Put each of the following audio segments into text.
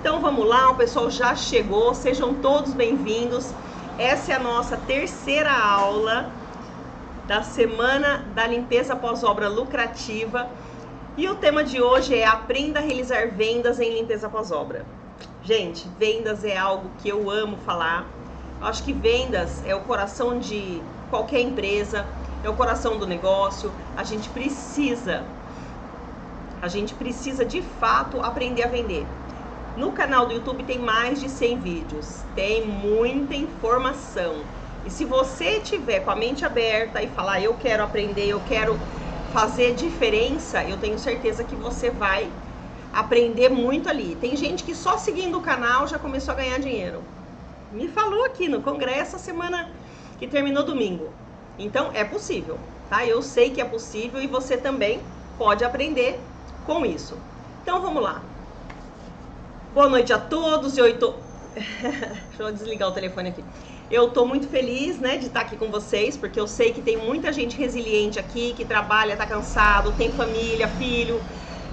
Então vamos lá, o pessoal já chegou, sejam todos bem-vindos. Essa é a nossa terceira aula da Semana da Limpeza Pós-Obra Lucrativa. E o tema de hoje é Aprenda a realizar vendas em limpeza pós-obra. Gente, vendas é algo que eu amo falar. Eu acho que vendas é o coração de qualquer empresa, é o coração do negócio. A gente precisa de fato aprender a vender. No canal do YouTube tem mais de 100 vídeos, tem muita informação. E se você tiver com a mente aberta e falar, eu quero aprender, eu quero fazer diferença, eu tenho certeza que você vai aprender muito ali. Tem gente que só seguindo o canal já começou a ganhar dinheiro. Me falou aqui no congresso a semana que terminou domingo. Então é possível, tá? Eu sei que é possível e você também pode aprender com isso. Então vamos lá. Boa noite a todos. Deixa eu desligar o telefone aqui. Eu tô muito feliz, né, de estar aqui com vocês, porque eu sei que tem muita gente resiliente aqui, que trabalha, tá cansado, tem família, filho,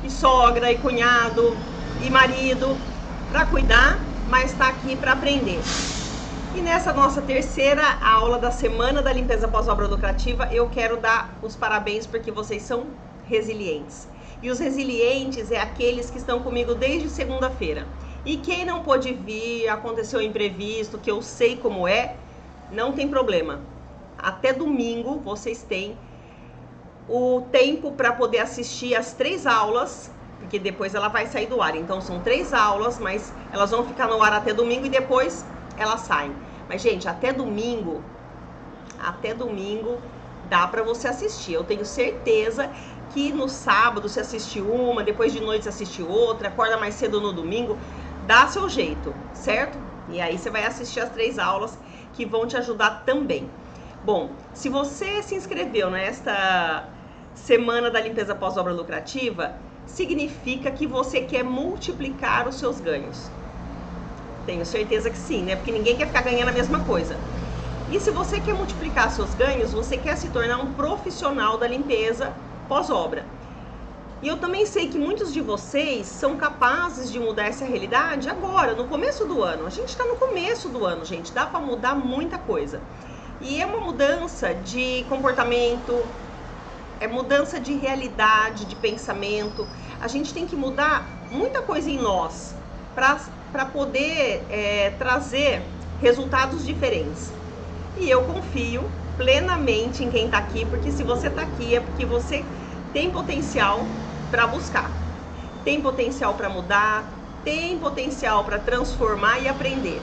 e sogra, e cunhado, e marido, para cuidar, mas tá aqui para aprender. E nessa nossa terceira aula da Semana da Limpeza Pós-Obra Lucrativa, eu quero dar os parabéns porque vocês são resilientes. E os resilientes é aqueles que estão comigo desde segunda-feira. E quem não pôde vir, aconteceu um imprevisto, que eu sei como é, não tem problema. Até domingo vocês têm o tempo para poder assistir as 3 aulas, porque depois ela vai sair do ar. Então são 3 aulas, mas elas vão ficar no ar até domingo e depois elas saem. Mas gente, até domingo dá para você assistir. Eu tenho certeza que no sábado você assiste uma, depois de noite você assiste outra, acorda mais cedo no domingo, dá seu jeito, certo? E aí você vai assistir as 3 aulas que vão te ajudar também. Bom, se você se inscreveu nesta Semana da Limpeza Pós-Obra Lucrativa, significa que você quer multiplicar os seus ganhos. Tenho certeza que sim, né? Porque ninguém quer ficar ganhando a mesma coisa. E se você quer multiplicar seus ganhos, você quer se tornar um profissional da limpeza pós-obra. E eu também sei que muitos de vocês são capazes de mudar essa realidade agora, no começo do ano. A gente está no começo do ano, gente. Dá para mudar muita coisa. E é uma mudança de comportamento, é mudança de realidade, de pensamento. A gente tem que mudar muita coisa em nós para poder trazer resultados diferentes. E eu confio plenamente em quem está aqui, porque se você está aqui é porque você tem potencial para buscar, tem potencial para mudar, tem potencial para transformar e aprender.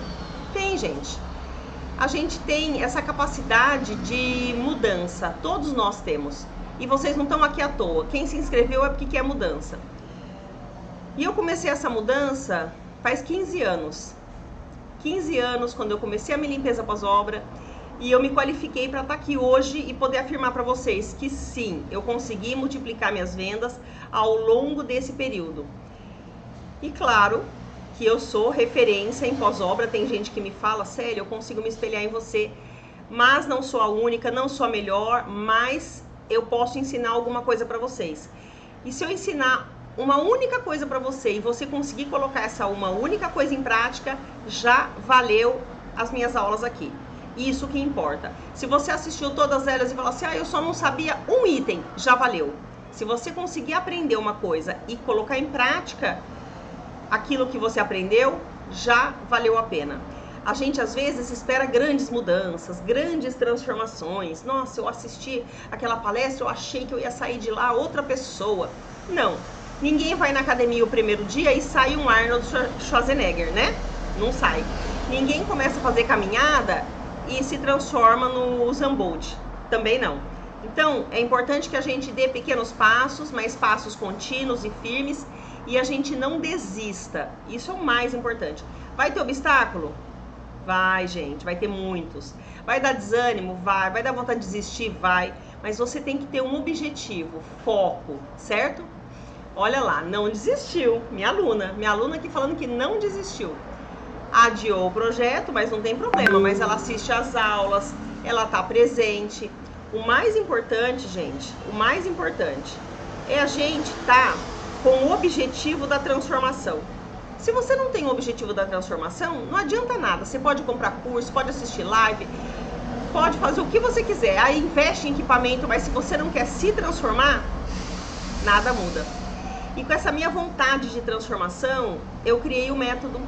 Tem, gente. A gente tem essa capacidade de mudança, todos nós temos. E vocês não estão aqui à toa. Quem se inscreveu é porque quer mudança. E eu comecei essa mudança faz 15 anos. 15 anos, quando eu comecei a minha limpeza pós-obra. E eu me qualifiquei para estar aqui hoje e poder afirmar para vocês que sim, eu consegui multiplicar minhas vendas ao longo desse período. E claro que eu sou referência em pós-obra, tem gente que me fala, Célia, eu consigo me espelhar em você, mas não sou a única, não sou a melhor, mas eu posso ensinar alguma coisa para vocês. E se eu ensinar uma única coisa para você e você conseguir colocar essa uma única coisa em prática, já valeu as minhas aulas aqui. Isso que importa. Se você assistiu todas elas e falou assim, eu só não sabia um item, já valeu. Se você conseguir aprender uma coisa e colocar em prática aquilo que você aprendeu, já valeu a pena. A gente às vezes espera grandes mudanças, grandes transformações. Nossa, eu assisti aquela palestra, eu achei que eu ia sair de lá outra pessoa. Não, ninguém vai na academia o primeiro dia e sai um Arnold Schwarzenegger, né? Não sai. Ninguém começa a fazer caminhada e se transforma no Usain Bolt, também não. Então, é importante que a gente dê pequenos passos, mas passos contínuos e firmes, e a gente não desista. Isso é o mais importante. Vai ter obstáculo? Vai, gente, vai ter muitos. Vai dar desânimo? Vai dar vontade de desistir? Vai. Mas você tem que ter um objetivo, foco, certo? Olha lá, não desistiu. Minha aluna aqui falando que não desistiu. Adiou o projeto, mas não tem problema, mas ela assiste às aulas, ela tá presente. O mais importante, gente, é a gente tá com o objetivo da transformação. Se você não tem o objetivo da transformação, não adianta nada. Você pode comprar curso, pode assistir live, pode fazer o que você quiser. Aí investe em equipamento, mas se você não quer se transformar, nada muda. E com essa minha vontade de transformação, eu criei o método,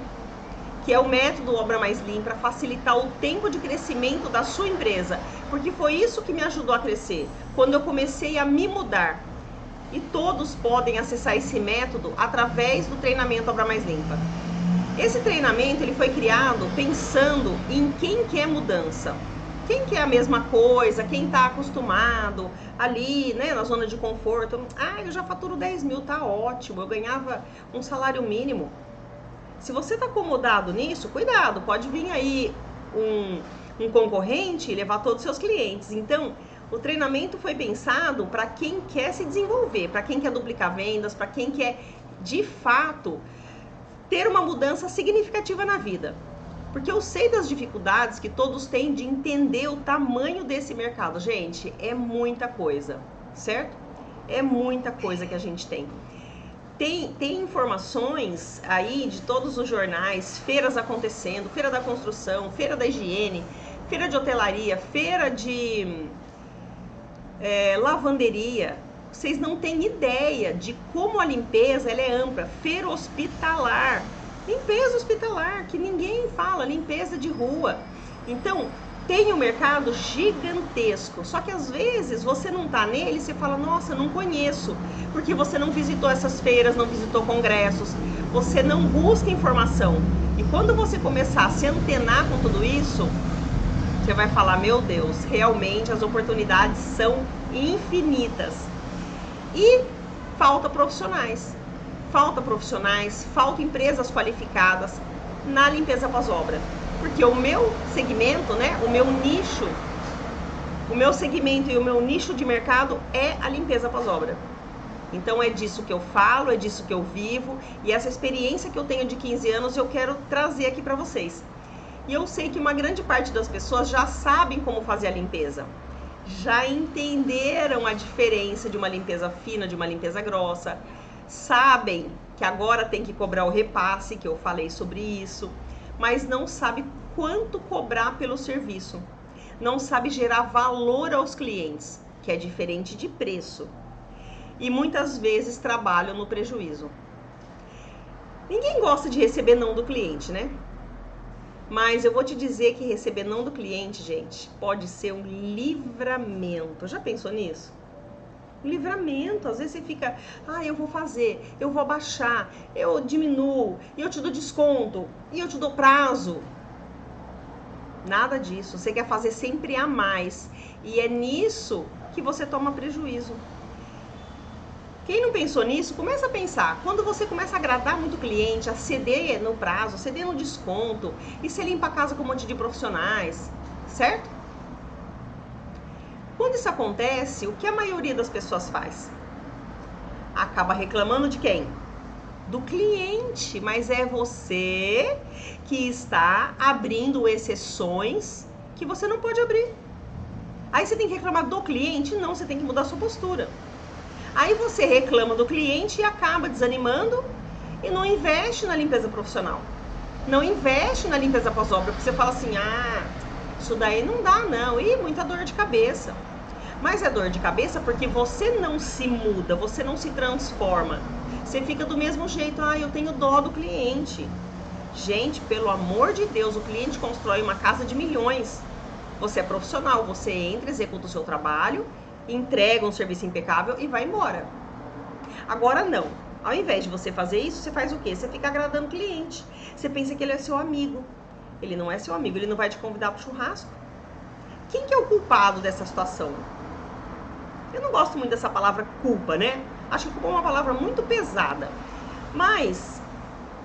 que é o método Obra Mais Lean, para facilitar o tempo de crescimento da sua empresa. Porque foi isso que me ajudou a crescer, quando eu comecei a me mudar. E todos podem acessar esse método através do treinamento Obra Mais Limpa. Esse treinamento ele foi criado pensando em quem quer mudança. Quem quer a mesma coisa, quem está acostumado ali, né, na zona de conforto. Ah, eu já faturo 10 mil, tá ótimo, eu ganhava um salário mínimo. Se você está acomodado nisso, cuidado, pode vir aí um concorrente e levar todos os seus clientes. Então, o treinamento foi pensado para quem quer se desenvolver, para quem quer duplicar vendas, para quem quer, de fato, ter uma mudança significativa na vida. Porque eu sei das dificuldades que todos têm de entender o tamanho desse mercado. Gente, é muita coisa, certo? É muita coisa que a gente tem. Tem informações aí de todos os jornais, feiras acontecendo, feira da construção, feira da higiene, feira de hotelaria, feira de lavanderia. Vocês não têm ideia de como a limpeza ela é ampla. Feira hospitalar, limpeza hospitalar, que ninguém fala, limpeza de rua. Então, tem um mercado gigantesco, só que às vezes você não tá nele e você fala, nossa, não conheço, porque você não visitou essas feiras, não visitou congressos, você não busca informação. E quando você começar a se antenar com tudo isso, você vai falar, meu Deus, realmente as oportunidades são infinitas. E falta profissionais, falta empresas qualificadas na limpeza pós-obra. Porque o meu segmento, né, o meu nicho, o meu segmento e o meu nicho de mercado é a limpeza pós-obra. Então é disso que eu falo, é disso que eu vivo, e essa experiência que eu tenho de 15 anos eu quero trazer aqui para vocês. E eu sei que uma grande parte das pessoas já sabem como fazer a limpeza. Já entenderam a diferença de uma limpeza fina, de uma limpeza grossa. Sabem que agora tem que cobrar o repasse, que eu falei sobre isso. Mas não sabe quanto cobrar pelo serviço. Não sabe gerar valor aos clientes, que é diferente de preço. E muitas vezes trabalham no prejuízo. Ninguém gosta de receber não do cliente, né? Mas eu vou te dizer que receber não do cliente, gente, pode ser um livramento. Já pensou nisso? Um livramento. Às vezes você fica, eu vou fazer, eu vou abaixar, eu diminuo, e eu te dou desconto, e eu te dou prazo. Nada disso. Você quer fazer sempre a mais. E é nisso que você toma prejuízo. Quem não pensou nisso, começa a pensar. Quando você começa a agradar muito o cliente, a ceder no prazo, ceder no desconto, e você limpa a casa com um monte de profissionais, certo? Quando isso acontece, o que a maioria das pessoas faz? Acaba reclamando de quem? Do cliente, mas é você que está abrindo exceções que você não pode abrir. Aí você tem que reclamar do cliente? Não, você tem que mudar a sua postura. Aí você reclama do cliente e acaba desanimando e não investe na limpeza profissional. Não investe na limpeza pós-obra, porque você fala assim, isso daí não dá não, e muita dor de cabeça. Mas é dor de cabeça porque você não se muda, você não se transforma. Você fica do mesmo jeito, eu tenho dó do cliente. Gente, pelo amor de Deus, o cliente constrói uma casa de milhões. Você é profissional, você entra, executa o seu trabalho, entrega um serviço impecável e vai embora. Agora não. Ao invés de você fazer isso, você faz o quê? Você fica agradando o cliente. Você pensa que ele é seu amigo. Ele não é seu amigo, ele não vai te convidar para o churrasco. Quem que é o culpado dessa situação? Eu não gosto muito dessa palavra culpa, né? Acho que culpa é uma palavra muito pesada. Mas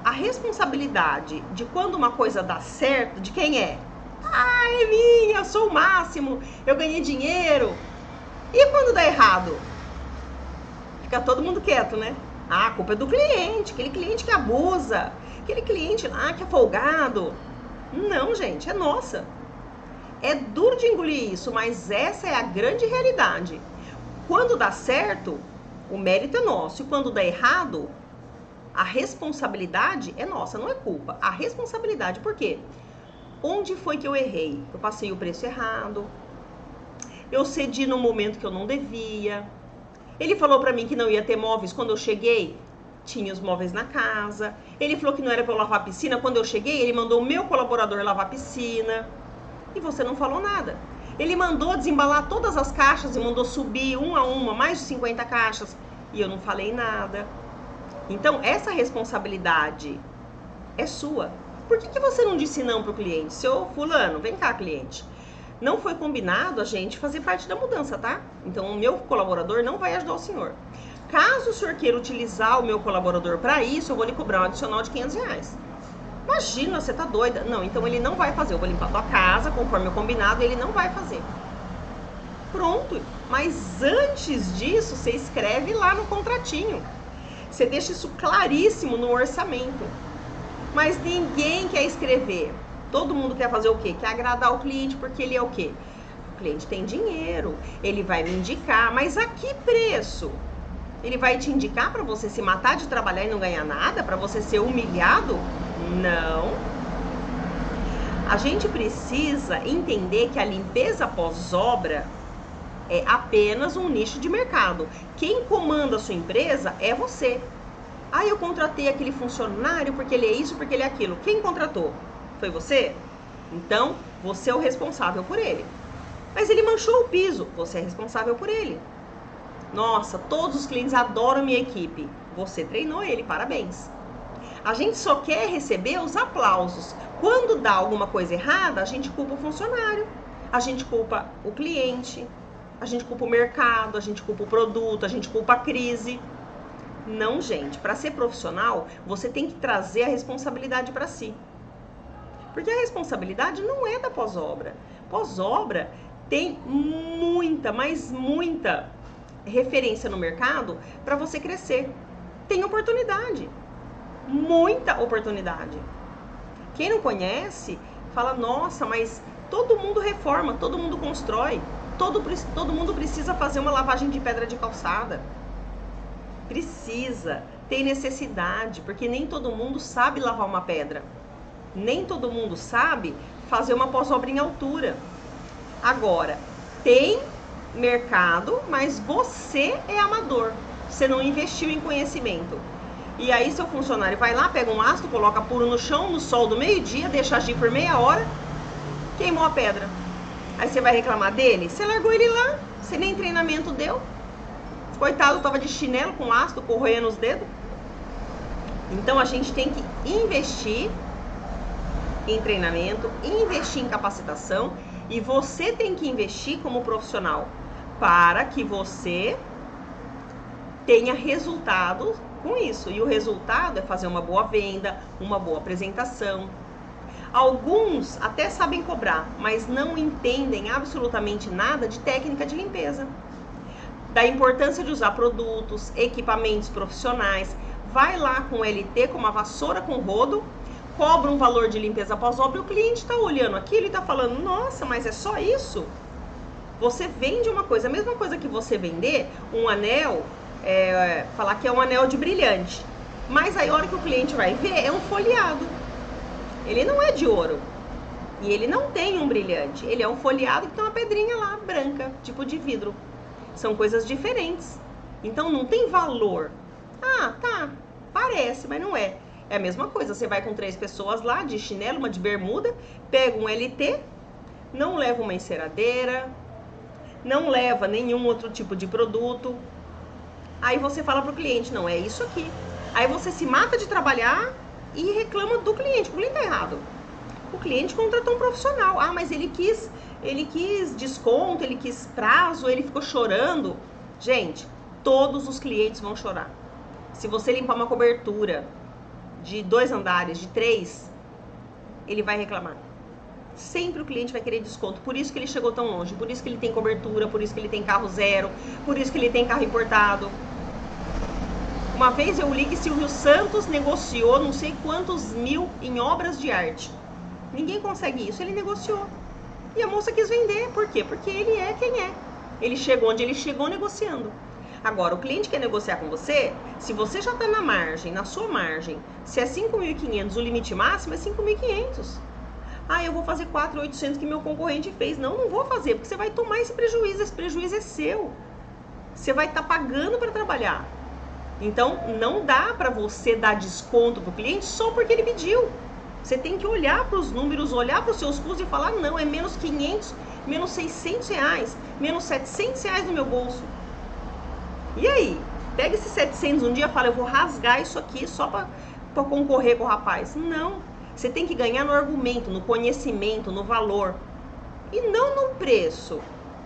a responsabilidade de quando uma coisa dá certo, de quem é? É minha, eu sou o máximo, eu ganhei dinheiro. E quando dá errado? Fica todo mundo quieto, né? A culpa é do cliente, aquele cliente que abusa, aquele cliente lá que é folgado. Não, gente, é nossa. É duro de engolir isso, mas essa é a grande realidade. Quando dá certo, o mérito é nosso. E quando dá errado, A responsabilidade é nossa, não é culpa. A responsabilidade, por quê? Onde foi que eu errei? Eu passei o preço errado, eu cedi no momento que eu não devia. Ele falou pra mim que não ia ter móveis. Quando eu cheguei, tinha os móveis na casa. Ele falou que não era pra eu lavar a piscina. Quando eu cheguei, ele mandou o meu colaborador lavar a piscina. E você não falou nada. Ele mandou desembalar todas as caixas e mandou subir uma a uma, mais de 50 caixas. E eu não falei nada. Então, essa responsabilidade é sua. Por que você não disse não pro cliente? Seu fulano, vem cá, cliente. Não foi combinado a gente fazer parte da mudança, tá? Então, o meu colaborador não vai ajudar o senhor. Caso o senhor queira utilizar o meu colaborador para isso, eu vou lhe cobrar um adicional de R$500. Imagina, você tá doida. Não, então ele não vai fazer. Eu vou limpar a tua casa, conforme o combinado, ele não vai fazer. Pronto. Mas antes disso, você escreve lá no contratinho. Você deixa isso claríssimo no orçamento. Mas ninguém quer escrever. Todo mundo quer fazer o quê? Quer agradar o cliente porque ele é o quê? O cliente tem dinheiro, ele vai me indicar, mas a que preço? Ele vai te indicar para você se matar de trabalhar e não ganhar nada? Para você ser humilhado? Não. A gente precisa entender que a limpeza pós-obra é apenas um nicho de mercado. Quem comanda a sua empresa é você. Ah, eu contratei aquele funcionário porque ele é isso, porque ele é aquilo. Quem contratou? Foi você? Então, você é o responsável por ele. Mas ele manchou o piso, você é responsável por ele. Nossa, todos os clientes adoram minha equipe. Você treinou ele, parabéns. A gente só quer receber os aplausos. Quando dá alguma coisa errada, a gente culpa o funcionário, a gente culpa o cliente, a gente culpa o mercado, a gente culpa o produto, a gente culpa a crise. Não, gente, para ser profissional, você tem que trazer a responsabilidade para si. Porque a responsabilidade não é da pós-obra. Pós-obra tem muita, mas muita referência no mercado para você crescer. Tem oportunidade. Muita oportunidade. Quem não conhece, fala, nossa, mas todo mundo reforma, todo mundo constrói. Todo mundo precisa fazer uma lavagem de pedra de calçada. Precisa, tem necessidade, porque nem todo mundo sabe lavar uma pedra. Nem todo mundo sabe fazer uma pós-obra em altura. Agora, tem mercado, mas você é amador. Você não investiu em conhecimento. E aí seu funcionário vai lá, pega um aço, coloca puro no chão, no sol do meio-dia, deixa agir por meia hora, queimou a pedra. Aí você vai reclamar dele? Você largou ele lá, você nem treinamento deu. Coitado, tava de chinelo com ácido, corroendo os dedos. Então a gente tem que investir em treinamento, investir em capacitação, e você tem que investir como profissional para que você tenha resultado com isso. E o resultado é fazer uma boa venda, uma boa apresentação. Alguns até sabem cobrar, mas não entendem absolutamente nada de técnica de limpeza, da importância de usar produtos, equipamentos profissionais. Vai lá com o LT, com uma vassoura com rodo, cobra um valor de limpeza pós-obra e o cliente está olhando aquilo e está falando, nossa, mas é só isso? Você vende uma coisa, a mesma coisa que você vender um anel, falar que é um anel de brilhante, mas aí a hora que o cliente vai ver, é um folheado. Ele não é de ouro e ele não tem um brilhante, ele é um folheado que tem uma pedrinha lá, branca, tipo de vidro. São coisas diferentes, então não tem valor. Ah, tá, parece, mas não é. É a mesma coisa, você vai com 3 pessoas lá, de chinelo, uma de bermuda, pega um LT, não leva uma enceradeira, não leva nenhum outro tipo de produto. Aí você fala pro cliente, não, é isso aqui. Aí você se mata de trabalhar e reclama do cliente. O cliente tá errado. O cliente contratou um profissional. Ah, mas ele quis desconto, ele quis prazo, ele ficou chorando. Gente, todos os clientes vão chorar. Se você limpar uma cobertura de 2 andares, de 3, ele vai reclamar. Sempre o cliente vai querer desconto. Por isso que ele chegou tão longe, por isso que ele tem cobertura, por isso que ele tem carro zero, por isso que ele tem carro importado. Uma vez eu li que Silvio Santos negociou não sei quantos mil em obras de arte. Ninguém consegue isso, ele negociou. E a moça quis vender, por quê? Porque ele é quem é. Ele chegou onde ele chegou negociando. Agora, o cliente quer negociar com você, se você já está na margem, na sua margem, se é 5.500, o limite máximo é 5.500. Ah, eu vou fazer 4.800 que meu concorrente fez. Não, não vou fazer, porque você vai tomar esse prejuízo é seu. Você vai estar pagando para trabalhar. Então, não dá para você dar desconto para o cliente só porque ele pediu. Você tem que olhar para os números, olhar para os seus custos e falar, não, é menos 500, menos 600 reais, menos 700 reais no meu bolso. E aí? Pega esses 700 um dia e fala, eu vou rasgar isso aqui só para concorrer com o rapaz. Não. Você tem que ganhar no argumento, no conhecimento, no valor. E não no preço.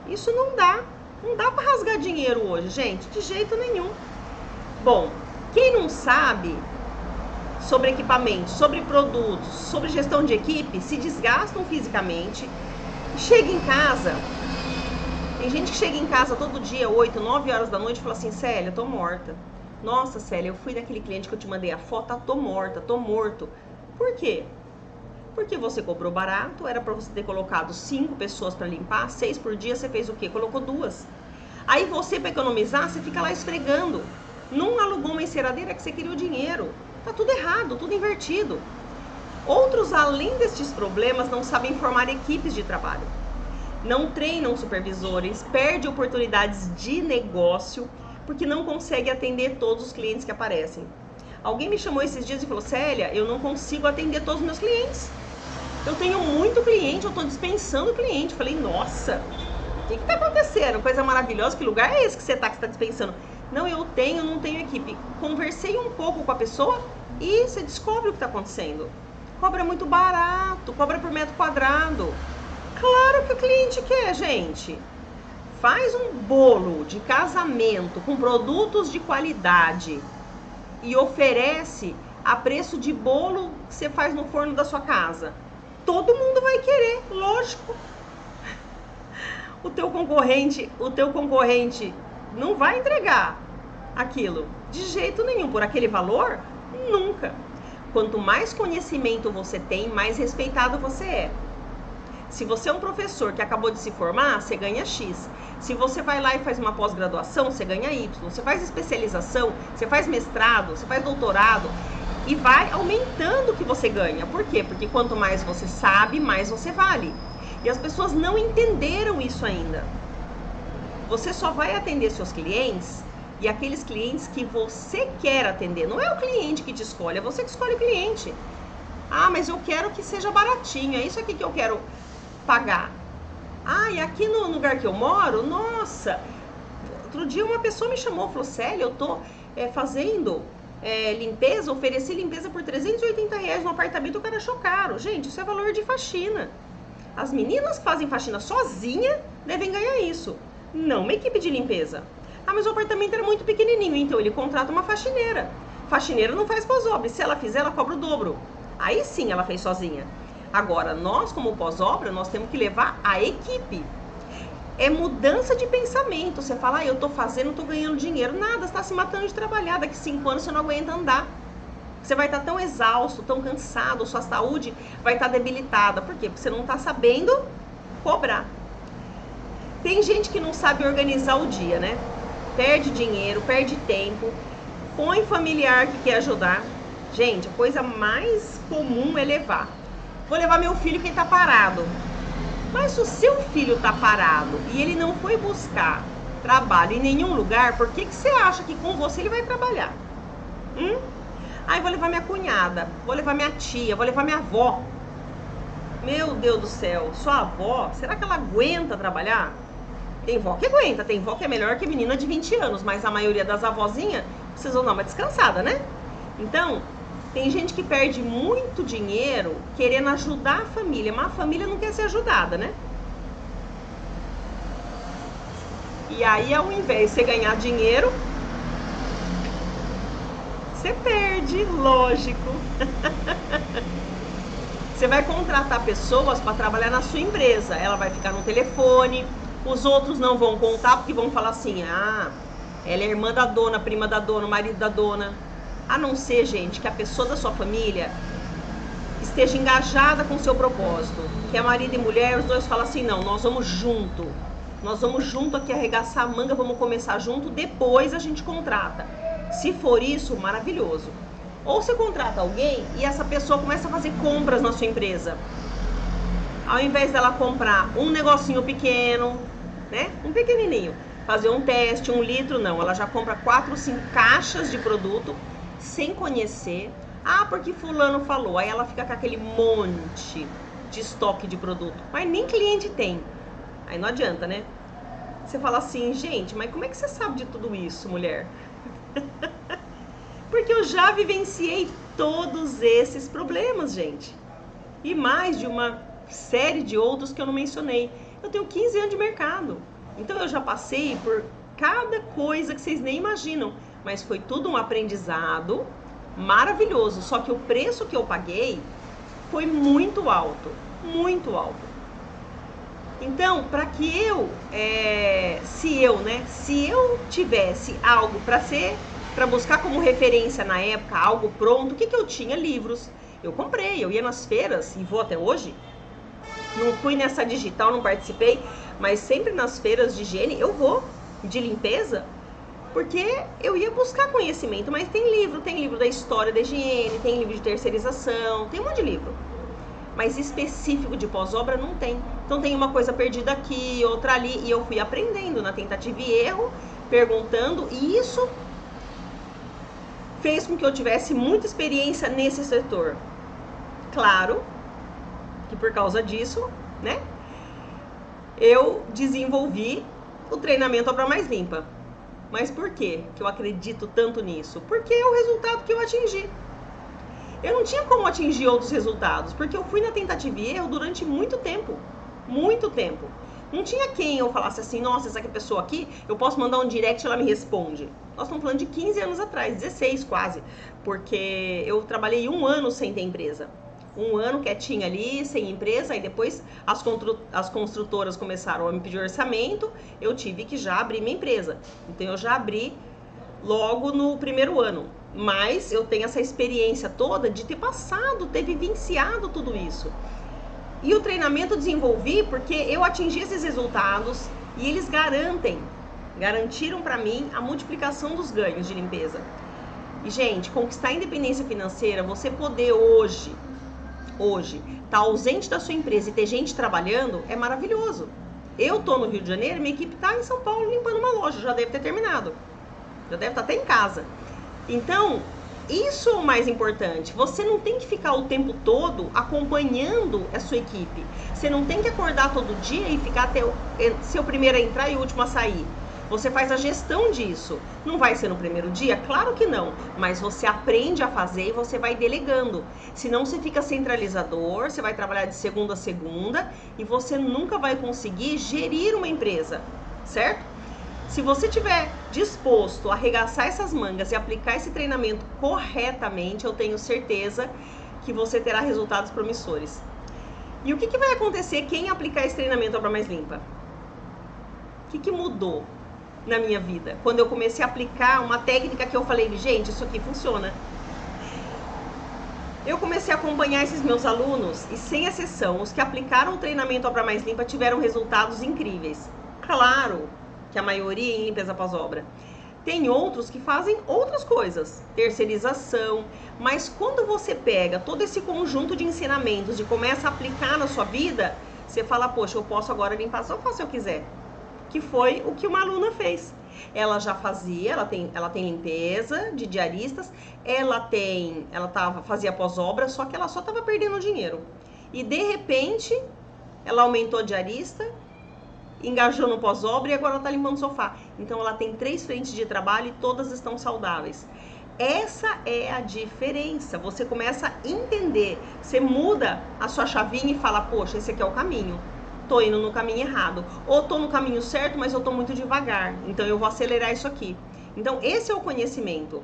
Isso não dá. Não dá para rasgar dinheiro hoje, gente. De jeito nenhum. Bom, quem não sabe sobre equipamentos, sobre produtos, sobre gestão de equipe, se desgastam fisicamente. Chega em casa. Tem gente que chega em casa todo dia, 8, 9 horas da noite e fala assim, Célia, eu tô morta. Nossa, Célia, eu fui daquele cliente que eu te mandei a foto, tô morta, tô morto. Por quê? Porque você cobrou barato, era para você ter colocado 5 pessoas para limpar, 6 por dia, você fez o quê? Colocou 2. Aí você, para economizar, você fica lá esfregando. Não alugou uma enceradeira que você queria o dinheiro. Tá tudo errado, tudo invertido. Outros, além destes problemas, não sabem formar equipes de trabalho. Não treinam supervisores, perdem oportunidades de negócio, porque não consegue atender todos os clientes que aparecem. Alguém me chamou esses dias e falou, Célia, eu não consigo atender todos os meus clientes. Eu tenho muito cliente, eu estou dispensando cliente. Eu falei, nossa, o que está acontecendo? Coisa maravilhosa, que lugar é esse que você está dispensando? Não, eu não tenho equipe. Conversei um pouco com a pessoa e você descobre o que está acontecendo. Cobra muito barato, cobra por metro quadrado. Claro que o cliente quer, gente. Faz um bolo de casamento com produtos de qualidade e oferece a preço de bolo que você faz no forno da sua casa. Todo mundo vai querer, lógico. O teu concorrente não vai entregar aquilo de jeito nenhum por aquele valor, nunca. Quanto mais conhecimento você tem, mais respeitado você é. Se você é um professor que acabou de se formar, você ganha X. Se você vai lá e faz uma pós-graduação, você ganha Y. Você faz especialização, você faz mestrado, você faz doutorado e vai aumentando o que você ganha. Por quê? Porque quanto mais você sabe, mais você vale. E as pessoas não entenderam isso ainda. Você só vai atender seus clientes e aqueles clientes que você quer atender. Não é o cliente que te escolhe, é você que escolhe o cliente. Ah, mas eu quero que seja baratinho, é isso aqui que eu quero pagar. Ah, e aqui no lugar que eu moro, nossa, outro dia uma pessoa me chamou, falou, Célia, eu tô fazendo limpeza, ofereci limpeza por R$380 no apartamento, o cara achou caro. Gente, isso é valor de faxina. As meninas que fazem faxina sozinha devem ganhar isso, não uma equipe de limpeza. Ah, mas o apartamento era muito pequenininho, então ele contrata uma faxineira. Faxineira não faz pós-obra, se ela fizer, ela cobra o dobro. Aí sim ela fez sozinha. Agora, nós como pós-obra, nós temos que levar a equipe. É mudança de pensamento. Você fala, eu tô fazendo, tô ganhando dinheiro. Nada, você tá se matando de trabalhar. Daqui 5 anos você não aguenta andar. Você vai estar tão exausto, tão cansado, sua saúde vai estar debilitada. Por quê? Porque você não tá sabendo cobrar. Tem gente que não sabe organizar o dia, né? Perde dinheiro, perde tempo, põe familiar que quer ajudar. Gente, a coisa mais comum é levar. Vou levar meu filho que tá parado. Mas se o seu filho tá parado e ele não foi buscar trabalho em nenhum lugar, por que você acha que com você ele vai trabalhar? Aí vou levar minha cunhada, vou levar minha tia, vou levar minha avó. Meu Deus do céu, sua avó, será que ela aguenta trabalhar? Tem vó que aguenta, tem vó que é melhor que menina de 20 anos, mas a maioria das avózinhas precisam dar uma descansada, né? Então, tem gente que perde muito dinheiro querendo ajudar a família, mas a família não quer ser ajudada, né? E aí, ao invés de você ganhar dinheiro, você perde, lógico. Você vai contratar pessoas para trabalhar na sua empresa, ela vai ficar no telefone, os outros não vão contar porque vão falar assim, ela é irmã da dona, prima da dona, marido da dona. A não ser, gente, que a pessoa da sua família esteja engajada com o seu propósito, que é marido e mulher, os dois falam assim, não, nós vamos junto, Nós vamos junto aqui arregaçar a manga, vamos começar junto, depois a gente contrata. Se for isso, maravilhoso. Ou você contrata alguém e essa pessoa começa a fazer compras na sua empresa. Ao invés dela comprar um negocinho pequeno, né? Um pequenininho, fazer um teste, 1 litro, não. Ela já compra 4, 5 caixas de produto sem conhecer. Ah, porque fulano falou. Aí ela fica com aquele monte de estoque de produto. Mas nem cliente tem. Aí não adianta, né? Você fala assim, gente, mas como é que você sabe de tudo isso, mulher? Porque eu já vivenciei todos esses problemas, gente. E mais de uma série de outros que eu não mencionei. Eu tenho 15 anos de mercado. Então eu já passei por cada coisa que vocês nem imaginam. Mas foi tudo um aprendizado maravilhoso. Só que o preço que eu paguei foi muito alto. Muito alto. Então, para que se eu tivesse algo para buscar como referência na época, algo pronto, o que eu tinha? Livros. Eu comprei, eu ia nas feiras e vou até hoje. Não fui nessa digital, não participei, mas sempre nas feiras de higiene eu vou, de limpeza, porque eu ia buscar conhecimento. Mas tem livro da história da higiene, tem livro de terceirização, tem um monte de livro. Mas específico de pós-obra não tem. Então tem uma coisa perdida aqui, outra ali, e eu fui aprendendo na tentativa e erro, perguntando, e isso fez com que eu tivesse muita experiência nesse setor. Claro que por causa disso, né, eu desenvolvi o treinamento Obra Mais Limpa. Mas por quê que eu acredito tanto nisso? Porque é o resultado que eu atingi. Eu não tinha como atingir outros resultados, porque eu fui na tentativa e erro durante muito tempo. Muito tempo. Não tinha quem eu falasse assim, nossa, essa pessoa aqui, eu posso mandar um direct e ela me responde. Nós estamos falando de 15 anos atrás, 16 quase. Porque eu trabalhei 1 ano sem ter empresa. 1 ano quietinha ali, sem empresa, aí depois as construtoras começaram a me pedir orçamento, eu tive que já abrir minha empresa. Então eu já abri logo no 1º ano. Mas eu tenho essa experiência toda de ter passado, ter vivenciado tudo isso. E o treinamento eu desenvolvi porque eu atingi esses resultados e eles garantiram para mim a multiplicação dos ganhos de limpeza. E, gente, conquistar a independência financeira, você poder hoje, tá ausente da sua empresa e ter gente trabalhando, é maravilhoso. Eu tô no Rio de Janeiro, minha equipe tá em São Paulo limpando uma loja, já deve ter terminado. Já deve estar até em casa. Então, isso é o mais importante. Você não tem que ficar o tempo todo acompanhando a sua equipe. Você não tem que acordar todo dia e ficar até ser o primeiro a entrar e o último a sair. Você faz a gestão disso. Não vai ser no primeiro dia? Claro que não. Mas você aprende a fazer e você vai delegando. Senão você fica centralizador, você vai trabalhar de segunda a segunda e você nunca vai conseguir gerir uma empresa, certo? Se você estiver disposto a arregaçar essas mangas e aplicar esse treinamento corretamente, eu tenho certeza que você terá resultados promissores. E o que vai acontecer quem aplicar esse treinamento Obra Mais Limpa? O que mudou na minha vida? Quando eu comecei a aplicar uma técnica que eu falei, gente, isso aqui funciona. Eu comecei a acompanhar esses meus alunos e, sem exceção, os que aplicaram o treinamento Obra Mais Limpa tiveram resultados incríveis. Claro que a maioria em limpeza pós-obra. Tem outros que fazem outras coisas, terceirização, mas quando você pega todo esse conjunto de ensinamentos e começa a aplicar na sua vida, você fala, poxa, eu posso agora limpar só se eu quiser. Que foi o que uma aluna fez. Ela já fazia, ela tem limpeza de diaristas, fazia pós-obra, só que ela só estava perdendo dinheiro. E de repente, ela aumentou a diarista, engajou no pós-obra e agora ela está limpando o sofá. Então ela tem 3 frentes de trabalho e todas estão saudáveis. Essa é a diferença. Você começa a entender, você muda a sua chavinha e fala, poxa, esse aqui é o caminho. Tô indo no caminho errado. Ou tô no caminho certo, mas eu tô muito devagar. Então eu vou acelerar isso aqui. Então esse é o conhecimento.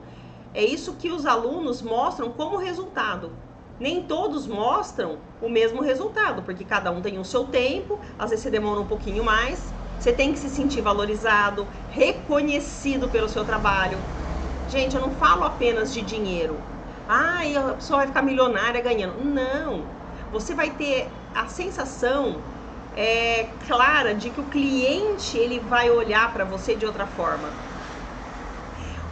É isso que os alunos mostram como resultado. Nem todos mostram o mesmo resultado, porque cada um tem o seu tempo, às vezes você demora um pouquinho mais, você tem que se sentir valorizado, reconhecido pelo seu trabalho. Gente, eu não falo apenas de dinheiro. A pessoa vai ficar milionária ganhando. Não, você vai ter a sensação clara de que o cliente ele vai olhar para você de outra forma.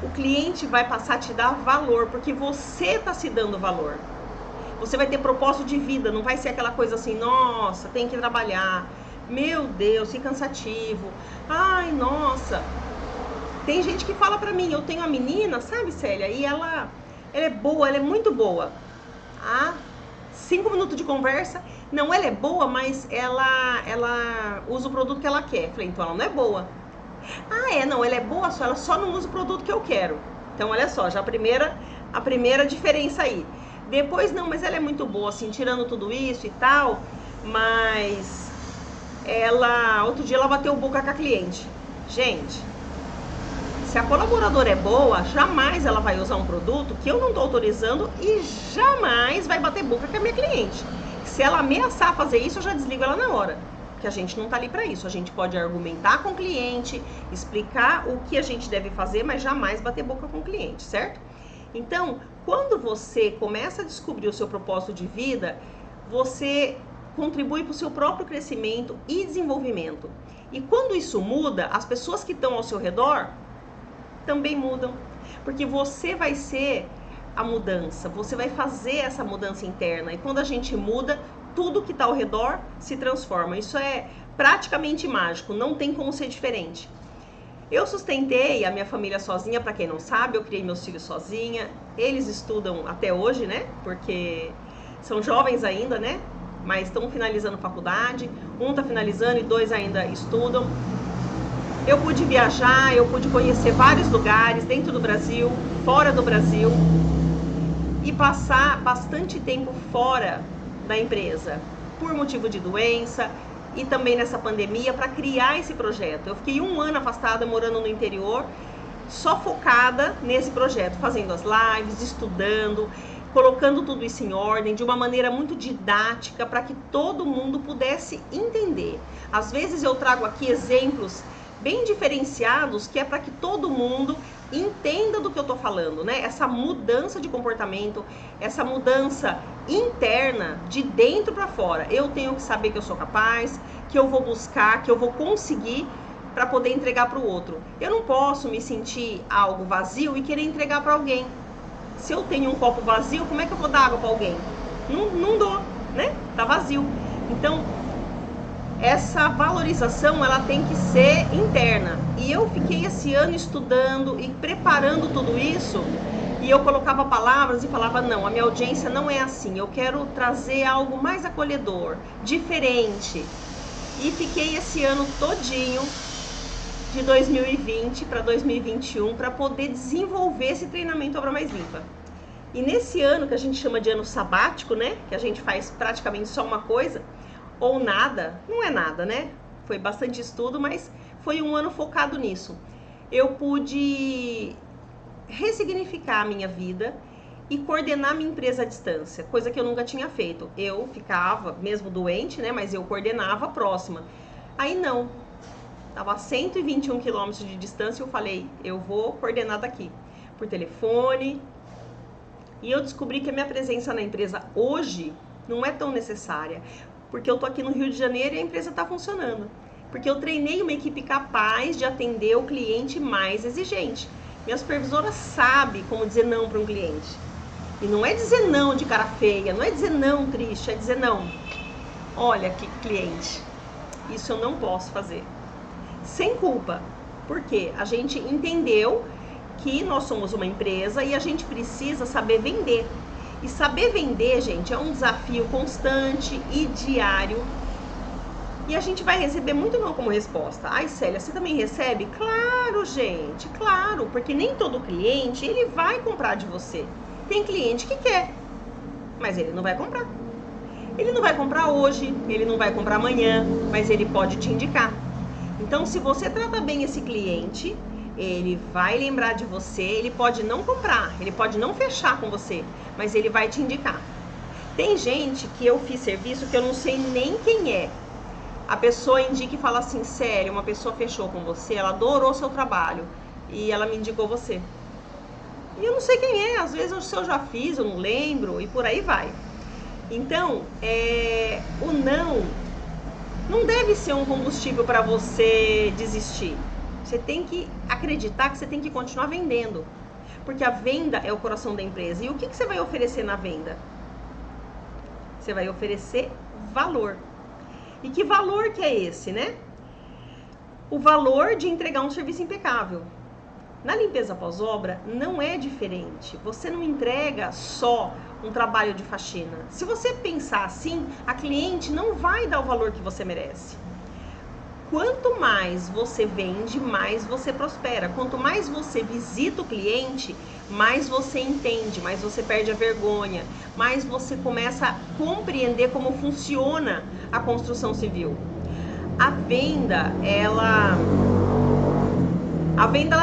O cliente vai passar a te dar valor, porque você está se dando valor. Você vai ter propósito de vida, não vai ser aquela coisa assim, nossa, tem que trabalhar, meu Deus, que cansativo, ai, nossa. Tem gente que fala pra mim, eu tenho uma menina, sabe, Célia, e ela é boa, ela é muito boa. 5 minutos de conversa, não, ela é boa, mas ela usa o produto que ela quer. Falei, então ela não é boa. Não, ela é boa, ela só não usa o produto que eu quero. Então, olha só, já a primeira diferença aí. Depois, não, mas ela é muito boa, assim, tirando tudo isso e tal, mas outro dia ela bateu boca com a cliente. Gente, se a colaboradora é boa, jamais ela vai usar um produto que eu não estou autorizando e jamais vai bater boca com a minha cliente. Se ela ameaçar fazer isso, eu já desligo ela na hora. Porque a gente não tá ali para isso. A gente pode argumentar com o cliente, explicar o que a gente deve fazer, mas jamais bater boca com o cliente, certo? Então, quando você começa a descobrir o seu propósito de vida, você contribui para o seu próprio crescimento e desenvolvimento. E quando isso muda, as pessoas que estão ao seu redor também mudam. Porque você vai ser a mudança, você vai fazer essa mudança interna. E quando a gente muda, tudo que está ao redor se transforma. Isso é praticamente mágico, não tem como ser diferente. Eu sustentei a minha família sozinha, para quem não sabe, eu criei meus filhos sozinha. Eles estudam até hoje, né? Porque são jovens ainda, né? Mas estão finalizando faculdade. Um está finalizando e 2 ainda estudam. Eu pude viajar, eu pude conhecer vários lugares dentro do Brasil, fora do Brasil. E passar bastante tempo fora da empresa, por motivo de doença e também nessa pandemia, para criar esse projeto. Eu fiquei 1 ano afastada, morando no interior, só focada nesse projeto, fazendo as lives, estudando, colocando tudo isso em ordem, de uma maneira muito didática, para que todo mundo pudesse entender. Às vezes eu trago aqui exemplos bem diferenciados, que é para que todo mundo entenda do que eu tô falando, né? Essa mudança de comportamento, essa mudança interna, de dentro para fora. Eu tenho que saber que eu sou capaz, que eu vou buscar, que eu vou conseguir para poder entregar para o outro. Eu não posso me sentir algo vazio e querer entregar para alguém. Se eu tenho um copo vazio, como é que eu vou dar água para alguém? Não dou, né? Tá vazio. Então, essa valorização, ela tem que ser interna. E eu fiquei esse ano estudando e preparando tudo isso, e eu colocava palavras e falava, não, a minha audiência não é assim, eu quero trazer algo mais acolhedor, diferente. E fiquei esse ano todinho, de 2020 para 2021, para poder desenvolver esse treinamento Obra Mais Limpa. E nesse ano, que a gente chama de ano sabático, né, que a gente faz praticamente só uma coisa, ou nada, não é nada, né? Foi bastante estudo, mas foi um ano focado nisso. Eu pude ressignificar a minha vida e coordenar minha empresa à distância, coisa que eu nunca tinha feito. Eu ficava, mesmo doente, né? Mas eu coordenava a próxima. Aí não, estava a 121 quilômetros de distância, eu falei, eu vou coordenar daqui, por telefone. E eu descobri que a minha presença na empresa hoje não é tão necessária, porque eu tô aqui no Rio de Janeiro e a empresa tá funcionando. Porque eu treinei uma equipe capaz de atender o cliente mais exigente. Minha supervisora sabe como dizer não para um cliente. E não é dizer não de cara feia, não é dizer não triste, é dizer não. Olha que cliente, isso eu não posso fazer. Sem culpa, porque a gente entendeu que nós somos uma empresa e a gente precisa saber vender. E saber vender, gente, é um desafio constante e diário. E a gente vai receber muito não como resposta. Ai, Célia, você também recebe? Claro, gente, claro. Porque nem todo cliente, ele vai comprar de você. Tem cliente que quer, mas ele não vai comprar. Ele não vai comprar hoje, ele não vai comprar amanhã, mas ele pode te indicar. Então, se você trata bem esse cliente, ele vai lembrar de você, ele pode não comprar, ele pode não fechar com você, mas ele vai te indicar. Tem gente que eu fiz serviço que eu não sei nem quem é. A pessoa indica e fala assim, sério, uma pessoa fechou com você, ela adorou seu trabalho e ela me indicou você. E eu não sei quem é, às vezes eu já fiz, eu não lembro e por aí vai. Então, o não, não deve ser um combustível para você desistir. Você tem que acreditar que você tem que continuar vendendo. Porque a venda é o coração da empresa. E o que você vai oferecer na venda? Você vai oferecer valor. E que valor que é esse, né? O valor de entregar um serviço impecável. Na limpeza pós-obra não é diferente. Você não entrega só um trabalho de faxina. Se você pensar assim, a cliente não vai dar o valor que você merece. Quanto mais você vende, mais você prospera. Quanto mais você visita o cliente, mais você entende, mais você perde a vergonha, mais você começa a compreender como funciona a construção civil. A venda, ela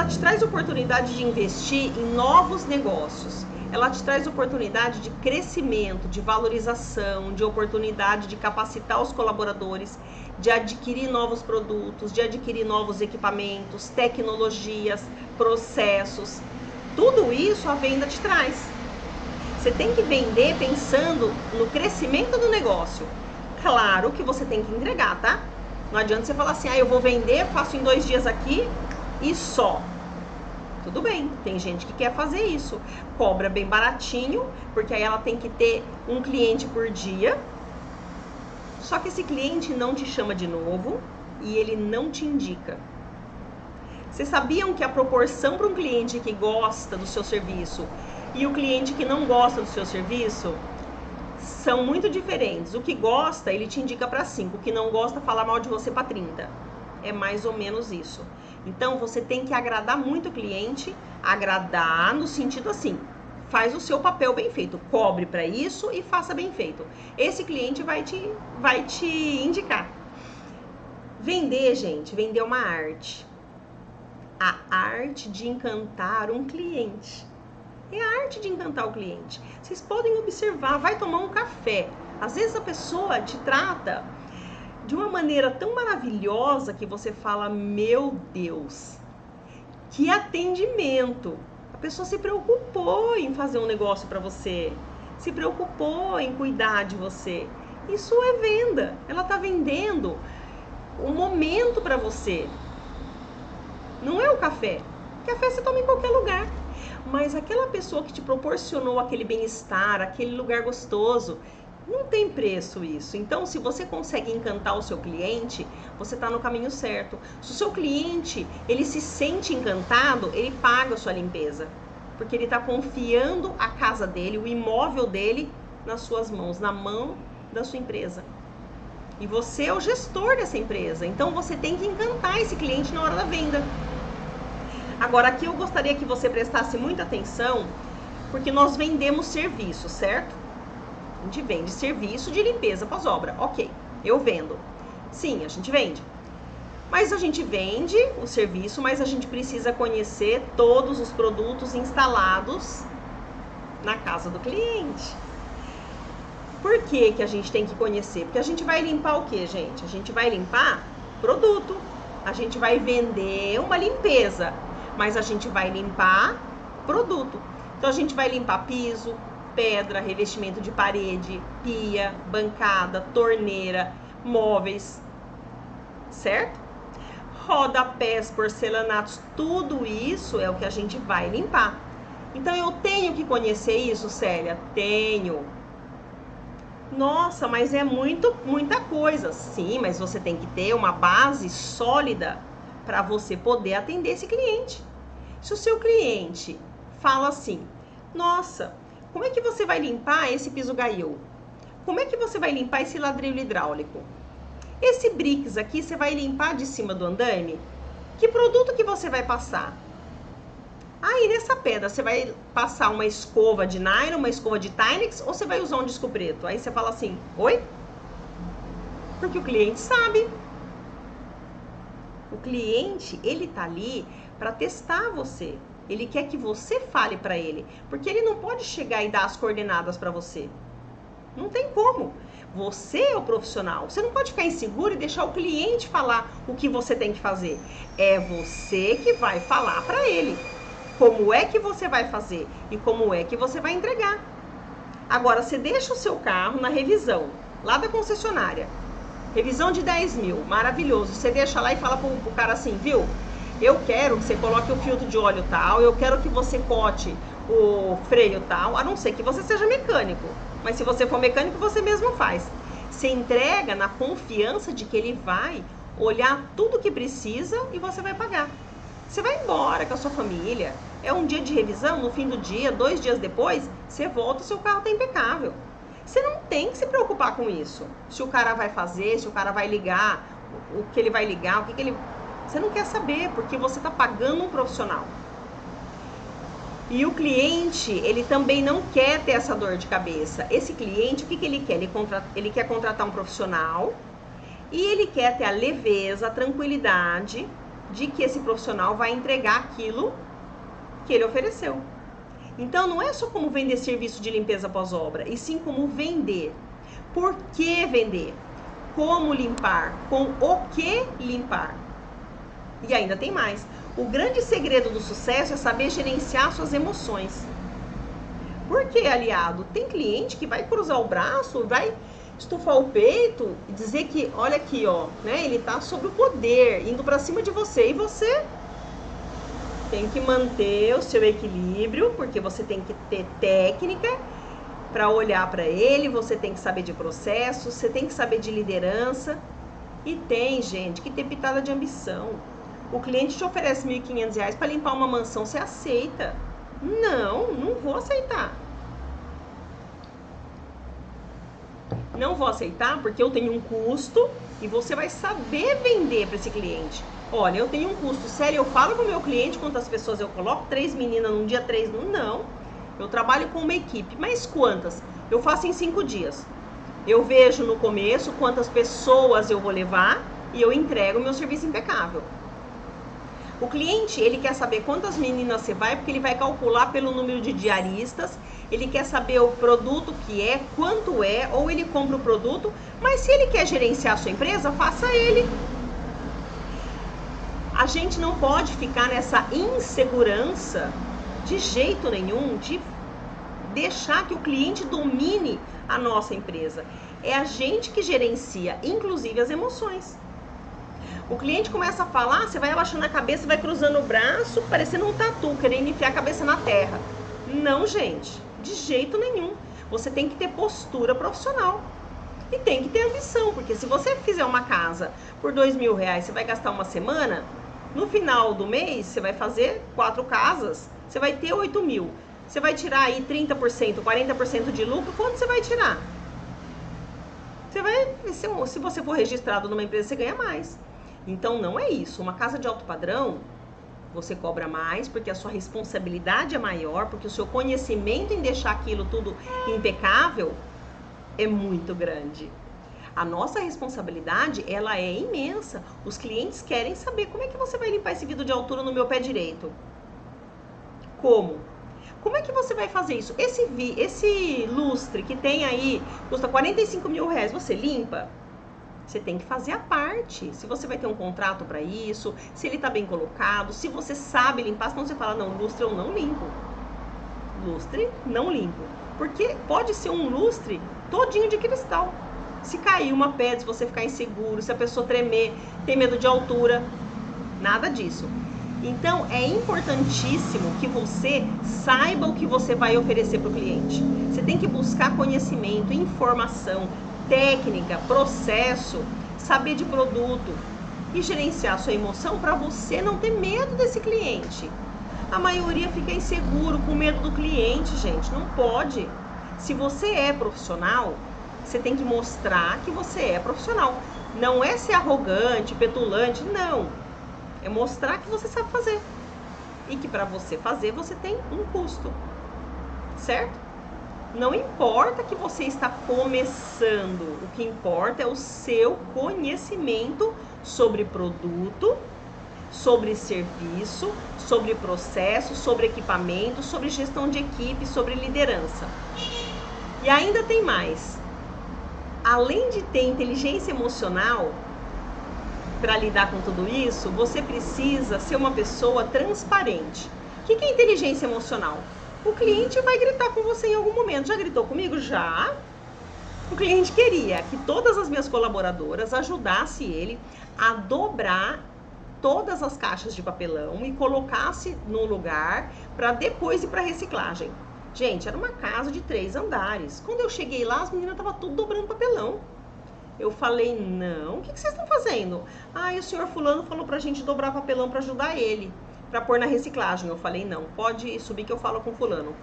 te traz oportunidade de investir em novos negócios. Ela te traz oportunidade de crescimento, de valorização, de oportunidade de capacitar os colaboradores, de adquirir novos produtos, de adquirir novos equipamentos, tecnologias, processos. Tudo isso a venda te traz. Você tem que vender pensando no crescimento do negócio. Claro que você tem que entregar, tá? Não adianta você falar assim, eu vou vender, faço em 2 dias aqui e só. Tudo bem, tem gente que quer fazer isso. Cobra bem baratinho, porque aí ela tem que ter um cliente por dia. Só que esse cliente não te chama de novo e ele não te indica. Vocês sabiam que a proporção para um cliente que gosta do seu serviço e o cliente que não gosta do seu serviço são muito diferentes. O que gosta, ele te indica para 5. O que não gosta, fala mal de você para 30. É mais ou menos isso. Então, você tem que agradar muito o cliente, agradar no sentido assim, faz o seu papel bem feito, cobre para isso e faça bem feito. Esse cliente vai te indicar. Vender, gente, vender é uma arte. A arte de encantar um cliente. É a arte de encantar o cliente. Vocês podem observar, vai tomar um café. Às vezes a pessoa te trata de uma maneira tão maravilhosa que você fala, meu Deus, que atendimento. A pessoa se preocupou em fazer um negócio para você, se preocupou em cuidar de você. Isso é venda. Ela está vendendo um momento para você. Não é o café. Café você toma em qualquer lugar. Mas aquela pessoa que te proporcionou aquele bem-estar, aquele lugar gostoso, não tem preço isso. Então, se você consegue encantar o seu cliente, você está no caminho certo. Se o seu cliente, ele se sente encantado, ele paga a sua limpeza. Porque ele está confiando a casa dele, o imóvel dele, nas suas mãos, na mão da sua empresa. E você é o gestor dessa empresa. Então, você tem que encantar esse cliente na hora da venda. Agora, aqui eu gostaria que você prestasse muita atenção, porque nós vendemos serviço, certo? A gente vende serviço de limpeza pós-obra. Ok, eu vendo. Sim, a gente vende. Mas a gente vende o serviço, mas a gente precisa conhecer todos os produtos instalados na casa do cliente. Por que que a gente tem que conhecer? Porque a gente vai limpar o quê, gente? A gente vai limpar produto. A gente vai vender uma limpeza, mas a gente vai limpar produto. Então a gente vai limpar piso, pedra, revestimento de parede, pia, bancada, torneira, móveis, certo? Rodapés, porcelanatos, tudo isso é o que a gente vai limpar. Então eu tenho que conhecer isso, Célia? Tenho. Nossa, mas é muita coisa. Sim, mas você tem que ter uma base sólida para você poder atender esse cliente. Se o seu cliente fala assim, nossa, como é que você vai limpar esse piso gaio? Como é que você vai limpar esse ladrilho hidráulico? Esse bricks aqui, você vai limpar de cima do andaime? Que produto que você vai passar? Aí, nessa pedra, você vai passar uma escova de nylon, uma escova de Tinex, ou você vai usar um disco preto? Aí você fala assim, oi? Porque o cliente sabe. O cliente, ele tá ali para testar você. Ele quer que você fale para ele, porque ele não pode chegar e dar as coordenadas para você. Não tem como. Você é o profissional. Você não pode ficar inseguro e deixar o cliente falar o que você tem que fazer. É você que vai falar para ele como é que você vai fazer e como é que você vai entregar. Agora, você deixa o seu carro na revisão, lá da concessionária. Revisão de 10 mil, maravilhoso. Você deixa lá e fala pro cara assim, viu? Eu quero que você coloque o filtro de óleo tal, eu quero que você cote o freio tal, a não ser que você seja mecânico. Mas se você for mecânico, você mesmo faz. Você entrega na confiança de que ele vai olhar tudo que precisa e você vai pagar. Você vai embora com a sua família. É um dia de revisão, no fim do dia, 2 dias depois, você volta e seu carro tá impecável. Você não tem que se preocupar com isso. Se o cara vai fazer, se o cara vai ligar, o que ele vai ligar, o que ele... Você não quer saber, porque você está pagando um profissional. E o cliente, ele também não quer ter essa dor de cabeça. Esse cliente, o que ele quer? Ele quer contratar um profissional e ele quer ter a leveza, a tranquilidade de que esse profissional vai entregar aquilo que ele ofereceu. Então, não é só como vender serviço de limpeza pós-obra, e sim como vender. Por que vender? Como limpar? Com o que limpar? E ainda tem mais. O grande segredo do sucesso é saber gerenciar suas emoções. Por que, aliado? Tem cliente que vai cruzar o braço, vai estufar o peito e dizer que, olha aqui, ó, né? Ele tá sob o poder, indo pra cima de você, e você tem que manter o seu equilíbrio, porque você tem que ter técnica para olhar para ele, você tem que saber de processo, você tem que saber de liderança. E tem gente que tem pitada de ambição. O cliente te oferece R$ 1.500 para limpar uma mansão, você aceita? Não, não vou aceitar. Não vou aceitar porque eu tenho um custo e você vai saber vender para esse cliente. Olha, eu tenho um custo sério, eu falo com o meu cliente quantas pessoas eu coloco, 3 meninas num dia, 3 num... Não, eu trabalho com uma equipe, mas quantas? Eu faço em 5 dias. Eu vejo no começo quantas pessoas eu vou levar e eu entrego o meu serviço impecável. O cliente, ele quer saber quantas meninas você vai, porque ele vai calcular pelo número de diaristas, ele quer saber o produto que é, quanto é, ou ele compra o produto, mas se ele quer gerenciar a sua empresa, faça ele. A gente não pode ficar nessa insegurança de jeito nenhum, de deixar que o cliente domine a nossa empresa. É a gente que gerencia, inclusive, as emoções. O cliente começa a falar, você vai abaixando a cabeça, vai cruzando o braço, parecendo um tatu, querendo enfiar a cabeça na terra. Não, gente, de jeito nenhum. Você tem que ter postura profissional. E tem que ter ambição, porque se você fizer uma casa por R$2.000, você vai gastar uma semana... No final do mês, você vai fazer 4 casas, você vai ter 8 mil. Você vai tirar aí 30%, 40% de lucro, quanto você vai tirar? Você vai, se você for registrado numa empresa, você ganha mais. Então, não é isso. Uma casa de alto padrão, você cobra mais, porque a sua responsabilidade é maior, porque o seu conhecimento em deixar aquilo tudo impecável é muito grande. A nossa responsabilidade, ela é imensa. Os clientes querem saber como é que você vai limpar esse vidro de altura no meu pé direito. Como? Como é que você vai fazer isso? Esse lustre que tem aí, custa R$45.000, você limpa? Você tem que fazer a parte. Se você vai ter um contrato para isso, se ele tá bem colocado, se você sabe limpar, senão você fala, não, lustre eu não limpo. Lustre não limpo. Porque pode ser um lustre todinho de cristal. Se cair uma pedra, se você ficar inseguro, se a pessoa tremer, tem medo de altura, nada disso. Então, é importantíssimo que você saiba o que você vai oferecer para o cliente. Você tem que buscar conhecimento, informação, técnica, processo, saber de produto e gerenciar sua emoção para você não ter medo desse cliente. A maioria fica inseguro, com medo do cliente, gente, não pode. Se você é profissional, você tem que mostrar que você é profissional. Não é ser arrogante, petulante, não. É mostrar que você sabe fazer. E que para você fazer, você tem um custo. Certo? Não importa que você está começando. O que importa é o seu conhecimento sobre produto, sobre serviço, sobre processo, sobre equipamento, sobre gestão de equipe, sobre liderança. E ainda tem mais. Além de ter inteligência emocional para lidar com tudo isso, você precisa ser uma pessoa transparente. O que é inteligência emocional? O cliente vai gritar com você em algum momento. Já gritou comigo? Já. O cliente queria que todas as minhas colaboradoras ajudassem ele a dobrar todas as caixas de papelão e colocasse no lugar para depois ir para reciclagem. Gente, era uma casa de 3 andares. Quando eu cheguei lá, as meninas estavam tudo dobrando papelão. Eu falei, não, o que vocês estão fazendo? Ah, e o senhor fulano falou pra gente dobrar papelão para ajudar ele, para pôr na reciclagem. Eu falei, não, pode subir que eu falo com fulano.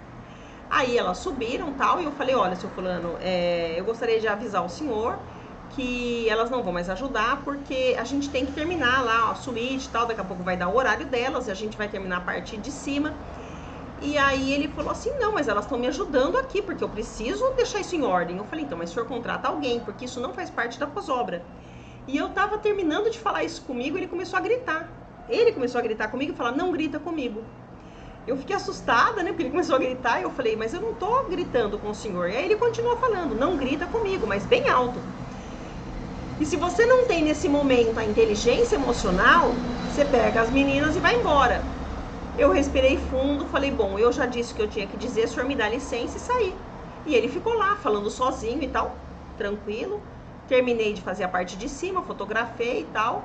Aí elas subiram tal, e eu falei, olha, seu fulano, eu gostaria de avisar o senhor que elas não vão mais ajudar, porque a gente tem que terminar lá a suíte e tal, daqui a pouco vai dar o horário delas, e a gente vai terminar a parte de cima. E aí ele falou assim, não, mas elas estão me ajudando aqui, porque eu preciso deixar isso em ordem. Eu falei, então, mas o senhor contrata alguém, porque isso não faz parte da pós-obra. E eu tava terminando de falar isso comigo, ele começou a gritar. Ele começou a gritar comigo e falar, não grita comigo. Eu fiquei assustada, né, porque ele começou a gritar, e eu falei, mas eu não tô gritando com o senhor. E aí ele continuou falando, não grita comigo, mas bem alto. E se você não tem nesse momento a inteligência emocional, você pega as meninas e vai embora. Eu respirei fundo, falei, bom, eu já disse o que eu tinha que dizer, o senhor me dá licença e saí. E ele ficou lá, falando sozinho e tal, tranquilo. Terminei de fazer a parte de cima, fotografei e tal.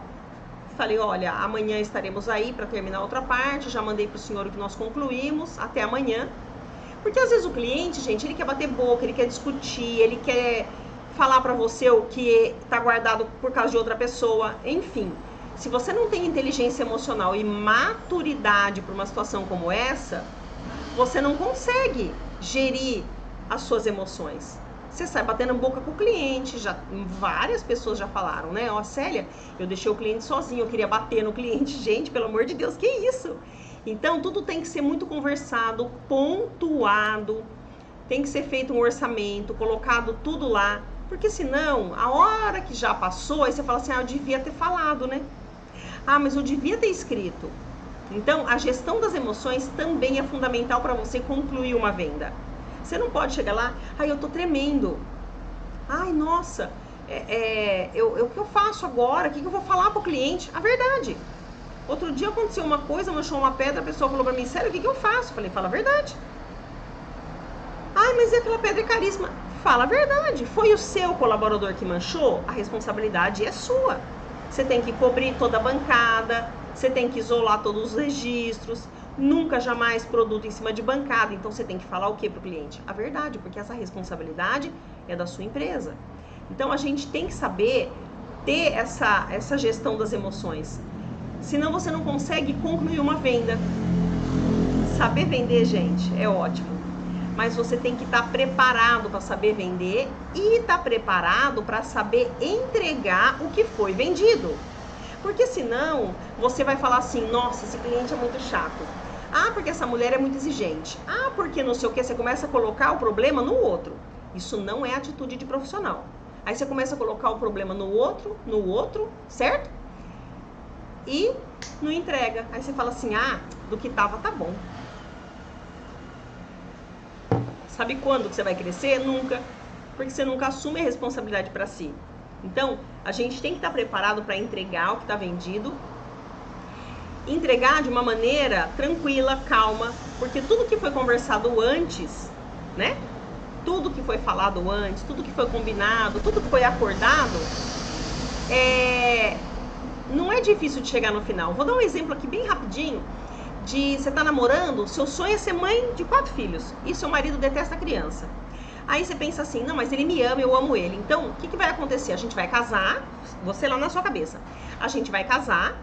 Falei, olha, amanhã estaremos aí para terminar outra parte, já mandei pro senhor o que nós concluímos, até amanhã. Porque às vezes o cliente, gente, ele quer bater boca, ele quer discutir, ele quer falar para você o que tá guardado por causa de outra pessoa, enfim. Se você não tem inteligência emocional e maturidade para uma situação como essa, você não consegue gerir as suas emoções. Você sai batendo boca com o cliente, várias pessoas já falaram, né? Ó, Célia, eu deixei o cliente sozinho, eu queria bater no cliente. Gente, pelo amor de Deus, que isso? Então, tudo tem que ser muito conversado, pontuado, tem que ser feito um orçamento, colocado tudo lá, porque senão, a hora que já passou, aí você fala assim, eu devia ter falado, né? Ah, mas eu devia ter escrito. Então, a gestão das emoções também é fundamental para você concluir uma venda. Você não pode chegar lá, ai, eu tô tremendo. Ai, nossa, o que eu faço agora? O que eu vou falar pro cliente? A verdade. Outro dia aconteceu uma coisa, manchou uma pedra, a pessoa falou pra mim, sério, o que eu faço? Falei, fala a verdade. Ai, mas aquela pedra é caríssima. Fala a verdade. Foi o seu colaborador que manchou? A responsabilidade é sua. Você tem que cobrir toda a bancada, você tem que isolar todos os registros, nunca, jamais produto em cima de bancada. Então, você tem que falar o que para o cliente? A verdade, porque essa responsabilidade é da sua empresa. Então, a gente tem que saber ter essa gestão das emoções. Senão, você não consegue concluir uma venda. Saber vender, gente, é ótimo. Mas você tem que estar preparado para saber vender e estar preparado para saber entregar o que foi vendido. Porque senão, você vai falar assim, nossa, esse cliente é muito chato. Ah, porque essa mulher é muito exigente. Ah, porque não sei o que, você começa a colocar o problema no outro. Isso não é atitude de profissional. Aí você começa a colocar o problema no outro, certo? E não entrega. Aí você fala assim, ah, do que tava, tá bom. Sabe quando que você vai crescer? Nunca. Porque você nunca assume a responsabilidade para si. Então, a gente tem que estar preparado para entregar o que está vendido. Entregar de uma maneira tranquila, calma. Porque tudo que foi conversado antes, né? Tudo que foi falado antes, tudo que foi combinado, tudo que foi acordado, não é difícil de chegar no final. Vou dar um exemplo aqui bem rapidinho. Você tá namorando, seu sonho é ser mãe de 4 filhos e seu marido detesta a criança. Aí você pensa assim, não, mas ele me ama, eu amo ele. Então, o que vai acontecer? A gente vai casar, você lá na sua cabeça. A gente vai casar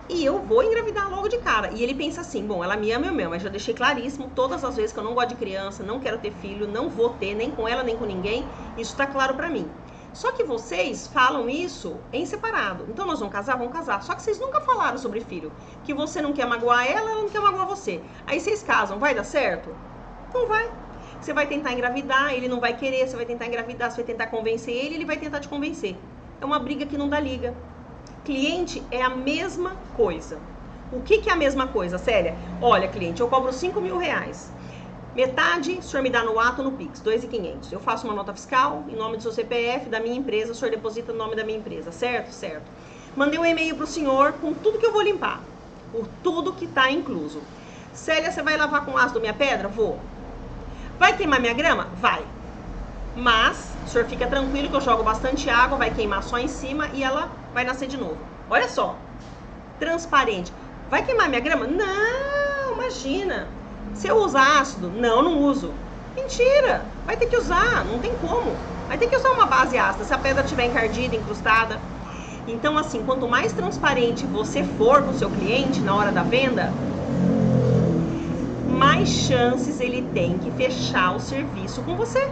e eu vou engravidar logo de cara. E ele pensa assim, bom, ela me ama, eu me amo. Mas já deixei claríssimo todas as vezes que eu não gosto de criança, não quero ter filho, não vou ter, nem com ela, nem com ninguém. Isso tá claro pra mim. Só que vocês falam isso em separado. Então nós vamos casar? Vamos casar. Só que vocês nunca falaram sobre filho. Que você não quer magoar ela, ela não quer magoar você. Aí vocês casam, vai dar certo? Não vai. Você vai tentar engravidar, ele não vai querer. Você vai tentar engravidar, você vai tentar convencer ele, ele vai tentar te convencer. É uma briga que não dá liga. Cliente é a mesma coisa. O que é a mesma coisa, Célia? Olha, cliente, eu cobro 5 mil reais. Metade, o senhor me dá no ato no Pix, 2.500. Eu faço uma nota fiscal em nome do seu CPF, da minha empresa, o senhor deposita no nome da minha empresa, certo? Certo. Mandei um e-mail pro senhor com tudo que eu vou limpar, por tudo que tá incluso. Célia, você vai lavar com ácido minha pedra? Vou. Vai queimar minha grama? Vai. Mas o senhor fica tranquilo que eu jogo bastante água, vai queimar só em cima e ela vai nascer de novo. Olha só, transparente. Vai queimar minha grama? Não, imagina. Você usa ácido? Não, não uso. Mentira, vai ter que usar, não tem como. Vai ter que usar uma base ácida, se a pedra estiver encardida, incrustada. Então, assim, quanto mais transparente você for com o seu cliente na hora da venda, mais chances ele tem que fechar o serviço com você.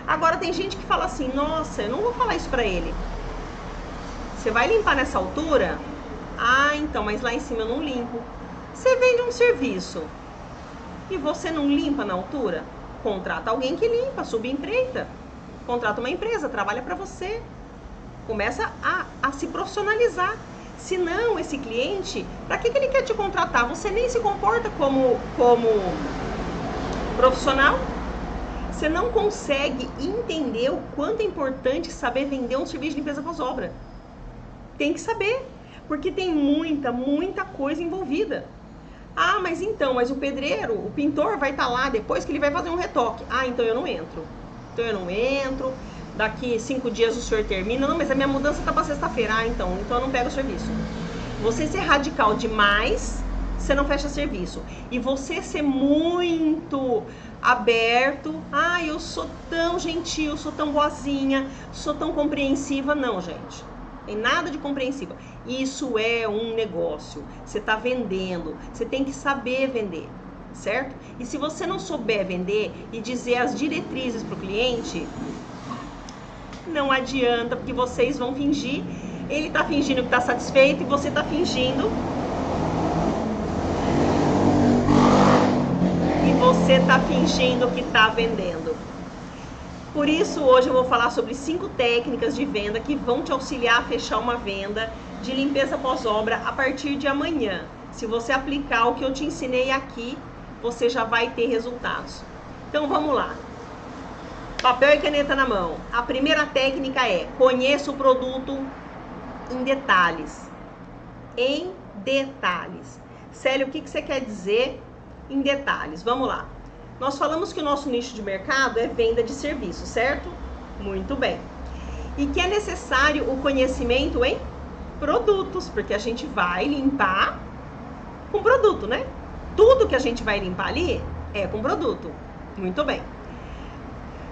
Agora, tem gente que fala assim, nossa, eu não vou falar isso pra ele. Você vai limpar nessa altura? Ah, então, mas lá em cima eu não limpo. Você vende um serviço e você não limpa na altura? Contrata alguém que limpa, subempreita. Contrata uma empresa, trabalha para você. Começa a se profissionalizar. Senão, esse cliente, para que ele quer te contratar? Você nem se comporta como profissional. Você não consegue entender o quanto é importante saber vender um serviço de limpeza pós-obra. Tem que saber, porque tem muita coisa envolvida. Ah, mas o pedreiro, o pintor vai estar lá depois que ele vai fazer um retoque. Ah, então eu não entro. Daqui 5 dias o senhor termina. Não, mas a minha mudança tá para sexta-feira. Ah, então eu não pego o serviço. Você ser radical demais, você não fecha serviço. E você ser muito aberto. Ah, eu sou tão gentil, sou tão boazinha, sou tão compreensiva. Não, gente. Tem nada de compreensiva. Isso é um negócio. Você está vendendo. Você tem que saber vender, certo? E se você não souber vender e dizer as diretrizes para o cliente, não adianta, porque vocês vão fingir. Ele está fingindo que está satisfeito e você está fingindo. E você está fingindo que está vendendo. Por isso, hoje eu vou falar sobre 5 técnicas de venda que vão te auxiliar a fechar uma venda de limpeza pós-obra a partir de amanhã. Se você aplicar o que eu te ensinei aqui, você já vai ter resultados. Então, vamos lá. Papel e caneta na mão. A primeira técnica é: conheça o produto em detalhes. Em detalhes. Célia, o que você quer dizer em detalhes? Vamos lá. Nós falamos que o nosso nicho de mercado é venda de serviço, certo? Muito bem. E que é necessário o conhecimento em produtos, porque a gente vai limpar com produto, né? Tudo que a gente vai limpar ali é com produto. Muito bem.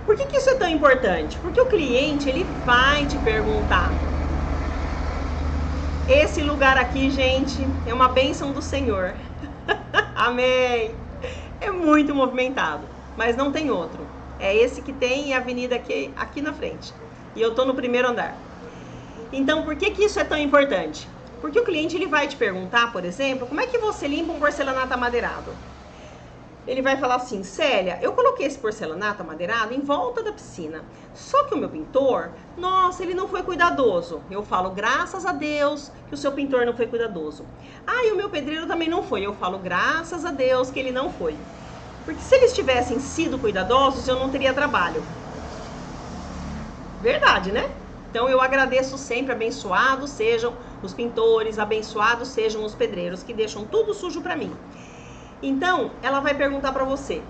Por que isso é tão importante? Porque o cliente, ele vai te perguntar. Esse lugar aqui, gente, é uma bênção do Senhor. Amém. É muito movimentado, mas não tem outro. É esse que tem a avenida aqui na frente. E eu tô no primeiro andar. Então, por que isso é tão importante? Porque o cliente, ele vai te perguntar, por exemplo, como é que você limpa um porcelanato amadeirado? Ele vai falar assim: Célia, eu coloquei esse porcelanato amadeirado em volta da piscina. Só que o meu pintor, nossa, ele não foi cuidadoso. Eu falo, graças a Deus que o seu pintor não foi cuidadoso. Ah, e o meu pedreiro também não foi. Eu falo, graças a Deus que ele não foi. Porque se eles tivessem sido cuidadosos, eu não teria trabalho. Verdade, né? Então eu agradeço sempre, abençoados sejam os pintores, abençoados sejam os pedreiros que deixam tudo sujo pra mim. Então, ela vai perguntar pra você,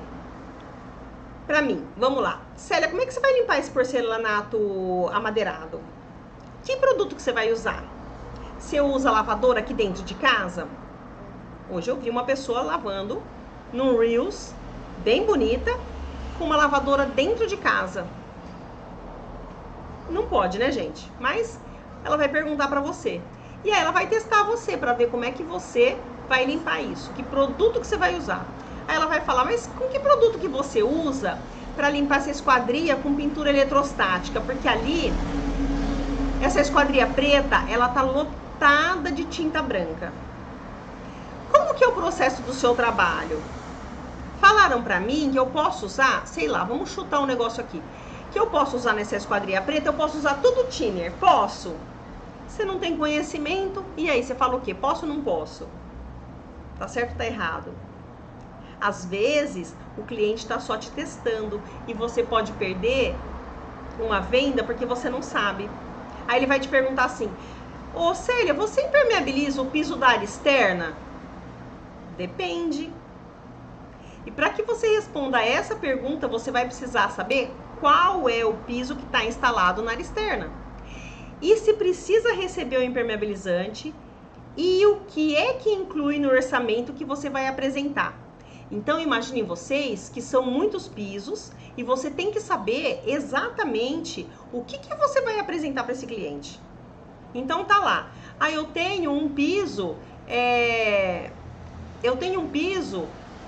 pra mim, vamos lá. Célia, como é que você vai limpar esse porcelanato amadeirado? Que produto que você vai usar? Você usa lavadora aqui dentro de casa? Hoje eu vi uma pessoa lavando num Reels, bem bonita, com uma lavadora dentro de casa. Não pode, né, gente? Mas ela vai perguntar pra você. E aí ela vai testar você pra ver como é que você vai limpar isso, que produto que você vai usar. Aí ela vai falar, mas com que produto que você usa para limpar essa esquadria com pintura eletrostática? Porque ali, essa esquadria preta, ela tá lotada de tinta branca. Como que é o processo do seu trabalho? Falaram para mim que eu posso usar, sei lá, vamos chutar um negócio aqui, que eu posso usar nessa esquadria preta, eu posso usar tudo thinner, posso? Você não tem conhecimento, e aí você fala o quê? Posso ou não posso? Tá certo ou tá errado? Às vezes, o cliente está só te testando e você pode perder uma venda porque você não sabe. Aí ele vai te perguntar assim: ô Célia, você impermeabiliza o piso da área externa? Depende. E para que você responda a essa pergunta, você vai precisar saber qual é o piso que está instalado na área externa. E se precisa receber o impermeabilizante e o que é que inclui no orçamento que você vai apresentar. Então, imaginem vocês que são muitos pisos e você tem que saber exatamente o que você vai apresentar para esse cliente. Então, tá lá. Eu tenho um piso,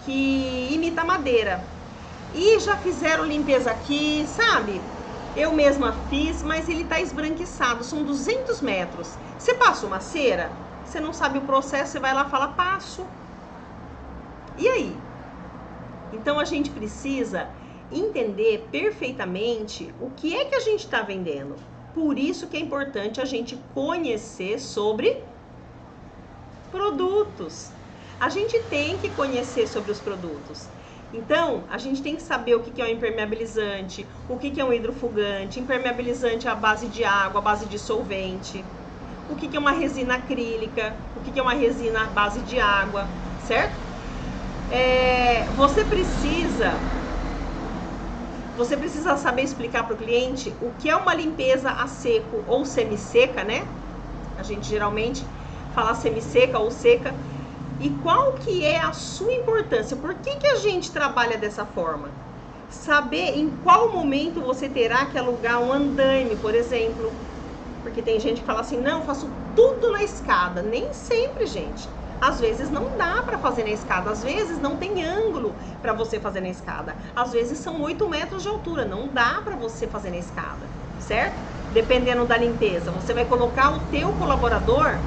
que imita madeira. E já fizeram limpeza aqui, sabe? Eu mesma fiz, mas ele tá esbranquiçado. São 200 metros. Você passa uma cera, você não sabe o processo, você vai lá e fala, passo. E aí? Então, a gente precisa entender perfeitamente o que é que a gente está vendendo. Por isso que é importante a gente conhecer sobre produtos. A gente tem que conhecer sobre os produtos. Então, a gente tem que saber o que é um impermeabilizante, o que é um hidrofugante, impermeabilizante à base de água, à base de solvente, o que é uma resina acrílica, o que é uma resina à base de água, certo? Você precisa saber explicar para o cliente o que é uma limpeza a seco ou semi-seca, né? A gente geralmente fala semi-seca ou seca. E qual que é a sua importância? Por que a gente trabalha dessa forma? Saber em qual momento você terá que alugar um andaime, por exemplo. Porque tem gente que fala assim, não, eu faço tudo na escada. Nem sempre, gente. Às vezes não dá para fazer na escada, às vezes não tem ângulo para você fazer na escada. Às vezes são 8 metros de altura, não dá para você fazer na escada, certo? Dependendo da limpeza, você vai colocar o teu colaborador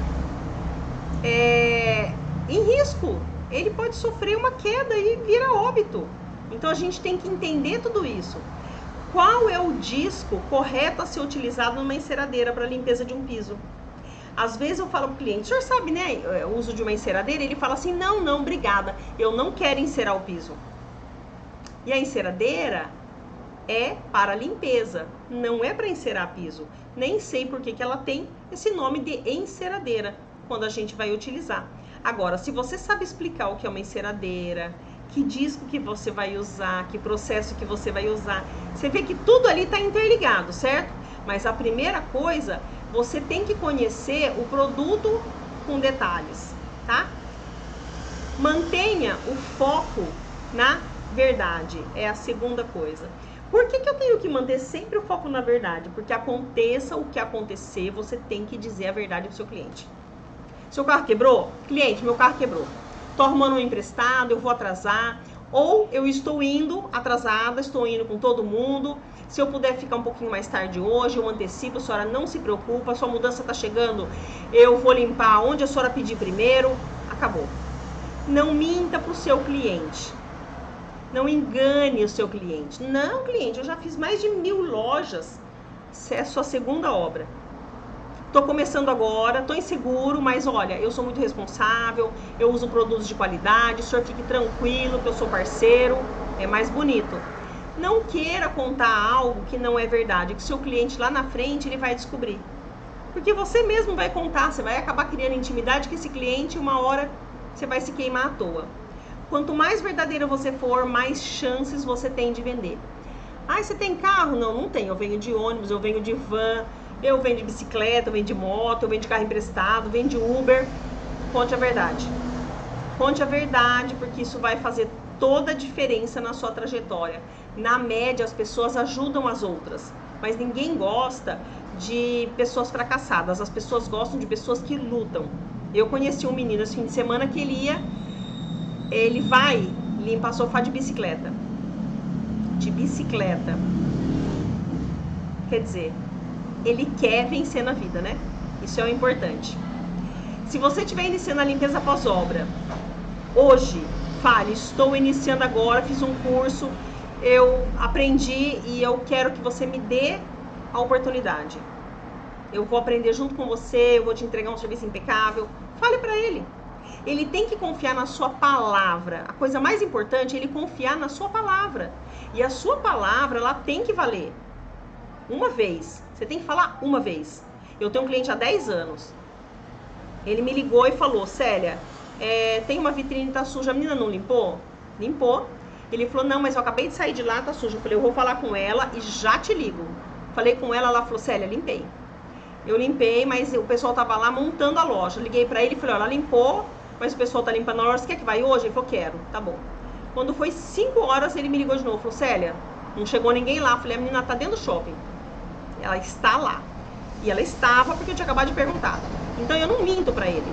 em risco. Ele pode sofrer uma queda e vira óbito. Então a gente tem que entender tudo isso. Qual é o disco correto a ser utilizado numa enceradeira para limpeza de um piso? Às vezes eu falo pro cliente, o senhor sabe, né, o uso de uma enceradeira? Ele fala assim, não, obrigada, eu não quero encerar o piso. E a enceradeira é para limpeza, não é para encerar piso. Nem sei por que ela tem esse nome de enceradeira, quando a gente vai utilizar. Agora, se você sabe explicar o que é uma enceradeira, que disco que você vai usar, que processo que você vai usar, você vê que tudo ali está interligado, certo? Mas a primeira coisa, você tem que conhecer o produto com detalhes, tá? Mantenha o foco na verdade, é a segunda coisa. Por que eu tenho que manter sempre o foco na verdade? Porque aconteça o que acontecer, você tem que dizer a verdade pro seu cliente. Seu carro quebrou? Cliente, meu carro quebrou. Tô arrumando um emprestado, eu vou atrasar. Ou eu estou indo atrasada, estou indo com todo mundo. Se eu puder ficar um pouquinho mais tarde hoje, eu antecipo, a senhora não se preocupa, a sua mudança está chegando, eu vou limpar onde a senhora pedir primeiro. Acabou. Não minta para o seu cliente. Não engane o seu cliente. Não, cliente, eu já fiz mais de 1000 lojas. Essa é a sua segunda obra. Tô começando agora, tô inseguro, mas olha, eu sou muito responsável, eu uso produtos de qualidade, o senhor fique tranquilo que eu sou parceiro, é mais bonito. Não queira contar algo que não é verdade, que seu cliente lá na frente ele vai descobrir. Porque você mesmo vai contar, você vai acabar criando intimidade que esse cliente, uma hora, você vai se queimar à toa. Quanto mais verdadeira você for, mais chances você tem de vender. Ah, você tem carro? Não, não tenho. Eu venho de ônibus, eu venho de van, eu venho de bicicleta, eu venho de moto, eu venho de carro emprestado, eu venho de Uber. Conte a verdade. Conte a verdade, porque isso vai fazer toda a diferença na sua trajetória. Na média, as pessoas ajudam as outras, mas ninguém gosta de pessoas fracassadas. As pessoas gostam de pessoas que lutam. Eu conheci um menino esse fim de semana que ele vai limpar sofá de bicicleta. De bicicleta. Quer dizer, ele quer vencer na vida, né? Isso é o importante. Se você estiver iniciando a limpeza pós-obra, hoje, fale, estou iniciando agora, fiz um curso, eu aprendi e eu quero que você me dê a oportunidade. Eu vou aprender junto com você, eu vou te entregar um serviço impecável. Fale para ele. Ele tem que confiar na sua palavra. A coisa mais importante é ele confiar na sua palavra. E a sua palavra, ela tem que valer. Uma vez. Você tem que falar uma vez. Eu tenho um cliente há 10 anos. Ele me ligou e falou, Célia, tem uma vitrine que tá suja, a menina não limpou? Limpou. Ele falou, não, mas eu acabei de sair de lá, tá sujo. Eu falei, eu vou falar com ela e já te ligo. Falei com ela, ela falou, Célia, limpei. Eu limpei, mas o pessoal tava lá montando a loja. Liguei pra ele e falei, ó, ela limpou, mas o pessoal tá limpando a loja, você quer que vai hoje? Ele falou, quero, tá bom. Quando foi 5 horas, ele me ligou de novo, falou, Célia, não chegou ninguém lá. Eu falei, a menina tá dentro do shopping. Ela está lá. E ela estava porque eu tinha acabado de perguntar. Então eu não minto pra ele.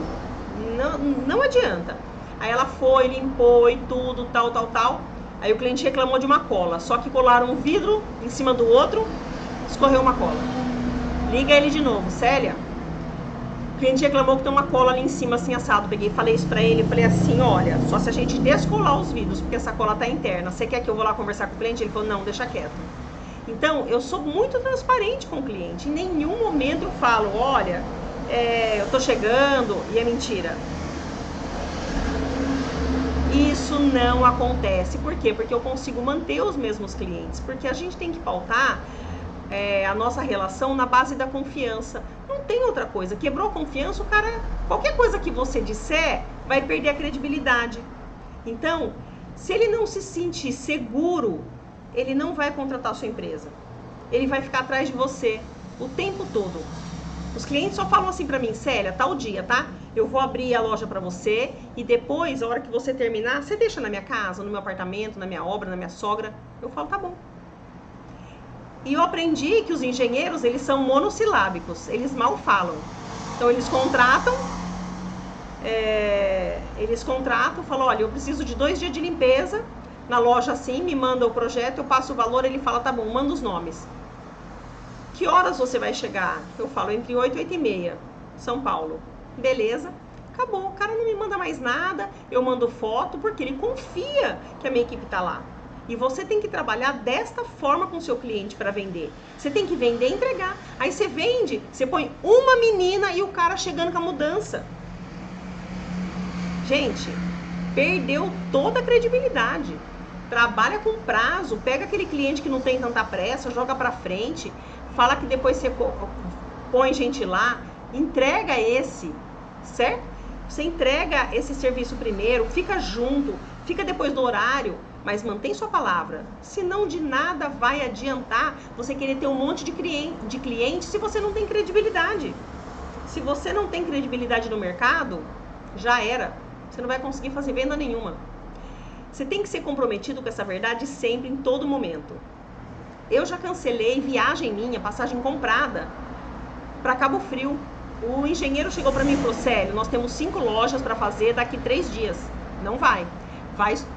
Não adianta. Aí ela foi, limpou e tudo, tal. Aí o cliente reclamou de uma cola. Só que colaram um vidro em cima do outro, escorreu uma cola. Liga ele de novo, Célia. O cliente reclamou que tem uma cola ali em cima, assim, assado. Peguei, falei isso pra ele, falei assim, olha, só se a gente descolar os vidros, porque essa cola tá interna. Você quer que eu vou lá conversar com o cliente? Ele falou, não, deixa quieto. Então, eu sou muito transparente com o cliente. Em nenhum momento eu falo, olha, eu tô chegando, e é mentira. Isso não acontece. Por quê? Porque eu consigo manter os mesmos clientes. Porque a gente tem que pautar a nossa relação na base da confiança. Não tem outra coisa. Quebrou a confiança, o cara, qualquer coisa que você disser, vai perder a credibilidade. Então, se ele não se sentir seguro, ele não vai contratar a sua empresa. Ele vai ficar atrás de você o tempo todo. Os clientes só falam assim pra mim, Célia, tal dia, tá? Eu vou abrir a loja pra você e depois, a hora que você terminar, você deixa na minha casa, no meu apartamento, na minha obra, na minha sogra. Eu falo, tá bom. E eu aprendi que os engenheiros, eles são monossilábicos, eles mal falam. Então eles contratam, falam, olha, eu preciso de 2 dias de limpeza na loja assim, me manda o projeto, eu passo o valor, ele fala, tá bom, manda os nomes. Que horas você vai chegar? Eu falo, entre 8 e 8h30, São Paulo. Beleza, acabou, o cara não me manda mais nada, eu mando foto, porque ele confia que a minha equipe tá lá. E você tem que trabalhar desta forma com o seu cliente para vender. Você tem que vender e entregar. Aí você vende, você põe uma menina e o cara chegando com a mudança. Gente, perdeu toda a credibilidade. Trabalha com prazo, pega aquele cliente que não tem tanta pressa, joga para frente, fala que depois você põe gente lá, entrega esse, certo? Você entrega esse serviço primeiro, fica junto, fica depois do horário, mas mantém sua palavra. Senão de nada vai adiantar você querer ter um monte de cliente se você não tem credibilidade. Se você não tem credibilidade no mercado, já era. Você não vai conseguir fazer venda nenhuma. Você tem que ser comprometido com essa verdade sempre, em todo momento. Eu já cancelei viagem minha, passagem comprada, para Cabo Frio. O engenheiro chegou para mim e falou, Célio, nós temos 5 lojas para fazer daqui 3 dias. Não vai.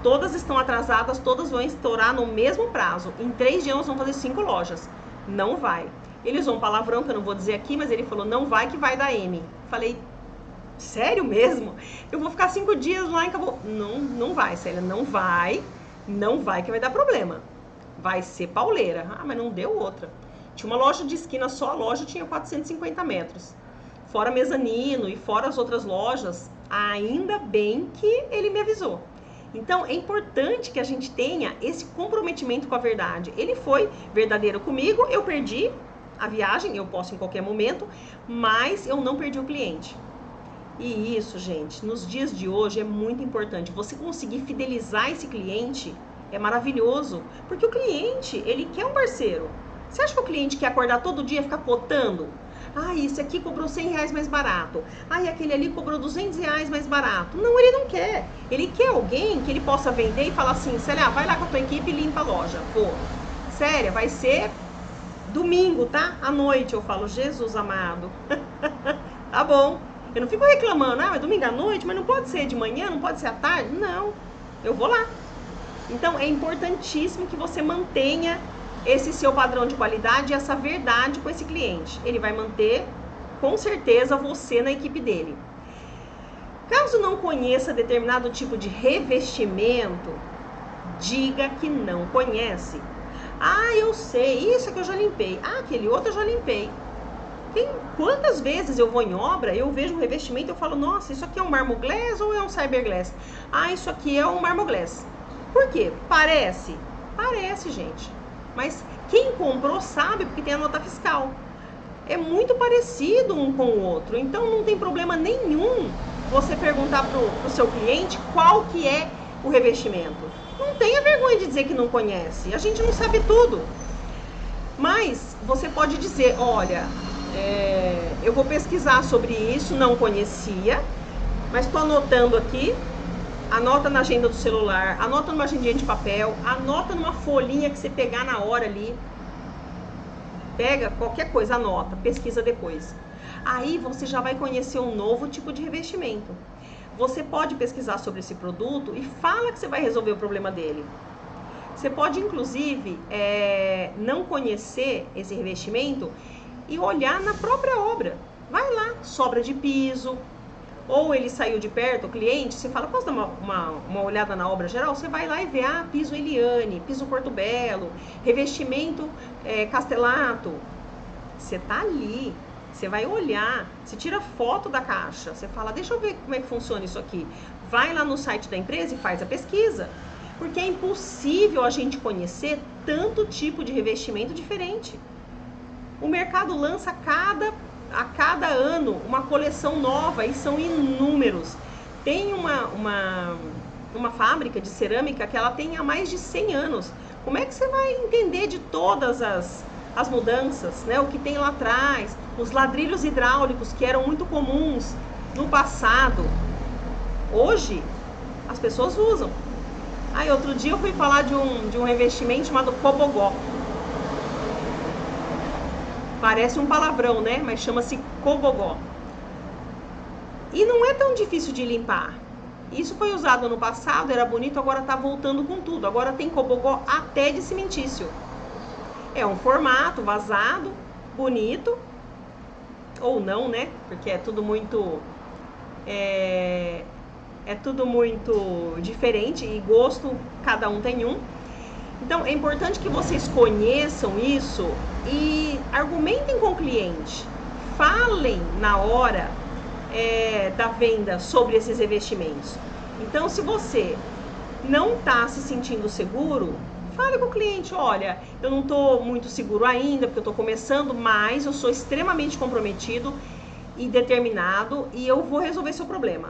Todas estão atrasadas, todas vão estourar no mesmo prazo. Em 3 dias nós vamos fazer 5 lojas. Não vai. Ele usou um palavrão que eu não vou dizer aqui, mas ele falou, não vai que vai dar M. Falei, sério mesmo? Eu vou ficar 5 dias lá em Cabo... Não vai, Célia, não vai que vai dar problema. Vai ser pauleira. Ah, mas não deu outra. Tinha uma loja de esquina, só a loja tinha 450 metros. Fora mezanino e fora as outras lojas, ainda bem que ele me avisou. Então, é importante que a gente tenha esse comprometimento com a verdade. Ele foi verdadeiro comigo, eu perdi a viagem, eu posso em qualquer momento, mas eu não perdi o cliente. E isso, gente, nos dias de hoje é muito importante. Você conseguir fidelizar esse cliente é maravilhoso, porque o cliente, ele quer um parceiro. Você acha que o cliente quer acordar todo dia e ficar cotando? Ah, esse aqui cobrou R$100 mais barato. Ah, e aquele ali cobrou R$200 mais barato. Não, ele não quer. Ele quer alguém que ele possa vender e falar assim, Célia, vai lá com a tua equipe e limpa a loja. Pô, sério, vai ser domingo, tá? À noite. Eu falo, Jesus amado. Tá bom. Eu não fico reclamando, mas domingo à noite, mas não pode ser de manhã, não pode ser à tarde. Não, eu vou lá. Então, é importantíssimo que você mantenha esse seu padrão de qualidade e essa verdade com esse cliente. Ele vai manter, com certeza, você na equipe dele. Caso não conheça determinado tipo de revestimento, diga que não conhece. Ah, eu sei, isso é que eu já limpei. Ah, aquele outro eu já limpei. Quantas vezes eu vou em obra, eu vejo um revestimento e eu falo, nossa, isso aqui é um Marmoglass ou é um Cyberglass? Ah, isso aqui é um Marmoglass. Por quê? Parece? Parece, gente. Mas quem comprou sabe porque tem a nota fiscal. É muito parecido um com o outro. Então não tem problema nenhum você perguntar pro seu cliente qual que é o revestimento. Não tenha vergonha de dizer que não conhece. A gente não sabe tudo. Mas você pode dizer, olha, eu vou pesquisar sobre isso, não conhecia, mas estou anotando aqui. Anota na agenda do celular, anota numa agendinha de papel, anota numa folhinha que você pegar na hora ali. Pega qualquer coisa, anota, pesquisa depois. Aí você já vai conhecer um novo tipo de revestimento. Você pode pesquisar sobre esse produto e fala que você vai resolver o problema dele. Você pode, inclusive, não conhecer esse revestimento e olhar na própria obra. Vai lá, sobra de piso, ou ele saiu de perto, o cliente, você fala, posso dar uma olhada na obra geral? Você vai lá e vê, piso Eliane, piso Porto Belo, revestimento Castelato. Você tá ali, você vai olhar, você tira foto da caixa, você fala, deixa eu ver como é que funciona isso aqui. Vai lá no site da empresa e faz a pesquisa. Porque é impossível a gente conhecer tanto tipo de revestimento diferente. O mercado lança a cada ano uma coleção nova e são inúmeros. Tem uma fábrica de cerâmica que ela tem há mais de 100 anos. Como é que você vai entender de todas as mudanças, né? O que tem lá atrás, os ladrilhos hidráulicos que eram muito comuns no passado. Hoje, as pessoas usam. Outro dia eu fui falar de um revestimento chamado cobogó. Parece um palavrão, né? Mas chama-se cobogó. E não é tão difícil de limpar. Isso foi usado no passado, era bonito, agora tá voltando com tudo. Agora tem cobogó até de cimentício. É um formato vazado, bonito. Ou não, né? Porque é tudo muito... É tudo muito diferente e gosto, cada um tem um. Então, é importante que vocês conheçam isso e argumentem com o cliente. Falem na hora da venda sobre esses revestimentos. Então, se você não está se sentindo seguro, fale com o cliente, olha, eu não estou muito seguro ainda, porque eu estou começando, mas eu sou extremamente comprometido e determinado e eu vou resolver seu problema.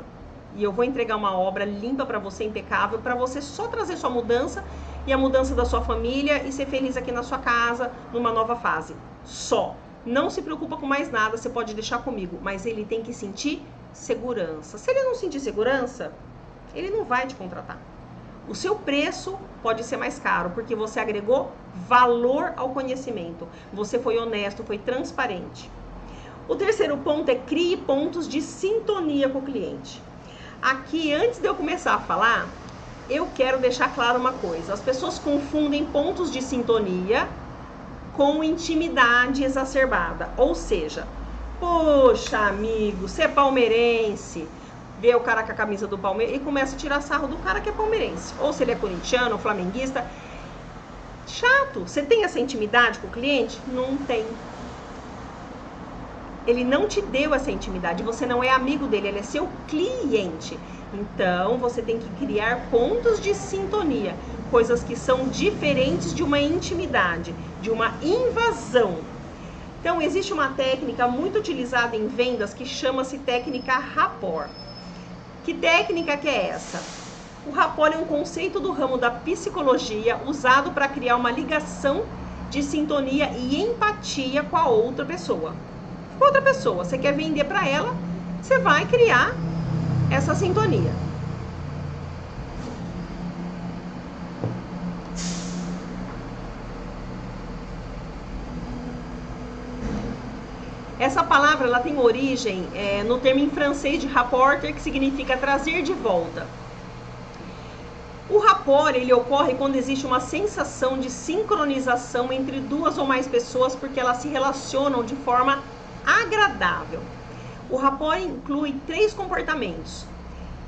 E eu vou entregar uma obra limpa para você, impecável, para você só trazer sua mudança e a mudança da sua família e ser feliz aqui na sua casa, numa nova fase. Só. Não se preocupa com mais nada, você pode deixar comigo, mas ele tem que sentir segurança. Se ele não sentir segurança, ele não vai te contratar. O seu preço pode ser mais caro, porque você agregou valor ao conhecimento. Você foi honesto, foi transparente. O terceiro ponto é crie pontos de sintonia com o cliente. Aqui, antes de eu começar a falar, eu quero deixar claro uma coisa. As pessoas confundem pontos de sintonia com intimidade exacerbada. Ou seja, poxa, amigo, você é palmeirense, vê o cara com a camisa do Palmeiras e começa a tirar sarro do cara que é palmeirense. Ou se ele é corintiano, ou flamenguista. Chato. Você tem essa intimidade com o cliente? Não tem. Ele não te deu essa intimidade, você não é amigo dele, ele é seu cliente. Então, você tem que criar pontos de sintonia, coisas que são diferentes de uma intimidade, de uma invasão. Então, existe uma técnica muito utilizada em vendas que chama-se técnica rapport. Que técnica que é essa? O rapport é um conceito do ramo da psicologia usado para criar uma ligação de sintonia e empatia com a outra pessoa. Outra pessoa, você quer vender para ela, você vai criar essa sintonia. Essa palavra ela tem origem no termo em francês de rapporter, que significa trazer de volta. O rapport ele ocorre quando existe uma sensação de sincronização entre duas ou mais pessoas, porque elas se relacionam de forma agradável. O rapport inclui 3 comportamentos.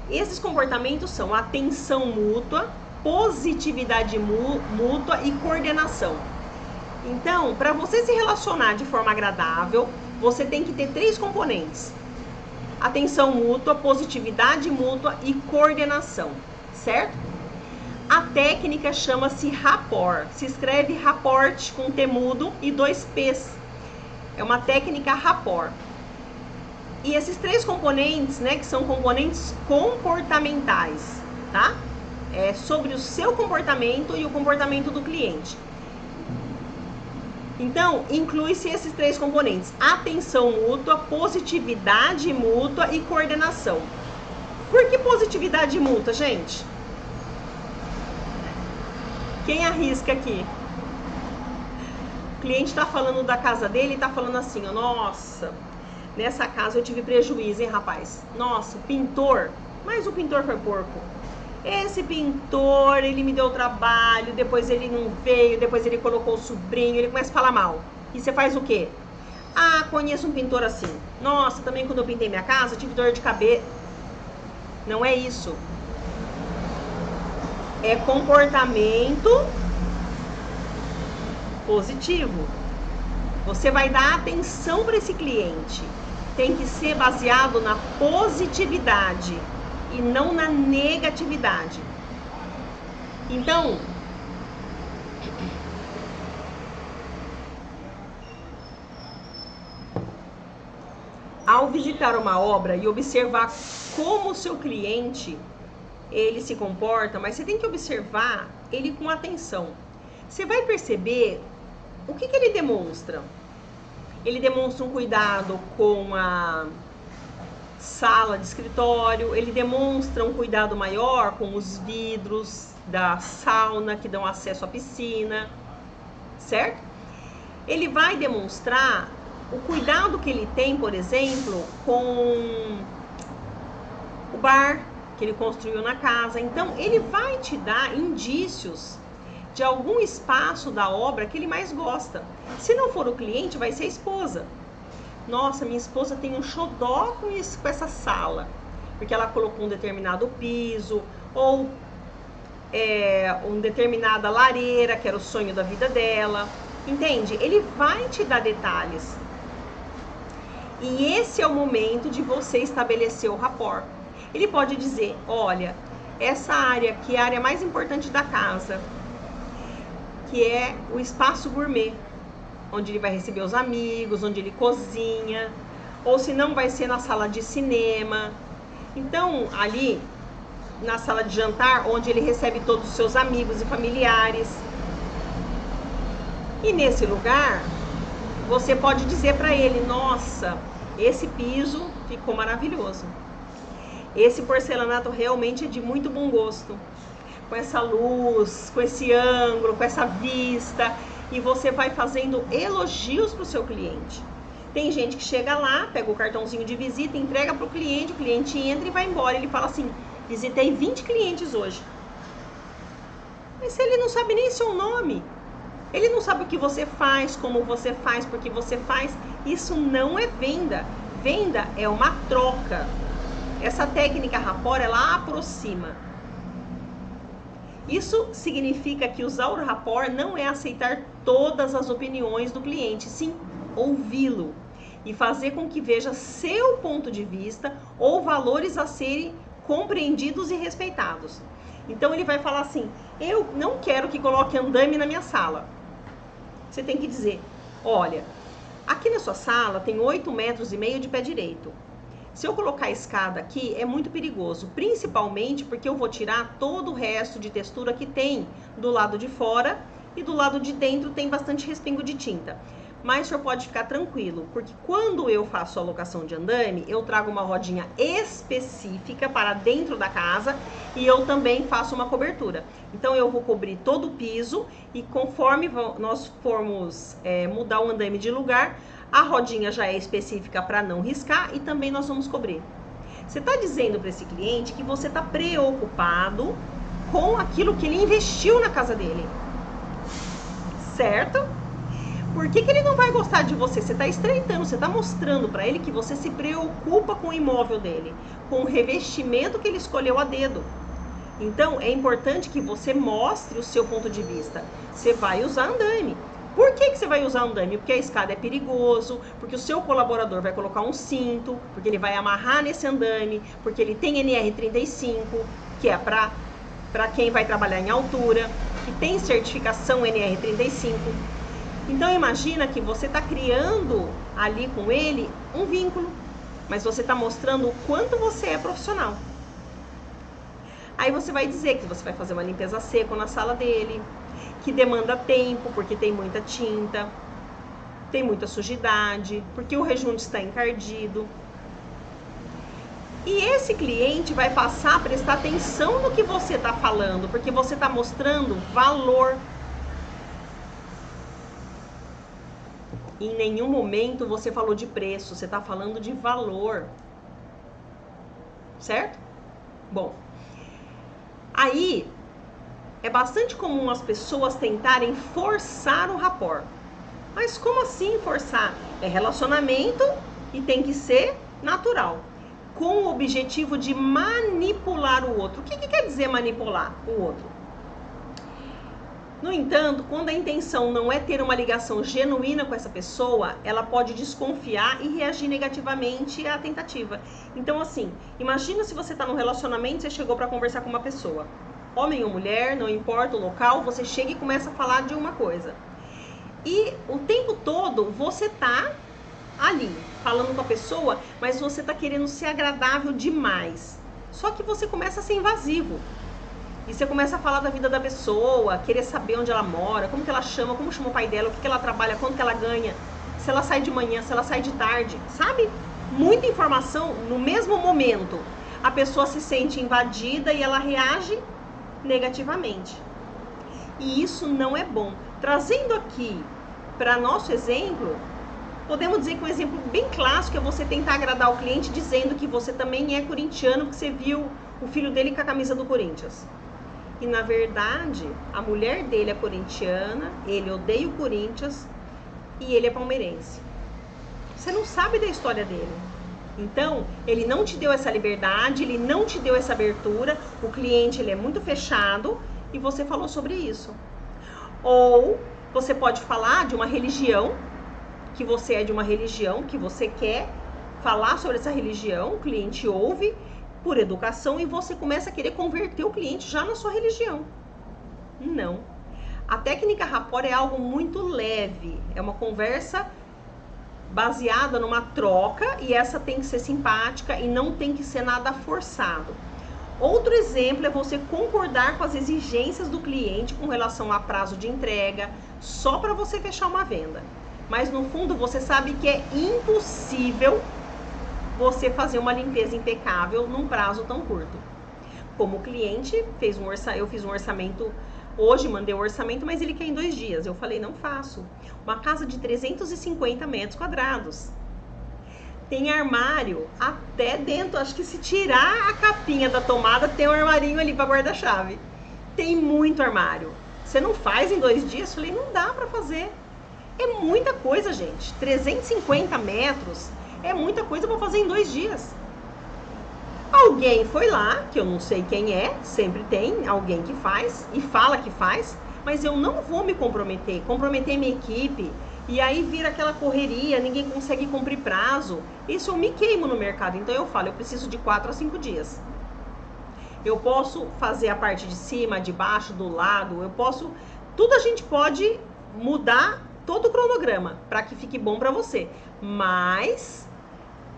Esses comportamentos são atenção mútua, positividade mútua e coordenação. Então, para você se relacionar de forma agradável, você tem que ter 3 componentes: atenção mútua, positividade mútua e coordenação, certo? A técnica chama-se rapport. Se escreve rapport com T mudo e 2 P's. É uma técnica rapport. E esses 3 componentes, né, que são componentes comportamentais, tá? é sobre o seu comportamento e o comportamento do cliente. Então, inclui-se esses 3 componentes: atenção mútua, positividade mútua e coordenação. Por que positividade mútua, gente? Quem arrisca aqui? O cliente está falando da casa dele e está falando assim, ó, nossa, nessa casa eu tive prejuízo, hein, rapaz? Nossa, pintor, mas o pintor foi porco. Esse pintor, ele me deu trabalho, depois ele não veio, depois ele colocou o sobrinho, ele começa a falar mal. E você faz o quê? Ah, conheço um pintor assim. Nossa, também quando eu pintei minha casa, eu tive dor de cabeça. Não é isso. É comportamento positivo. Você vai dar atenção para esse cliente. Tem que ser baseado na positividade e não na negatividade. Então, ao visitar uma obra e observar como o seu cliente ele se comporta, mas você tem que observar ele com atenção. Você vai perceber o que ele demonstra. Ele demonstra um cuidado com a sala de escritório, ele demonstra um cuidado maior com os vidros da sauna que dão acesso à piscina, certo? Ele vai demonstrar o cuidado que ele tem, por exemplo, com o bar que ele construiu na casa. Então, ele vai te dar indícios de algum espaço da obra que ele mais gosta. Se não for o cliente, vai ser a esposa. Nossa, minha esposa tem um xodó com essa sala, porque ela colocou um determinado piso, ou uma determinada lareira, que era o sonho da vida dela. Entende? Ele vai te dar detalhes. E esse é o momento de você estabelecer o rapport. Ele pode dizer, olha, essa área aqui é a área mais importante da casa, que é o espaço gourmet, onde ele vai receber os amigos, onde ele cozinha, ou se não vai ser na sala de cinema. Então, ali na sala de jantar, onde ele recebe todos os seus amigos e familiares. E nesse lugar, você pode dizer para ele, nossa, esse piso ficou maravilhoso. Esse porcelanato realmente é de muito bom gosto. Com essa luz, com esse ângulo, com essa vista. E você vai fazendo elogios para o seu cliente. Tem gente que chega lá, pega o cartãozinho de visita, entrega para o cliente entra e vai embora. Ele fala assim, visitei 20 clientes hoje. Mas ele não sabe nem seu nome. Ele não sabe o que você faz, como você faz, porque você faz. Isso não é venda. Venda é uma troca. Essa técnica rapport, ela aproxima. Isso significa que usar o rapport não é aceitar todas as opiniões do cliente, sim ouvi-lo e fazer com que veja seu ponto de vista ou valores a serem compreendidos e respeitados. Então ele vai falar assim, eu não quero que coloque andame na minha sala. Você tem que dizer, olha, aqui na sua sala tem 8,5 metros de pé direito. Se eu colocar a escada aqui, é muito perigoso, principalmente porque eu vou tirar todo o resto de textura que tem do lado de fora e do lado de dentro tem bastante respingo de tinta. Mas o senhor pode ficar tranquilo, porque quando eu faço a alocação de andame, eu trago uma rodinha específica para dentro da casa e eu também faço uma cobertura. Então eu vou cobrir todo o piso e conforme nós formos mudar o andame de lugar, a rodinha já é específica para não riscar e também nós vamos cobrir. Você está dizendo para esse cliente que você está preocupado com aquilo que ele investiu na casa dele. Certo? Por que ele não vai gostar de você? Você está estreitando, você está mostrando para ele que você se preocupa com o imóvel dele, com o revestimento que ele escolheu a dedo. Então, é importante que você mostre o seu ponto de vista. Você vai usar andame. Por que você vai usar andame? Porque a escada é perigoso, porque o seu colaborador vai colocar um cinto, porque ele vai amarrar nesse andame, porque ele tem NR35, que é para quem vai trabalhar em altura, que tem certificação NR35. Então imagina que você está criando ali com ele um vínculo, mas você está mostrando o quanto você é profissional. Aí você vai dizer que você vai fazer uma limpeza seca na sala dele, que demanda tempo, porque tem muita tinta, tem muita sujidade, porque o rejunte está encardido. E esse cliente vai passar a prestar atenção no que você está falando, porque você está mostrando valor. Em nenhum momento você falou de preço, você está falando de valor. Certo? Bom, aí é bastante comum as pessoas tentarem forçar o rapport. Mas como assim forçar? É relacionamento e tem que ser natural, com o objetivo de manipular o outro. O que quer dizer manipular o outro? No entanto, quando a intenção não é ter uma ligação genuína com essa pessoa, ela pode desconfiar e reagir negativamente à tentativa. Então, assim, imagina se você está num relacionamento e você chegou para conversar com uma pessoa. Homem ou mulher, não importa o local, você chega e começa a falar de uma coisa. E o tempo todo você tá ali, falando com a pessoa, mas você tá querendo ser agradável demais. Só que você começa a ser invasivo. E você começa a falar da vida da pessoa, querer saber onde ela mora, como que ela chama, como chama o pai dela, o que que ela trabalha, quanto que ela ganha, se ela sai de manhã, se ela sai de tarde, sabe? Muita informação no mesmo momento. A pessoa se sente invadida e ela reage negativamente. E isso não é bom. Trazendo aqui para nosso exemplo, podemos dizer que um exemplo bem clássico é você tentar agradar o cliente dizendo que você também é corintiano, porque você viu o filho dele com a camisa do Corinthians. E na verdade, a mulher dele é corintiana, ele odeia o Corinthians e ele é palmeirense. Você não sabe da história dele. Então, ele não te deu essa liberdade, ele não te deu essa abertura, o cliente ele é muito fechado e você falou sobre isso. Ou você pode falar de uma religião, que você é de uma religião, que você quer falar sobre essa religião, o cliente ouve por educação e você começa a querer converter o cliente já na sua religião. Não. A técnica rapport é algo muito leve, é uma conversa baseada numa troca e essa tem que ser simpática e não tem que ser nada forçado. Outro exemplo é você concordar com as exigências do cliente com relação a prazo de entrega, só para você fechar uma venda. Mas no fundo você sabe que é impossível você fazer uma limpeza impecável num prazo tão curto. Como o cliente eu fiz um orçamento hoje, mandei o orçamento, mas ele quer em 2 dias. Eu falei, não faço. Uma casa de 350 metros quadrados. Tem armário até dentro, acho que se tirar a capinha da tomada, tem um armarinho ali para guardar chave. Tem muito armário. Você não faz em 2 dias? Eu falei, não dá para fazer. É muita coisa, gente. 350 metros é muita coisa para fazer em 2 dias. Alguém foi lá, que eu não sei quem é, sempre tem alguém que faz e fala que faz, mas eu não vou me comprometer minha equipe, e aí vira aquela correria, ninguém consegue cumprir prazo. Isso eu me queimo no mercado, então eu falo, eu preciso de 4 a 5 dias. Eu posso fazer a parte de cima, de baixo, do lado, tudo a gente pode mudar todo o cronograma para que fique bom para você, mas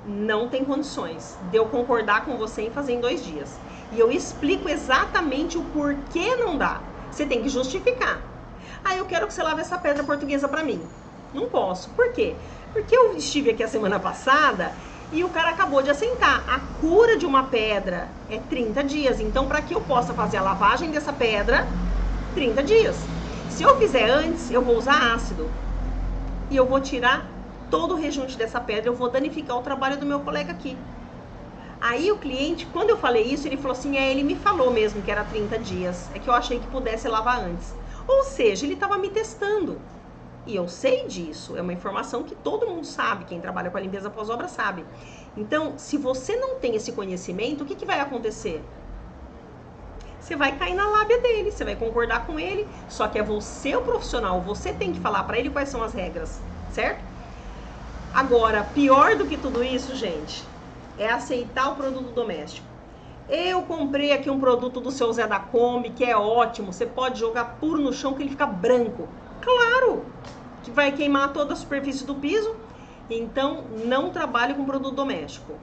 não tem condições de eu concordar com você em fazer em 2 dias. E eu explico exatamente o porquê não dá. Você tem que justificar. Ah, eu quero que você lave essa pedra portuguesa para mim. Não posso. Por quê? Porque eu estive aqui a semana passada e o cara acabou de assentar. A cura de uma pedra é 30 dias. Então, para que eu possa fazer a lavagem dessa pedra, 30 dias. Se eu fizer antes, eu vou usar ácido. E eu vou tirar todo o rejunte dessa pedra, eu vou danificar o trabalho do meu colega aqui. Aí o cliente, quando eu falei isso, ele falou assim, ele me falou mesmo que era 30 dias. É que eu achei que pudesse lavar antes. Ou seja, ele estava me testando. E eu sei disso, é uma informação que todo mundo sabe, quem trabalha com a limpeza pós-obra sabe. Então, se você não tem esse conhecimento, o que vai acontecer? Você vai cair na lábia dele, você vai concordar com ele, só que é você o profissional, você tem que falar para ele quais são as regras, certo? Agora, pior do que tudo isso, gente, é aceitar o produto doméstico. Eu comprei aqui um produto do seu Zé da Kombi, que é ótimo, você pode jogar puro no chão que ele fica branco. Claro, que vai queimar toda a superfície do piso, então não trabalhe com produto doméstico.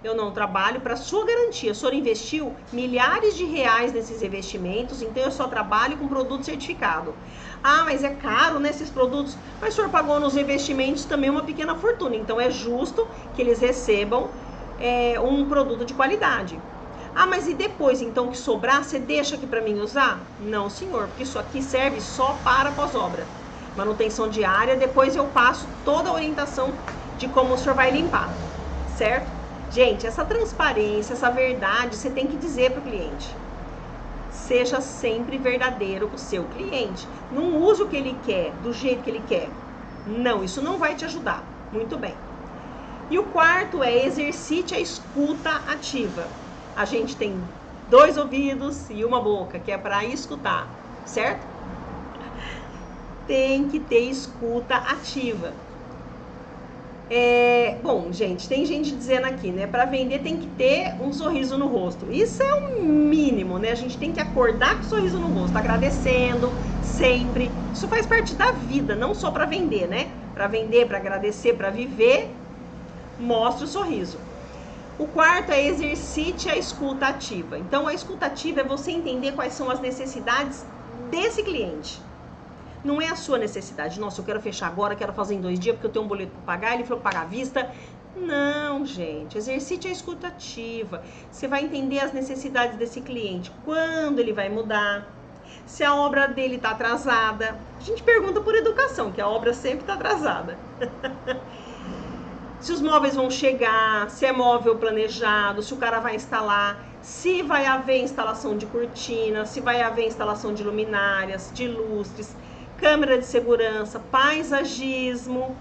eu não trabalho para sua garantia. O senhor investiu milhares de reais nesses investimentos, então eu só trabalho com produto certificado. Ah, mas é caro, né, esses produtos? Mas o senhor pagou nos investimentos também uma pequena fortuna, então é justo que eles recebam um produto de qualidade. Ah, mas e depois, então, que sobrar, você deixa aqui para mim usar? Não, senhor, porque isso aqui serve só para pós-obra. Manutenção diária, depois eu passo toda a orientação de como o senhor vai limpar, certo? Gente, essa transparência, essa verdade, você tem que dizer para o cliente. Seja sempre verdadeiro com o seu cliente. Não use o que ele quer, do jeito que ele quer. Não, isso não vai te ajudar. Muito bem. E o quarto é exercite a escuta ativa. A gente tem 2 ouvidos e uma boca, que é para escutar, certo? Tem que ter escuta ativa. Bom, gente, tem gente dizendo aqui, né? Para vender tem que ter um sorriso no rosto. Isso é o mínimo, né? A gente tem que acordar com um sorriso no rosto, agradecendo sempre. Isso faz parte da vida, não só para vender, né? Para vender, para agradecer, para viver, mostra o sorriso. O quarto é exercite a escuta ativa. Então, a escuta ativa é você entender quais são as necessidades desse cliente. Não é a sua necessidade. Nossa, eu quero fechar agora, quero fazer em 2 dias porque eu tenho um boleto para pagar, ele falou pagar à vista. Não, gente. Exercite a escuta ativa. Você vai entender as necessidades desse cliente. Quando ele vai mudar. Se a obra dele está atrasada. A gente pergunta por educação, que a obra sempre está atrasada. Se os móveis vão chegar, se é móvel planejado, se o cara vai instalar, se vai haver instalação de cortina, se vai haver instalação de luminárias, de lustres, câmera de segurança, paisagismo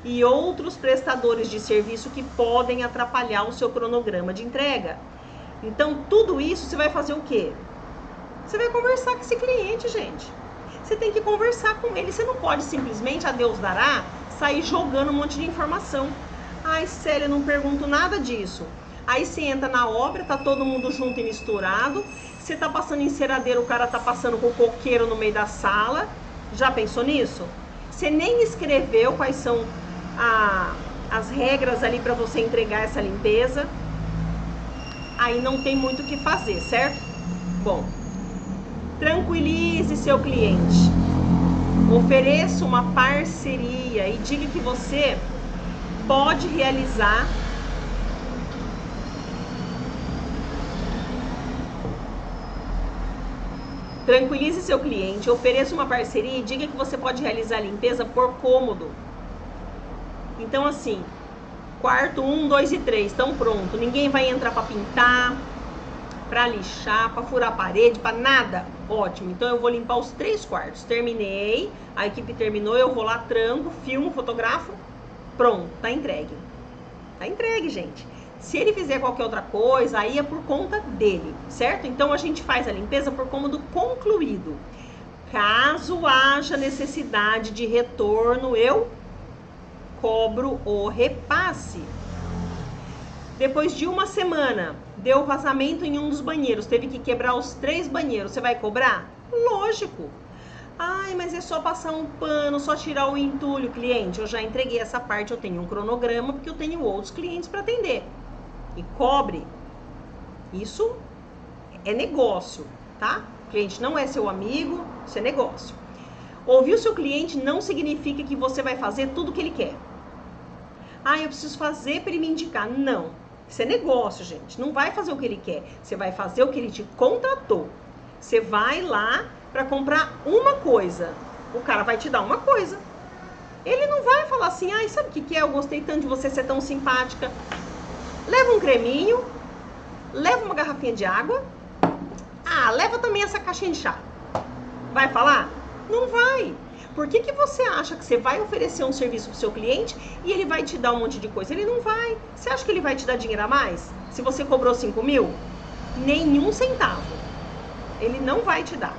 e outros prestadores de serviço que podem atrapalhar o seu cronograma de entrega. Então, tudo isso você vai fazer o quê? Você vai conversar com esse cliente, gente. Você tem que conversar com ele. Você não pode simplesmente, a Deus dará, sair jogando um monte de informação. Ai, Célia, não pergunto nada disso. Aí você entra na obra, tá todo mundo junto e misturado. Você tá passando enceradeiro, o cara tá passando com o coqueiro no meio da sala. Já pensou nisso? Você nem escreveu quais são as regras ali para você entregar essa limpeza. Aí não tem muito o que fazer, certo? Bom, tranquilize seu cliente. Ofereça uma parceria e diga que você pode realizar Tranquilize seu cliente, ofereça uma parceria e diga que você pode realizar a limpeza por cômodo. Então, assim, quarto 1, 2 e 3 estão prontos. Ninguém vai entrar para pintar, para lixar, para furar a parede, para nada. Ótimo, então eu vou limpar os 3 quartos. Terminei, a equipe terminou, eu vou lá, tranco, filmo, fotografo. Pronto, tá entregue. Tá entregue, gente. Se ele fizer qualquer outra coisa, aí é por conta dele, certo? Então a gente faz a limpeza por cômodo concluído. Caso haja necessidade de retorno, eu cobro o repasse. Depois de 1 semana, deu vazamento em um dos banheiros, teve que quebrar os 3 banheiros, você vai cobrar? Lógico. Ai, mas é só passar um pano, só tirar o entulho. Cliente, eu já entreguei essa parte, eu tenho um cronograma, porque eu tenho outros clientes para atender. E cobre. Isso é negócio, tá? O cliente não é seu amigo, isso é negócio. Ouvir o seu cliente não significa que você vai fazer tudo o que ele quer. Ah, eu preciso fazer para ele me indicar. Não, isso é negócio, gente. Não vai fazer o que ele quer. Você vai fazer o que ele te contratou. Você vai lá para comprar uma coisa. O cara vai te dar uma coisa. Ele não vai falar assim, ai, sabe o que é? Eu gostei tanto de você ser tão simpática. Leva um creminho, leva uma garrafinha de água. Ah, leva também essa caixinha de chá. Vai falar? Não vai. Por que você acha que você vai oferecer um serviço pro seu cliente e ele vai te dar um monte de coisa? Ele não vai. Você acha que ele vai te dar dinheiro a mais? Se você cobrou 5 mil? Nenhum centavo. Ele não vai te dar.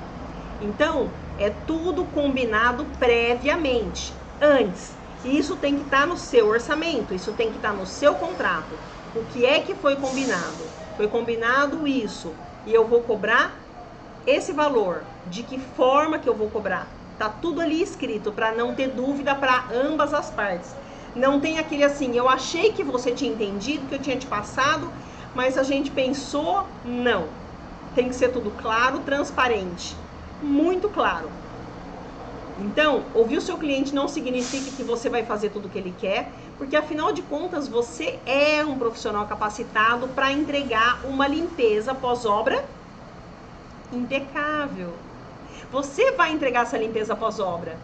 Então, é tudo combinado previamente, antes. E isso tem que estar no seu orçamento, isso tem que estar no seu contrato. O que é que foi combinado? Foi combinado isso. E eu vou cobrar esse valor. De que forma que eu vou cobrar? Tá tudo ali escrito para não ter dúvida para ambas as partes. Não tem aquele assim, eu achei que você tinha entendido, que eu tinha te passado, mas a gente pensou, não. Tem que ser tudo claro, transparente, muito claro. Então, ouvir o seu cliente não significa que você vai fazer tudo o que ele quer, porque afinal de contas você é um profissional capacitado para entregar uma limpeza pós-obra impecável. Você vai entregar essa limpeza pós-obra.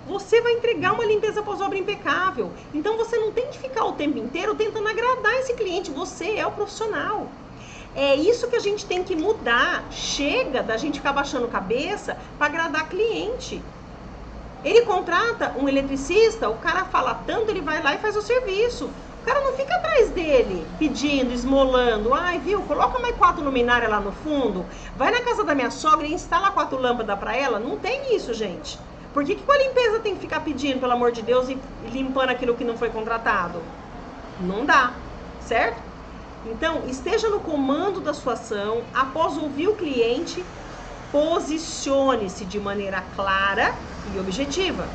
Você vai entregar uma limpeza pós-obra impecável. Então você não tem que ficar o tempo inteiro tentando agradar esse cliente. Você é o profissional. É isso que a gente tem que mudar. Chega da gente ficar baixando cabeça para agradar cliente. Ele contrata um eletricista, o cara fala tanto, ele vai lá e faz o serviço. O cara não fica atrás dele, pedindo, esmolando. Ai, viu, coloca mais 4 luminárias lá no fundo. Vai na casa da minha sogra e instala 4 lâmpadas para ela. Não tem isso, gente. Por que com a limpeza tem que ficar pedindo, pelo amor de Deus, e limpando aquilo que não foi contratado? Não dá, certo? Então, esteja no comando da sua ação. Após ouvir o cliente, posicione-se de maneira clara e objetiva.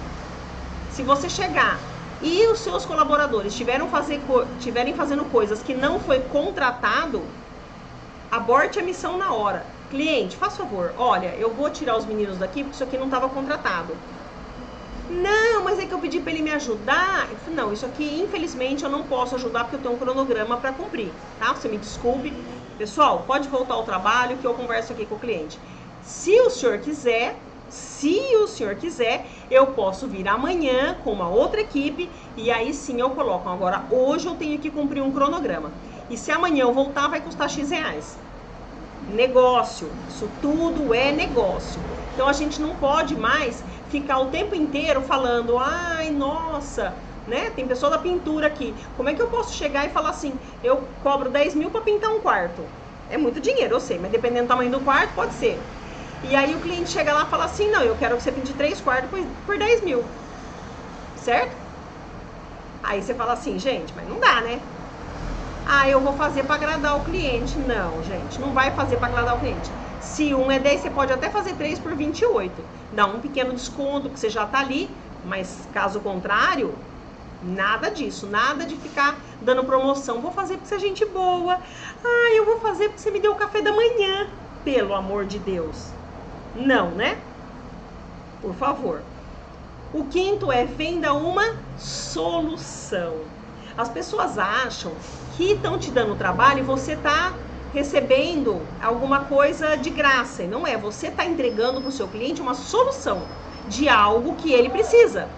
Se você chegar e os seus colaboradores estiverem fazendo coisas que não foi contratado, aborte a missão na hora. Cliente, faz favor, olha, eu vou tirar os meninos daqui porque isso aqui não estava contratado. Não, mas é que eu pedi para ele me ajudar. Eu falei, não, isso aqui infelizmente eu não posso ajudar porque eu tenho um cronograma para cumprir, tá? Você me desculpe. Pessoal, pode voltar ao trabalho que eu converso aqui com o cliente. Se o senhor quiser, eu posso vir amanhã com uma outra equipe e aí sim eu coloco. Agora, hoje eu tenho que cumprir um cronograma. E se amanhã eu voltar, vai custar X reais. Negócio, isso tudo é negócio. Então a gente não pode mais ficar o tempo inteiro falando, ai, nossa, né? Tem pessoa da pintura aqui. Como é que eu posso chegar e falar assim, eu cobro 10 mil para pintar um quarto? É muito dinheiro, eu sei, mas dependendo do tamanho do quarto, pode ser. E aí o cliente chega lá e fala assim, não, eu quero que você pinte 3 quartos por 10 mil. Certo? Aí você fala assim, gente, mas não dá, né? Ah, eu vou fazer para agradar o cliente. Não, gente, não vai fazer para agradar o cliente. Se um é 10, você pode até fazer 3 por 28. Dá um pequeno desconto, que você já tá ali. Mas caso contrário, nada disso. Nada de ficar dando promoção. Vou fazer porque você é gente boa. Ah, eu vou fazer porque você me deu o café da manhã. Pelo amor de Deus. Não, né? Por favor. O quinto é venda uma solução. As pessoas acham que estão te dando trabalho e você está recebendo alguma coisa de graça. E não é, você está entregando para o seu cliente uma solução de algo que ele precisa.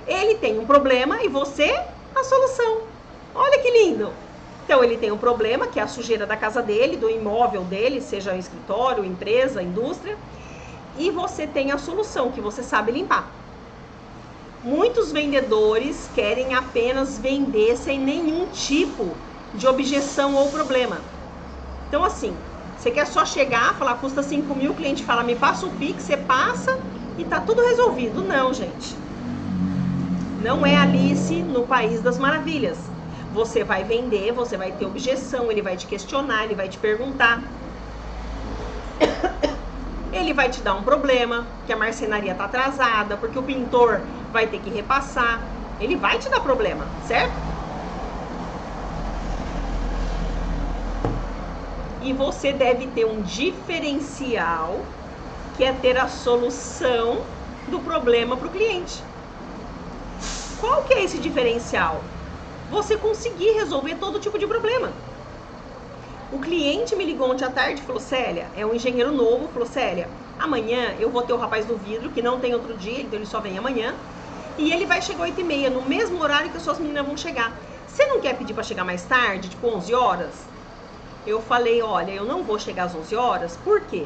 Ele tem um problema e você a solução. Olha que lindo! Então ele tem um problema, que é a sujeira da casa dele, do imóvel dele, seja escritório, empresa, indústria, e você tem a solução, que você sabe limpar. Muitos vendedores querem apenas vender sem nenhum tipo de objeção ou problema. Então assim, você quer só chegar, falar custa 5 mil, o cliente fala me passa o Pix, você passa e tá tudo resolvido. Não, gente. Não é Alice no País das Maravilhas. Você vai vender, você vai ter objeção, ele vai te questionar, ele vai te perguntar. Ele vai te dar um problema, que a marcenaria tá atrasada, porque o pintor vai ter que repassar. Ele vai te dar problema, certo? E você deve ter um diferencial, que é ter a solução do problema para o cliente. Qual que é esse diferencial? Você conseguir resolver todo tipo de problema. O cliente me ligou ontem à tarde e falou, Célia, é um engenheiro novo, falou, Célia, amanhã eu vou ter o rapaz do vidro, que não tem outro dia, então ele só vem amanhã, e ele vai chegar às 8h30, no mesmo horário que as suas meninas vão chegar. Você não quer pedir para chegar mais tarde, tipo 11 horas? Eu falei, olha, eu não vou chegar às 11 horas, por quê?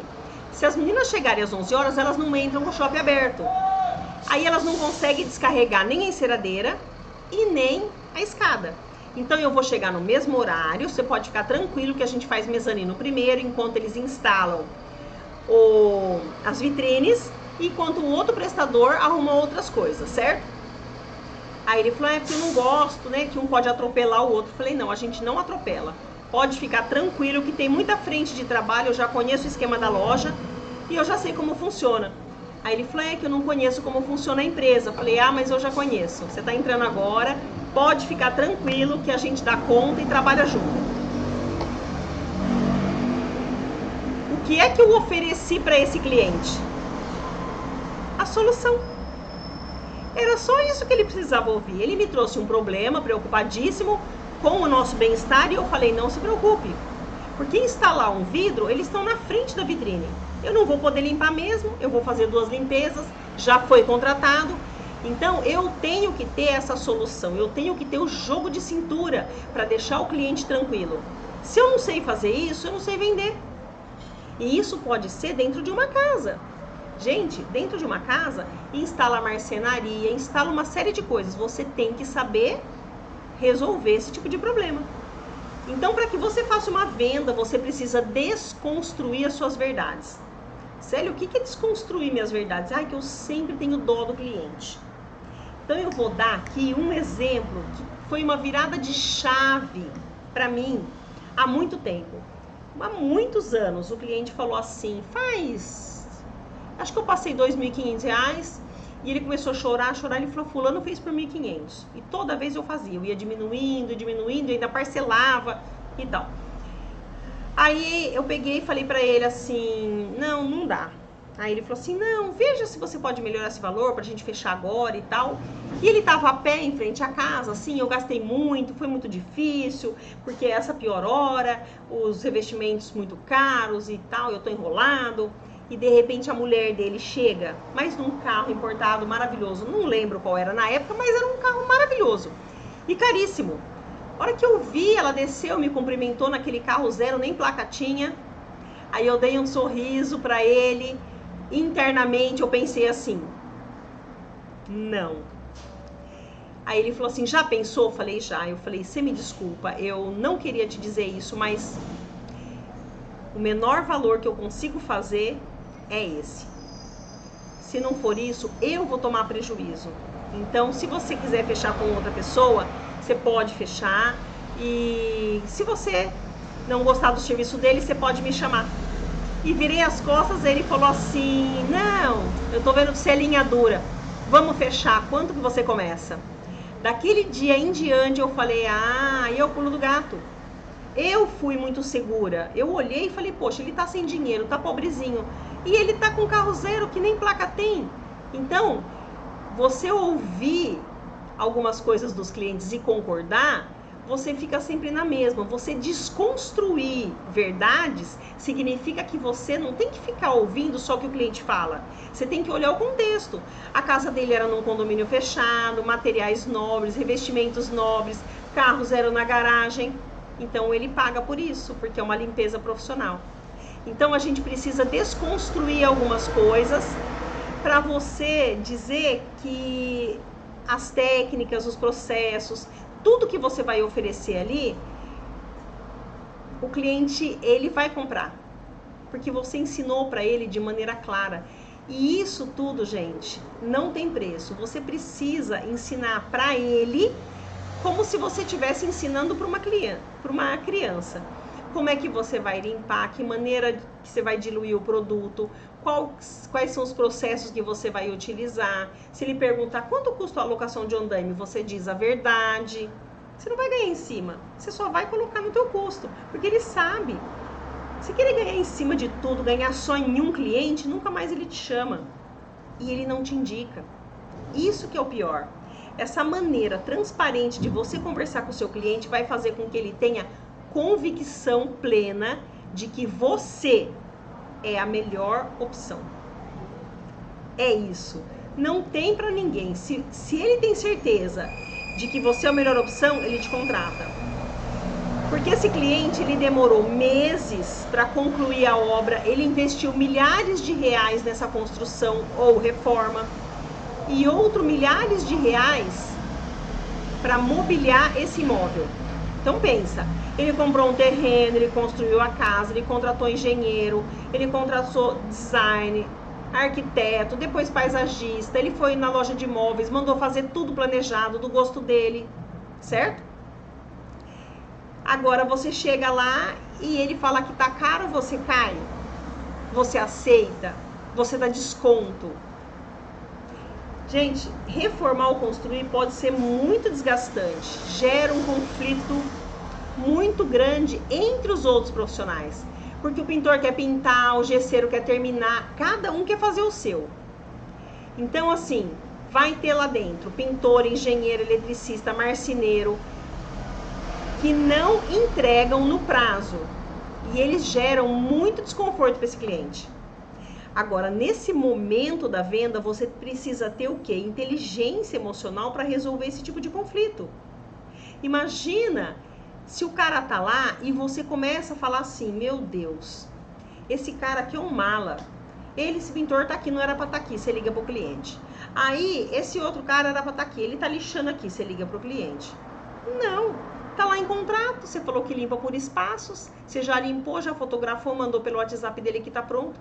Se as meninas chegarem às 11 horas, elas não entram com o shopping aberto. Aí elas não conseguem descarregar nem a enceradeira e nem a escada. Então eu vou chegar no mesmo horário, você pode ficar tranquilo que a gente faz mezanino primeiro, enquanto eles instalam as vitrines, enquanto o outro prestador arruma outras coisas, certo? Aí ele falou, é porque eu não gosto, né, que um pode atropelar o outro. Eu falei, não, a gente não atropela. Pode ficar tranquilo que tem muita frente de trabalho, eu já conheço o esquema da loja e eu já sei como funciona. Aí ele falou, é que eu não conheço como funciona a empresa. Eu falei, mas eu já conheço. Você tá entrando agora, pode ficar tranquilo que a gente dá conta e trabalha junto. O que é que eu ofereci para esse cliente? A solução. Era só isso que ele precisava ouvir. Ele me trouxe um problema, preocupadíssimo com o nosso bem-estar, e eu falei, não se preocupe. Porque instalar um vidro, eles estão na frente da vitrine. Eu não vou poder limpar mesmo, eu vou fazer 2 limpezas, já foi contratado. Então, eu tenho que ter essa solução, eu tenho que ter o jogo de cintura para deixar o cliente tranquilo. Se eu não sei fazer isso, eu não sei vender. E isso pode ser dentro de uma casa. Gente, dentro de uma casa, instala marcenaria, instala uma série de coisas. Você tem que saber resolver esse tipo de problema. Então, para que você faça uma venda, você precisa desconstruir as suas verdades. Célio, o que é desconstruir minhas verdades? Que eu sempre tenho dó do cliente. Então, eu vou dar aqui um exemplo que foi uma virada de chave para mim há muito tempo. Há muitos anos, o cliente falou assim, acho que eu passei R$2.500, e ele começou a chorar, ele falou, fulano fez por 1.500. E toda vez eu fazia, eu ia diminuindo, ainda parcelava e tal. Aí eu peguei e falei pra ele assim, não dá. Aí ele falou assim, não, veja se você pode melhorar esse valor pra gente fechar agora e tal. E ele tava a pé em frente à casa, assim, eu gastei muito, foi muito difícil, porque essa é a pior hora, os revestimentos muito caros e tal, eu tô enrolado. E de repente a mulher dele chega, mas num carro importado maravilhoso, não lembro qual era na época, mas era um carro maravilhoso e caríssimo. A hora que eu vi, ela desceu, me cumprimentou naquele carro zero, nem placa tinha. Aí eu dei um sorriso pra ele, internamente eu pensei assim, não. Aí ele falou assim, já pensou? Eu falei, já. Eu falei, você me desculpa, eu não queria te dizer isso, mas o menor valor que eu consigo fazer é esse. Se não for isso, eu vou tomar prejuízo. Então, se você quiser fechar com outra pessoa, você pode fechar. E se você não gostar do serviço dele, você pode me chamar. E virei as costas, ele falou assim, não, eu tô vendo que você é linha dura. Vamos fechar, quanto que você começa? Daquele dia em diante eu falei, e eu pulo do gato. Eu fui muito segura. Eu olhei e falei, poxa, ele tá sem dinheiro, tá pobrezinho. E ele tá com carro zero, que nem placa tem. Então, você ouvir algumas coisas dos clientes e concordar, você fica sempre na mesma. Você desconstruir verdades significa que você não tem que ficar ouvindo só o que o cliente fala. Você tem que olhar o contexto. A casa dele era num condomínio fechado, materiais nobres, revestimentos nobres, carro zero na garagem. Então ele paga por isso, porque é uma limpeza profissional. Então a gente precisa desconstruir algumas coisas para você dizer que as técnicas, os processos, tudo que você vai oferecer ali, o cliente, ele vai comprar. Porque você ensinou para ele de maneira clara. E isso tudo, gente, não tem preço. Você precisa ensinar para ele como se você estivesse ensinando para uma criança. Como é que você vai limpar, que maneira que você vai diluir o produto, quais são os processos que você vai utilizar. Se ele perguntar quanto custa a alocação de andaime, você diz a verdade. Você não vai ganhar em cima, você só vai colocar no teu custo, porque ele sabe. Se querer ganhar em cima de tudo, ganhar só em um cliente, nunca mais ele te chama. E ele não te indica. Isso que é o pior. Essa maneira transparente de você conversar com o seu cliente vai fazer com que ele tenha convicção plena de que você é a melhor opção. É isso. Não tem pra ninguém. Se ele tem certeza de que você é a melhor opção, ele te contrata. Porque esse cliente, ele demorou meses para concluir a obra, ele investiu milhares de reais nessa construção ou reforma e outros milhares de reais para mobiliar esse imóvel. Então pensa, ele comprou um terreno, ele construiu a casa, ele contratou engenheiro, ele contratou design, arquiteto, depois paisagista, ele foi na loja de imóveis, mandou fazer tudo planejado, do gosto dele, certo? Agora você chega lá e ele fala que tá caro, você cai, você aceita, você dá desconto. Gente, reformar ou construir pode ser muito desgastante, gera um conflito muito grande entre os outros profissionais, porque o pintor quer pintar, o gesseiro quer terminar, cada um quer fazer o seu. Então, assim, vai ter lá dentro pintor, engenheiro, eletricista, marceneiro, que não entregam no prazo, e eles geram muito desconforto para esse cliente. Agora, nesse momento da venda, você precisa ter o quê? Inteligência emocional para resolver esse tipo de conflito. Imagina se o cara tá lá e você começa a falar assim, meu Deus, esse cara aqui é um mala. Esse pintor tá aqui, não era para estar aqui, você liga pro cliente. Aí, esse outro cara era para estar aqui, ele tá lixando aqui, você liga pro cliente. Não, tá lá em contrato, você falou que limpa por espaços, você já limpou, já fotografou, mandou pelo WhatsApp dele que tá pronto.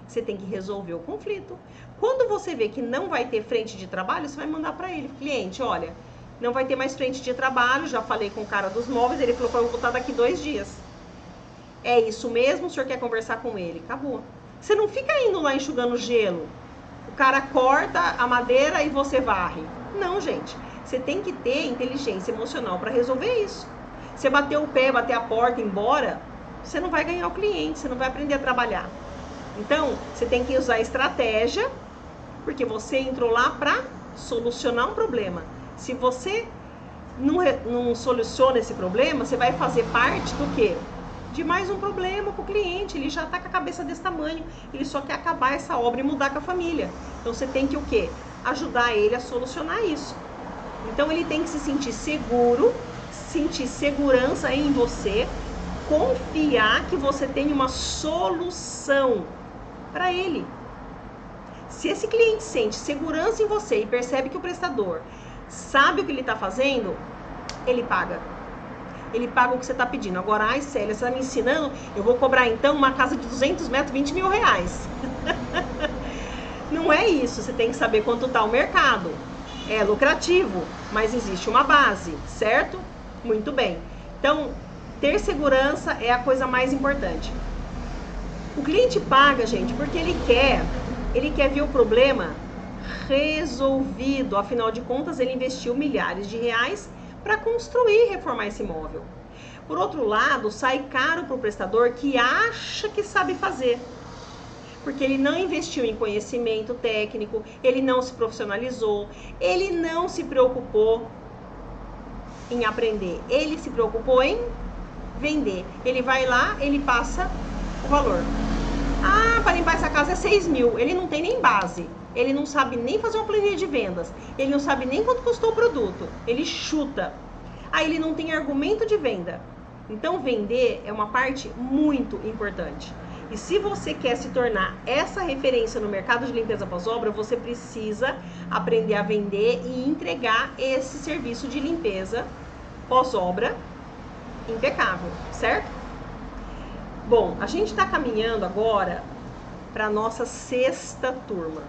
Você tem que resolver o conflito. Quando você vê que não vai ter frente de trabalho, você vai mandar para ele, cliente, olha, não vai ter mais frente de trabalho, já falei com o cara dos móveis, ele falou que eu vou voltar daqui 2 dias. É isso mesmo, o senhor quer conversar com ele? Acabou. Você não fica indo lá enxugando gelo. O cara corta a madeira e você varre. Não, gente. Você tem que ter inteligência emocional para resolver isso. Você bater o pé, bater a porta, ir embora, você não vai ganhar o cliente, você não vai aprender a trabalhar. Então, você tem que usar estratégia, porque você entrou lá para solucionar um problema. Se você não soluciona esse problema, você vai fazer parte do quê? De mais um problema para o cliente. Ele já está com a cabeça desse tamanho, ele só quer acabar essa obra e mudar com a família. Então, você tem que o quê? Ajudar ele a solucionar isso. Então, ele tem que se sentir seguro, sentir segurança em você, confiar que você tem uma solução para ele. Se esse cliente sente segurança em você e percebe que o prestador sabe o que ele está fazendo, ele paga. Ele paga o que você está pedindo. Agora, ai Célia, você está me ensinando, eu vou cobrar então uma casa de 200 metros, 20 mil reais. Não é isso, você tem que saber quanto está o mercado. É lucrativo, mas existe uma base, certo? Muito bem. Então, ter segurança é a coisa mais importante. O cliente paga, gente, porque ele quer ver o problema resolvido. Afinal de contas, ele investiu milhares de reais para construir e reformar esse imóvel. Por outro lado, sai caro para o prestador que acha que sabe fazer, porque ele não investiu em conhecimento técnico, ele não se profissionalizou, ele não se preocupou em aprender, ele se preocupou em vender. Ele vai lá, ele passa o valor. Ah, para limpar essa casa é 6 mil. Ele não tem nem base. Ele não sabe nem fazer uma planilha de vendas. Ele não sabe nem quanto custou o produto. Ele chuta. Aí ele não tem argumento de venda. Então, vender é uma parte muito importante. E se você quer se tornar essa referência no mercado de limpeza pós-obra, você precisa aprender a vender e entregar esse serviço de limpeza pós-obra impecável, certo? Bom, a gente está caminhando agora para a nossa 6ª turma.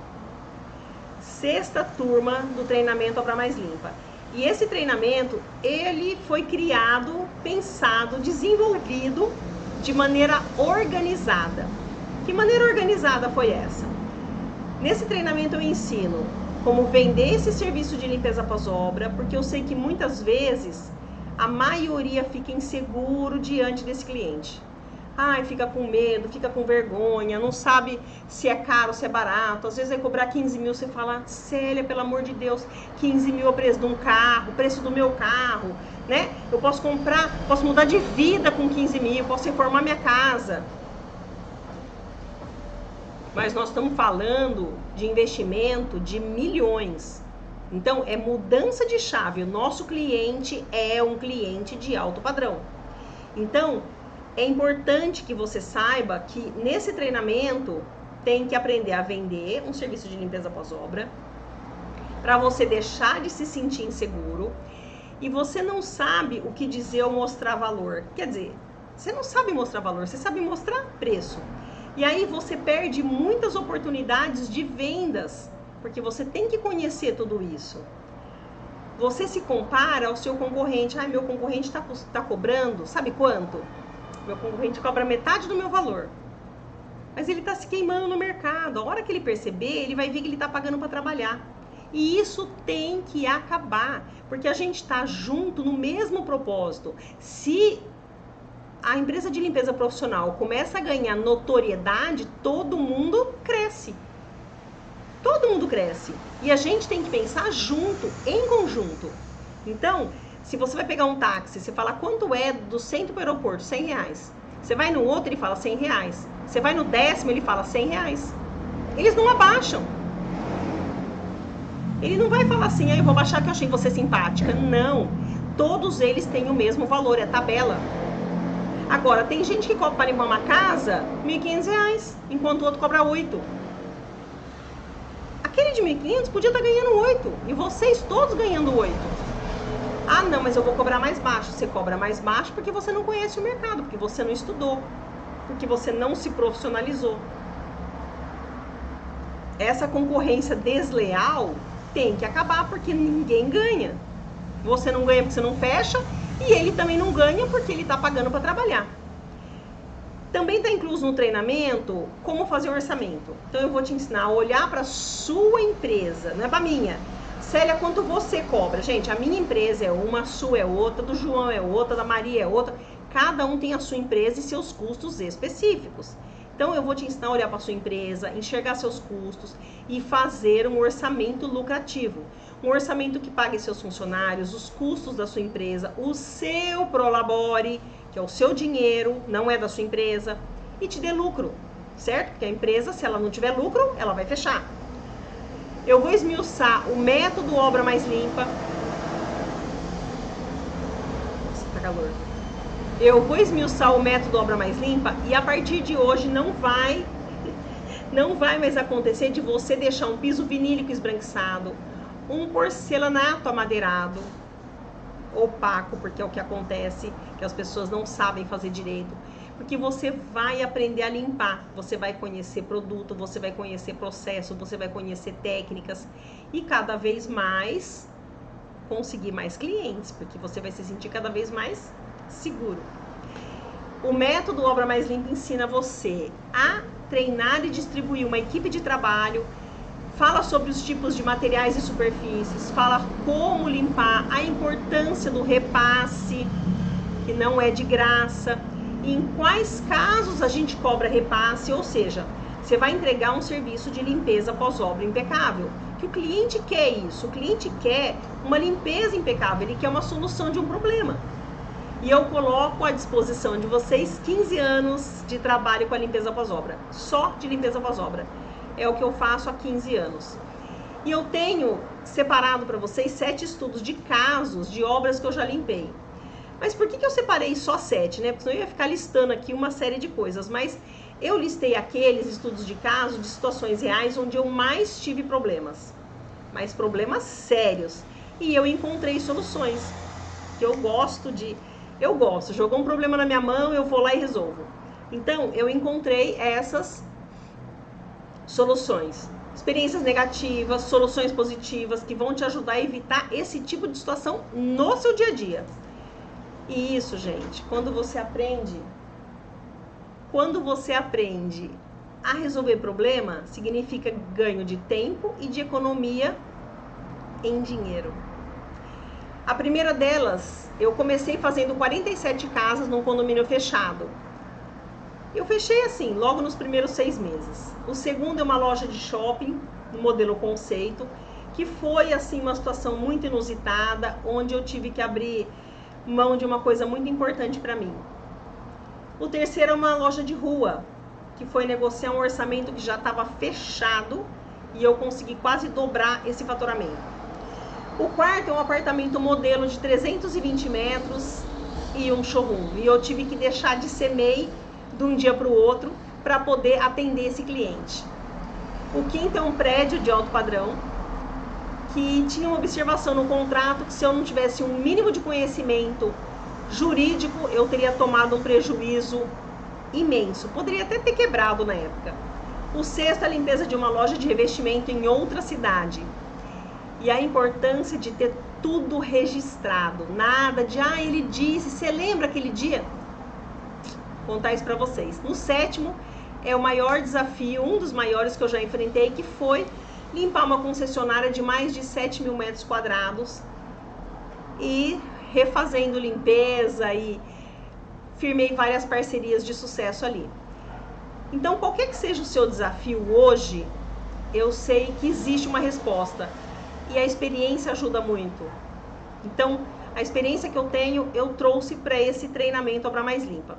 6ª turma do treinamento Obra Mais Limpa. E esse treinamento, ele foi criado, pensado, desenvolvido de maneira organizada. Que maneira organizada foi essa? Nesse treinamento eu ensino como vender esse serviço de limpeza pós-obra, porque eu sei que muitas vezes a maioria fica inseguro diante desse cliente. Ai, fica com medo, fica com vergonha, não sabe se é caro, se é barato. Às vezes vai cobrar 15 mil, você fala, Célia, pelo amor de Deus, 15 mil é o preço de um carro, o preço do meu carro, né? Eu posso comprar, posso mudar de vida com 15 mil, posso reformar minha casa. Mas nós estamos falando de investimento de milhões. Então, é mudança de chave. O nosso cliente é um cliente de alto padrão. Então, é importante que você saiba que nesse treinamento tem que aprender a vender um serviço de limpeza pós-obra para você deixar de se sentir inseguro. E você não sabe o que dizer ou mostrar valor. Quer dizer, você não sabe mostrar valor, você sabe mostrar preço. E aí você perde muitas oportunidades de vendas, porque você tem que conhecer tudo isso. Você se compara ao seu concorrente. Ah, meu concorrente está cobrando, sabe quanto? Meu concorrente cobra metade do meu valor. Mas ele está se queimando no mercado. A hora que ele perceber, ele vai ver que ele está pagando para trabalhar. E isso tem que acabar, porque a gente está junto no mesmo propósito. Se a empresa de limpeza profissional começa a ganhar notoriedade, todo mundo cresce. Todo mundo cresce. E a gente tem que pensar junto, em conjunto. Então, se você vai pegar um táxi, você fala quanto é do centro para o aeroporto, R$100. Você vai no outro, ele fala R$100. Você vai no 10º, ele fala R$100. Eles não abaixam. Ele não vai falar assim, eu vou baixar que eu achei você simpática. Não. Todos eles têm o mesmo valor, é tabela. Agora, tem gente que cobra para limpar uma casa R$1.500, enquanto o outro cobra 8. Aquele de 1.500 podia estar ganhando 8. E vocês todos ganhando 8. Ah, não, mas eu vou cobrar mais baixo. Você cobra mais baixo porque você não conhece o mercado, porque você não estudou, porque você não se profissionalizou. Essa concorrência desleal tem que acabar, porque ninguém ganha. Você não ganha porque você não fecha, e ele também não ganha porque ele está pagando para trabalhar. Também está incluso no treinamento como fazer o orçamento. Então eu vou te ensinar a olhar para a sua empresa, não é para a minha. Célia, quanto você cobra? Gente, a minha empresa é uma, a sua é outra, do João é outra, da Maria é outra. Cada um tem a sua empresa e seus custos específicos. Então eu vou te ensinar a olhar para a sua empresa, enxergar seus custos e fazer um orçamento lucrativo. Um orçamento que pague seus funcionários, os custos da sua empresa, o seu prolabore, que é o seu dinheiro, não é da sua empresa, e te dê lucro, certo? Porque a empresa, se ela não tiver lucro, ela vai fechar. Eu vou esmiuçar o método Obra Mais Limpa. Nossa, tá calor. Eu vou esmiuçar o método Obra Mais Limpa e a partir de hoje não vai mais acontecer de você deixar um piso vinílico esbranquiçado, um porcelanato amadeirado, opaco, porque é o que acontece, que as pessoas não sabem fazer direito, porque você vai aprender a limpar, você vai conhecer produto, você vai conhecer processo, você vai conhecer técnicas e cada vez mais conseguir mais clientes, porque você vai se sentir cada vez mais seguro. O método Obra Mais Limpa ensina você a treinar e distribuir uma equipe de trabalho, fala sobre os tipos de materiais e superfícies, fala como limpar, a importância do repasse, que não é de graça, e em quais casos a gente cobra repasse, ou seja, você vai entregar um serviço de limpeza pós-obra impecável, que o cliente quer isso, o cliente quer uma limpeza impecável, ele quer uma solução de um problema. E eu coloco à disposição de vocês 15 anos de trabalho com a limpeza pós-obra, só de limpeza pós-obra. É o que eu faço há 15 anos. E eu tenho separado para vocês 7 estudos de casos de obras que eu já limpei. Mas por que eu separei só 7, né? Porque senão eu ia ficar listando aqui uma série de coisas. Mas eu listei aqueles estudos de casos, de situações reais, onde eu mais tive problemas. Mas problemas sérios. E eu encontrei soluções. Que eu gosto, jogou um problema na minha mão, eu vou lá e resolvo. Então, eu encontrei essas soluções, experiências negativas, soluções positivas que vão te ajudar a evitar esse tipo de situação no seu dia a dia. E isso, gente, quando você aprende a resolver problema, significa ganho de tempo e de economia em dinheiro. A primeira delas, eu comecei fazendo 47 casas num condomínio fechado. Eu fechei assim, logo nos primeiros 6 meses. O segundo é uma loja de shopping, no modelo conceito, que foi assim uma situação muito inusitada, onde eu tive que abrir mão de uma coisa muito importante para mim. O terceiro é uma loja de rua, que foi negociar um orçamento que já estava fechado e eu consegui quase dobrar esse faturamento. O quarto é um apartamento modelo de 320 metros e um showroom. E eu tive que deixar de ser MEI de um dia para o outro para poder atender esse cliente. O quinto é um prédio de alto padrão que tinha uma observação no contrato que se eu não tivesse um mínimo de conhecimento jurídico, eu teria tomado um prejuízo imenso. Poderia até ter quebrado na época. O sexto é a limpeza de uma loja de revestimento em outra cidade. E a importância de ter tudo registrado. Nada de, ele disse, você lembra aquele dia? Vou contar isso para vocês. No sétimo, é o maior desafio, um dos maiores que eu já enfrentei, que foi limpar uma concessionária de mais de 7 mil metros quadrados e refazendo limpeza, e firmei várias parcerias de sucesso ali. Então, qualquer que seja o seu desafio hoje, eu sei que existe uma resposta e a experiência ajuda muito. Então, a experiência que eu tenho, eu trouxe para esse treinamento Obra Mais Limpa.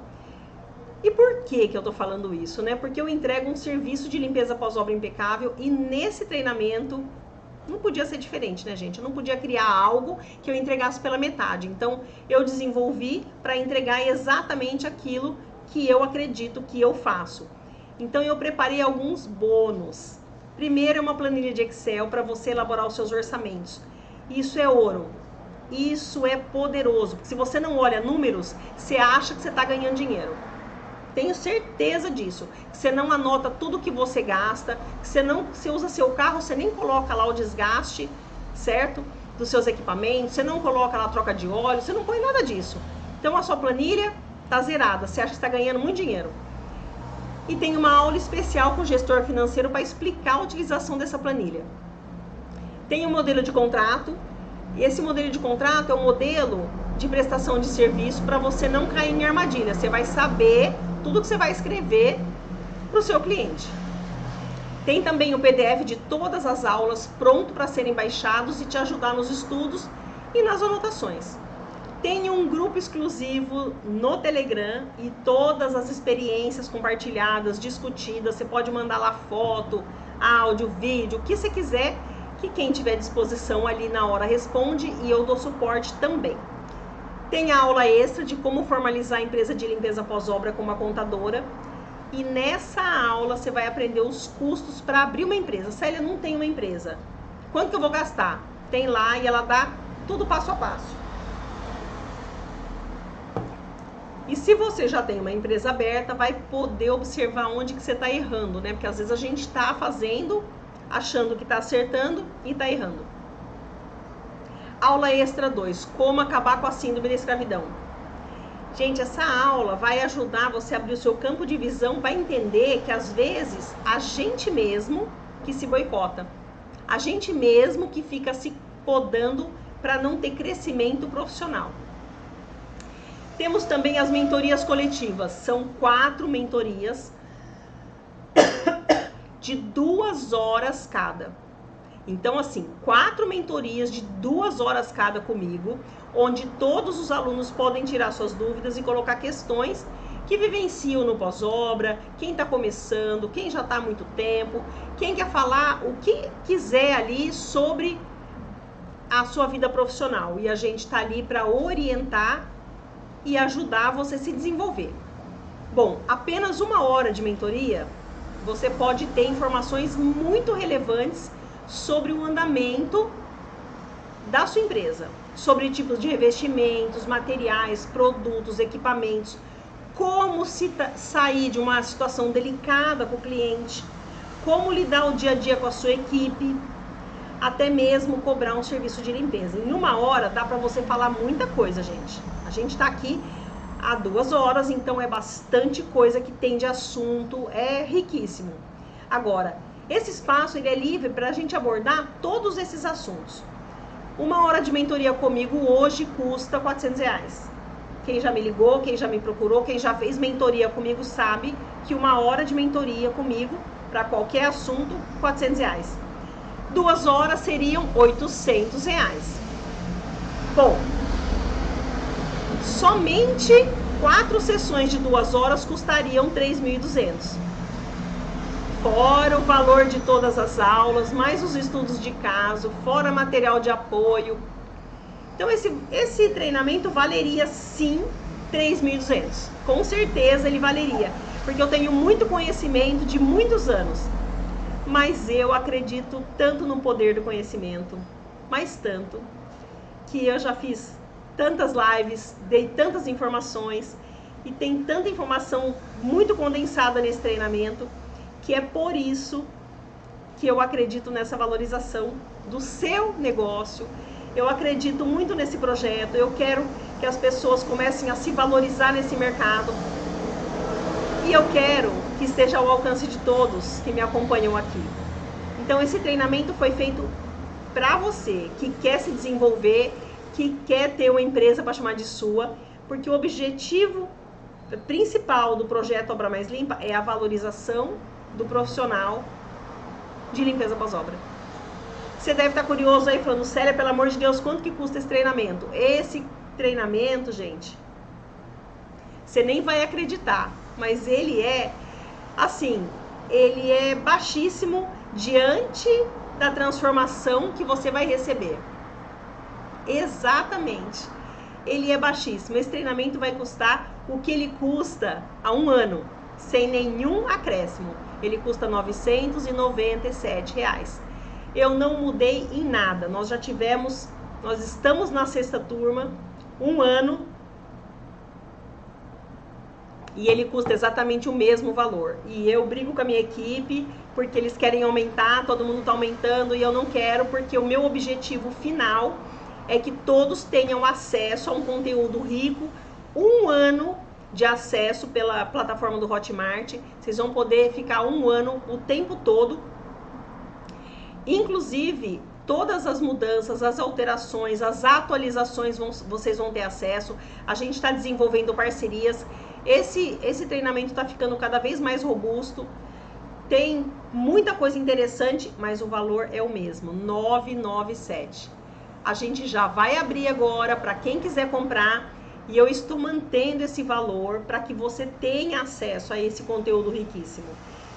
E por que eu tô falando isso, né? Porque eu entrego um serviço de limpeza pós-obra impecável e nesse treinamento não podia ser diferente, né, gente? Eu não podia criar algo que eu entregasse pela metade. Então, eu desenvolvi para entregar exatamente aquilo que eu acredito que eu faço. Então, eu preparei alguns bônus. Primeiro é uma planilha de Excel para você elaborar os seus orçamentos. Isso é ouro. Isso é poderoso. Porque se você não olha números, você acha que você está ganhando dinheiro. Tenho certeza disso. Você não anota tudo que você gasta, você usa seu carro, você nem coloca lá o desgaste, certo? Dos seus equipamentos, você não coloca lá a troca de óleo, você não põe nada disso. Então a sua planilha tá zerada, você acha que está ganhando muito dinheiro. E tem uma aula especial com o gestor financeiro para explicar a utilização dessa planilha. Tem um modelo de contrato, e esse modelo de contrato é um modelo de prestação de serviço para você não cair em armadilha. Você vai saber tudo que você vai escrever para o seu cliente. Tem também o PDF de todas as aulas pronto para serem baixados e te ajudar nos estudos e nas anotações. Tem um grupo exclusivo no Telegram e todas as experiências compartilhadas, discutidas. Você pode mandar lá foto, áudio, vídeo, o que você quiser, que quem tiver disposição ali na hora responde e eu dou suporte também. Tem a aula extra de como formalizar a empresa de limpeza pós-obra com uma contadora. E nessa aula você vai aprender os custos para abrir uma empresa. Célia, não tem uma empresa. Quanto que eu vou gastar? Tem lá e ela dá tudo passo a passo. E se você já tem uma empresa aberta, vai poder observar onde que você está errando, né? Porque às vezes a gente está fazendo, achando que está acertando e está errando. Aula extra 2, como acabar com a síndrome da escravidão. Gente, essa aula vai ajudar você a abrir o seu campo de visão, vai entender que às vezes a gente mesmo que se boicota. A gente mesmo que fica se podando para não ter crescimento profissional. Temos também as mentorias coletivas. São 4 mentorias de 2 horas cada. Então, assim, 4 mentorias de 2 horas cada comigo, onde todos os alunos podem tirar suas dúvidas e colocar questões que vivenciam no pós-obra, quem está começando, quem já está há muito tempo, quem quer falar o que quiser ali sobre a sua vida profissional. E a gente está ali para orientar e ajudar você a se desenvolver. Bom, apenas 1 hora de mentoria, você pode ter informações muito relevantes sobre o andamento da sua empresa, sobre tipos de revestimentos, materiais, produtos, equipamentos, como sair de uma situação delicada com o cliente, como lidar o dia a dia com a sua equipe, até mesmo cobrar um serviço de limpeza. Em 1 hora dá para você falar muita coisa, gente. A gente está aqui há 2 horas, então é bastante coisa que tem de assunto, é riquíssimo. Agora, esse espaço ele é livre para a gente abordar todos esses assuntos. 1 hora de mentoria comigo hoje custa R$400. Quem já me ligou, quem já me procurou, quem já fez mentoria comigo sabe que 1 hora de mentoria comigo, para qualquer assunto, R$400. 2 horas seriam R$800. Bom, somente 4 sessões de 2 horas custariam R$3.200. Fora o valor de todas as aulas, mais os estudos de caso, fora material de apoio. Então esse treinamento valeria sim R$3.200. Com certeza ele valeria, porque eu tenho muito conhecimento de muitos anos. Mas eu acredito tanto no poder do conhecimento, mas tanto, que eu já fiz tantas lives, dei tantas informações e tem tanta informação muito condensada nesse treinamento, que é por isso que eu acredito nessa valorização do seu negócio. Eu acredito muito nesse projeto, eu quero que as pessoas comecem a se valorizar nesse mercado. E eu quero que esteja ao alcance de todos que me acompanham aqui. Então esse treinamento foi feito para você que quer se desenvolver, que quer ter uma empresa para chamar de sua, porque o objetivo principal do projeto Obra Mais Limpa é a valorização do profissional de limpeza pós-obra. Você deve estar curioso aí falando, Célia, pelo amor de Deus, quanto que custa esse treinamento? Esse treinamento, gente, você nem vai acreditar, mas ele é, assim, ele é baixíssimo diante da transformação que você vai receber. Exatamente. Ele é baixíssimo. Esse treinamento vai custar o que ele custa há um ano, sem nenhum acréscimo. Ele custa R$ 997. Eu não mudei em nada. Nós estamos na 6ª turma, um ano, e ele custa exatamente o mesmo valor. E eu brigo com a minha equipe, porque eles querem aumentar, todo mundo está aumentando, e eu não quero, porque o meu objetivo final é que todos tenham acesso a um conteúdo rico, um ano de acesso pela plataforma do Hotmart. Vocês vão poder ficar um ano o tempo todo. Inclusive, todas as mudanças, as alterações, as atualizações vocês vão ter acesso. A gente está desenvolvendo parcerias. Esse treinamento está ficando cada vez mais robusto. Tem muita coisa interessante, mas o valor é o mesmo, R$ 997. A gente já vai abrir agora para quem quiser comprar, e eu estou mantendo esse valor para que você tenha acesso a esse conteúdo riquíssimo.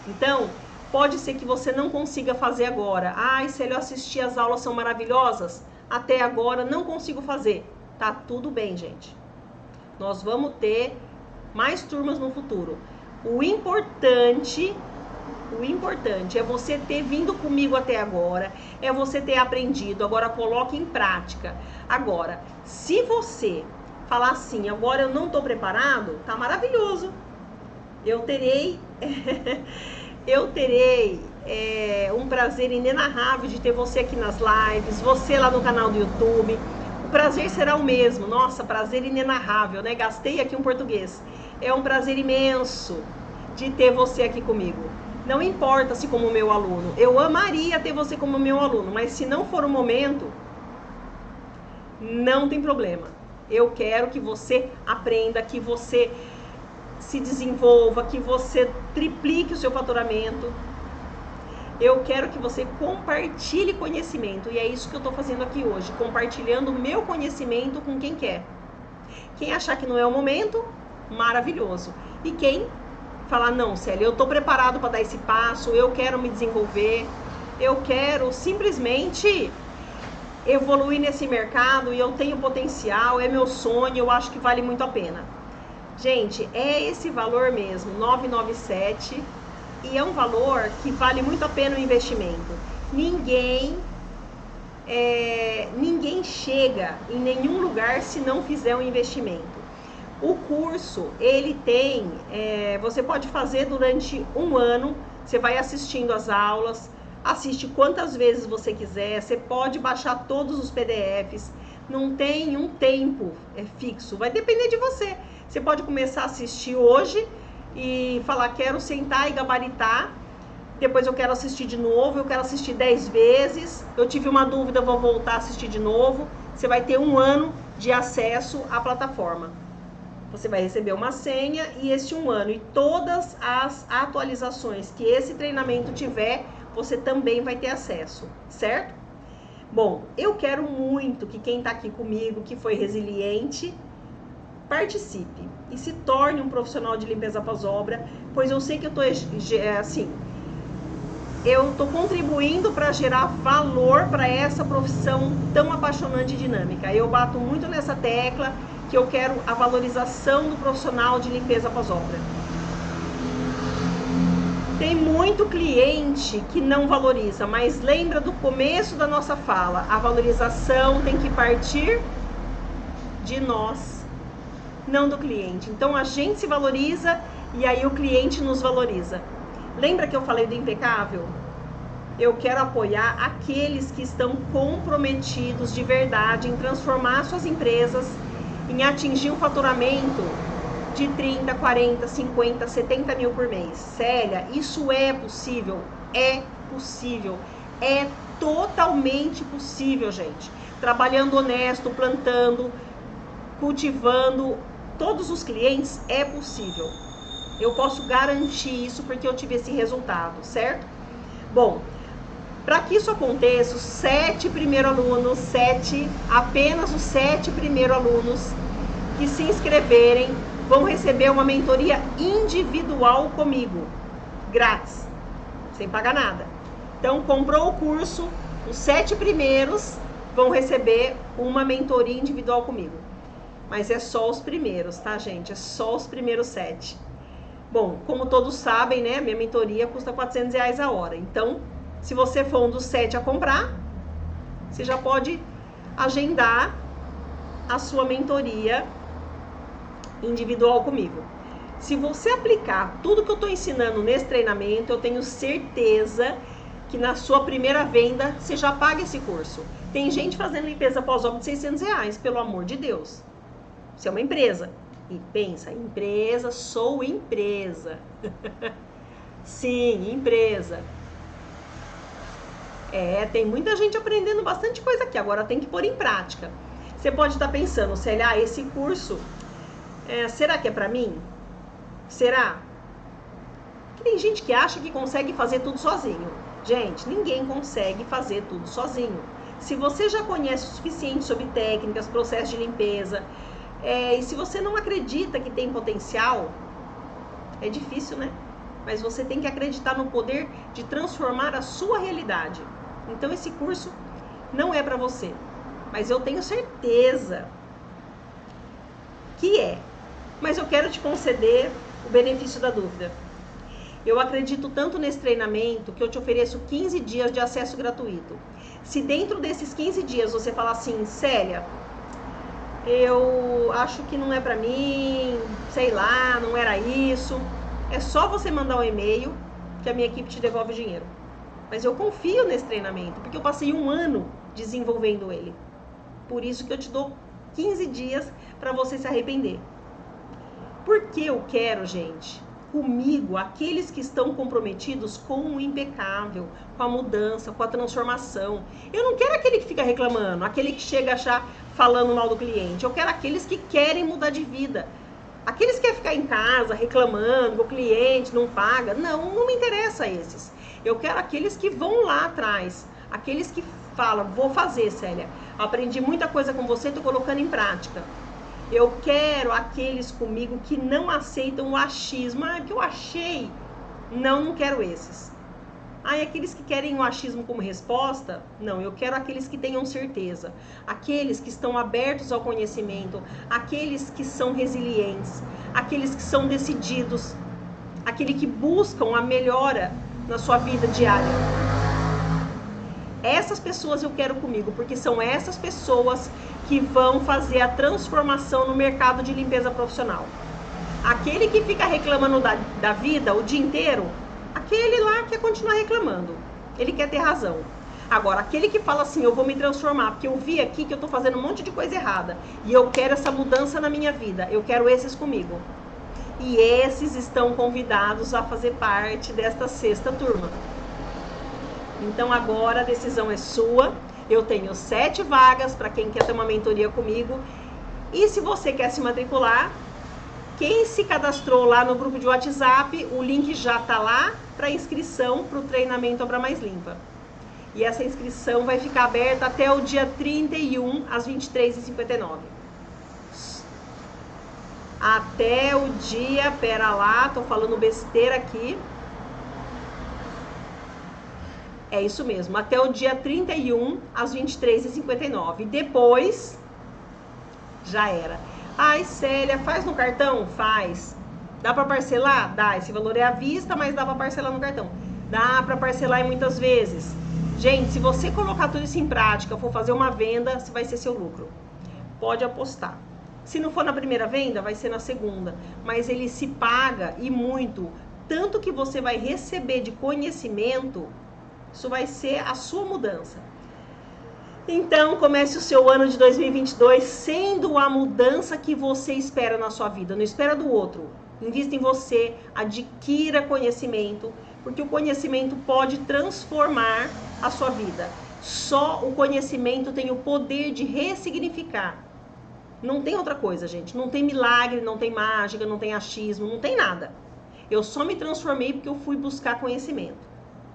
Então, pode ser que você não consiga fazer agora. Ai, se eu assistir, as aulas são maravilhosas, até agora não consigo fazer. Tá tudo bem, gente. Nós vamos ter mais turmas no futuro. O importante é você ter vindo comigo até agora, é você ter aprendido. Agora coloque em prática. Agora, se você falar assim, agora eu não estou preparado, tá maravilhoso. Eu terei um prazer inenarrável de ter você aqui nas lives, você lá no canal do YouTube. O prazer será o mesmo. Nossa, prazer inenarrável, né? Gastei aqui um português. É um prazer imenso de ter você aqui comigo. Não importa se como meu aluno. Eu amaria ter você como meu aluno, mas se não for o momento, não tem problema. Eu quero que você aprenda, que você se desenvolva, que você triplique o seu faturamento. Eu quero que você compartilhe conhecimento, e é isso que eu estou fazendo aqui hoje, compartilhando o meu conhecimento com quem quer. Quem achar que não é o momento, maravilhoso. E quem falar, não, Célia, eu estou preparado para dar esse passo, eu quero me desenvolver, eu quero simplesmente evoluir nesse mercado e eu tenho potencial, é meu sonho, eu acho que vale muito a pena. Gente, é esse valor mesmo, 997, e é um valor que vale muito a pena o investimento. Ninguém chega em nenhum lugar se não fizer um investimento. O curso, ele tem, você pode fazer durante um ano, você vai assistindo as aulas, assiste quantas vezes você quiser, você pode baixar todos os PDFs, não tem um tempo fixo, vai depender de você. Você pode começar a assistir hoje e falar, quero sentar e gabaritar, depois eu quero assistir de novo, eu quero assistir 10 vezes, eu tive uma dúvida, vou voltar a assistir de novo. Você vai ter um ano de acesso à plataforma. Você vai receber uma senha e este um ano. E todas as atualizações que esse treinamento tiver, você também vai ter acesso, certo? Bom, eu quero muito que quem está aqui comigo, que foi resiliente, participe e se torne um profissional de limpeza pós-obra, pois eu sei que eu estou contribuindo para gerar valor para essa profissão tão apaixonante e dinâmica. Eu bato muito nessa tecla que eu quero a valorização do profissional de limpeza pós-obra. Tem muito cliente que não valoriza, mas lembra do começo da nossa fala, a valorização tem que partir de nós, não do cliente. Então a gente se valoriza e aí o cliente nos valoriza. Lembra que eu falei do impecável? Eu quero apoiar aqueles que estão comprometidos de verdade em transformar suas empresas, em atingir um faturamento de 30, 40, 50, 70 mil por mês. Célia, isso é possível? É possível. É totalmente possível, gente. Trabalhando honesto, plantando, cultivando todos os clientes, é possível. Eu posso garantir isso porque eu tive esse resultado, certo? Bom, para que isso aconteça, os 7 primeiros alunos, apenas os 7 primeiros alunos que se inscreverem vão receber uma mentoria individual comigo, grátis, sem pagar nada. Então, comprou o curso, os 7 primeiros vão receber uma mentoria individual comigo. Mas é só os primeiros, tá, gente? É só os primeiros 7. Bom, como todos sabem, né, minha mentoria custa R$400 a hora. Então, se você for um dos 7 a comprar, você já pode agendar a sua mentoria individual comigo. Se você aplicar tudo que eu estou ensinando nesse treinamento, eu tenho certeza que na sua primeira venda, você já paga esse curso. Tem gente fazendo limpeza pós-óbito de R$600, pelo amor de Deus. Você é uma empresa. E pensa, empresa, sou empresa. Sim, empresa. Tem muita gente aprendendo bastante coisa aqui. Agora tem que pôr em prática. Você pode estar pensando, Célia, esse curso, será que é pra mim? Será? Tem gente que acha que consegue fazer tudo sozinho. Gente, ninguém consegue fazer tudo sozinho. Se você já conhece o suficiente sobre técnicas, processos de limpeza, e se você não acredita que tem potencial, é difícil, né? Mas você tem que acreditar no poder de transformar a sua realidade. Então esse curso não é para você, mas eu tenho certeza que é. Mas eu quero te conceder o benefício da dúvida. Eu acredito tanto nesse treinamento que eu te ofereço 15 dias de acesso gratuito. Se dentro desses 15 dias você falar assim, Célia, eu acho que não é pra mim, sei lá, não era isso, é só você mandar um e-mail que a minha equipe te devolve o dinheiro. Mas eu confio nesse treinamento, porque eu passei 1 ano desenvolvendo ele. Por isso que eu te dou 15 dias para você se arrepender. Porque eu quero, gente, comigo, aqueles que estão comprometidos com o impecável, com a mudança, com a transformação. Eu não quero aquele que fica reclamando, aquele que chega já falando mal do cliente. Eu quero aqueles que querem mudar de vida. Aqueles que querem ficar em casa reclamando que o cliente não paga. Não me interessa esses. Eu quero aqueles que vão lá atrás. Aqueles que falam, vou fazer, Célia. Aprendi muita coisa com você, tô colocando em prática. Eu quero aqueles comigo que não aceitam o achismo. Que eu achei. Não quero esses. Aqueles que querem o achismo como resposta, não, eu quero aqueles que tenham certeza, aqueles que estão abertos ao conhecimento, aqueles que são resilientes, aqueles que são decididos, aqueles que buscam a melhora na sua vida diária. Essas pessoas eu quero comigo, porque são essas pessoas que vão fazer a transformação no mercado de limpeza profissional. Aquele que fica reclamando da vida o dia inteiro, aquele lá quer continuar reclamando. Ele quer ter razão. Agora, aquele que fala assim, eu vou me transformar, porque eu vi aqui que eu tô fazendo um monte de coisa errada. E eu quero essa mudança na minha vida. Eu quero esses comigo. E esses estão convidados a fazer parte desta 6ª turma. Então agora a decisão é sua. Eu tenho 7 vagas para quem quer ter uma mentoria comigo. E se você quer se matricular, quem se cadastrou lá no grupo de WhatsApp, o link já está lá para inscrição para o treinamento Obra Mais Limpa. E essa inscrição vai ficar aberta até o dia 31, às 23h59. Até o dia, pera lá, tô falando besteira aqui. É isso mesmo, até o dia 31, às 23h59. Depois, já era. Ai, Célia, faz no cartão? Faz. Dá para parcelar? Dá. Esse valor é à vista, mas dá para parcelar no cartão. Dá para parcelar em muitas vezes. Gente, se você colocar tudo isso em prática, for fazer uma venda, vai ser seu lucro. Pode apostar. Se não for na primeira venda, vai ser na segunda. Mas ele se paga e muito. Tanto que você vai receber de conhecimento, isso vai ser a sua mudança. Então, comece o seu ano de 2022 sendo a mudança que você espera na sua vida. Não espera do outro. Invista em você, adquira conhecimento, porque o conhecimento pode transformar a sua vida. Só o conhecimento tem o poder de ressignificar. Não tem outra coisa, gente. Não tem milagre, não tem mágica, não tem achismo, não tem nada. Eu só me transformei porque eu fui buscar conhecimento.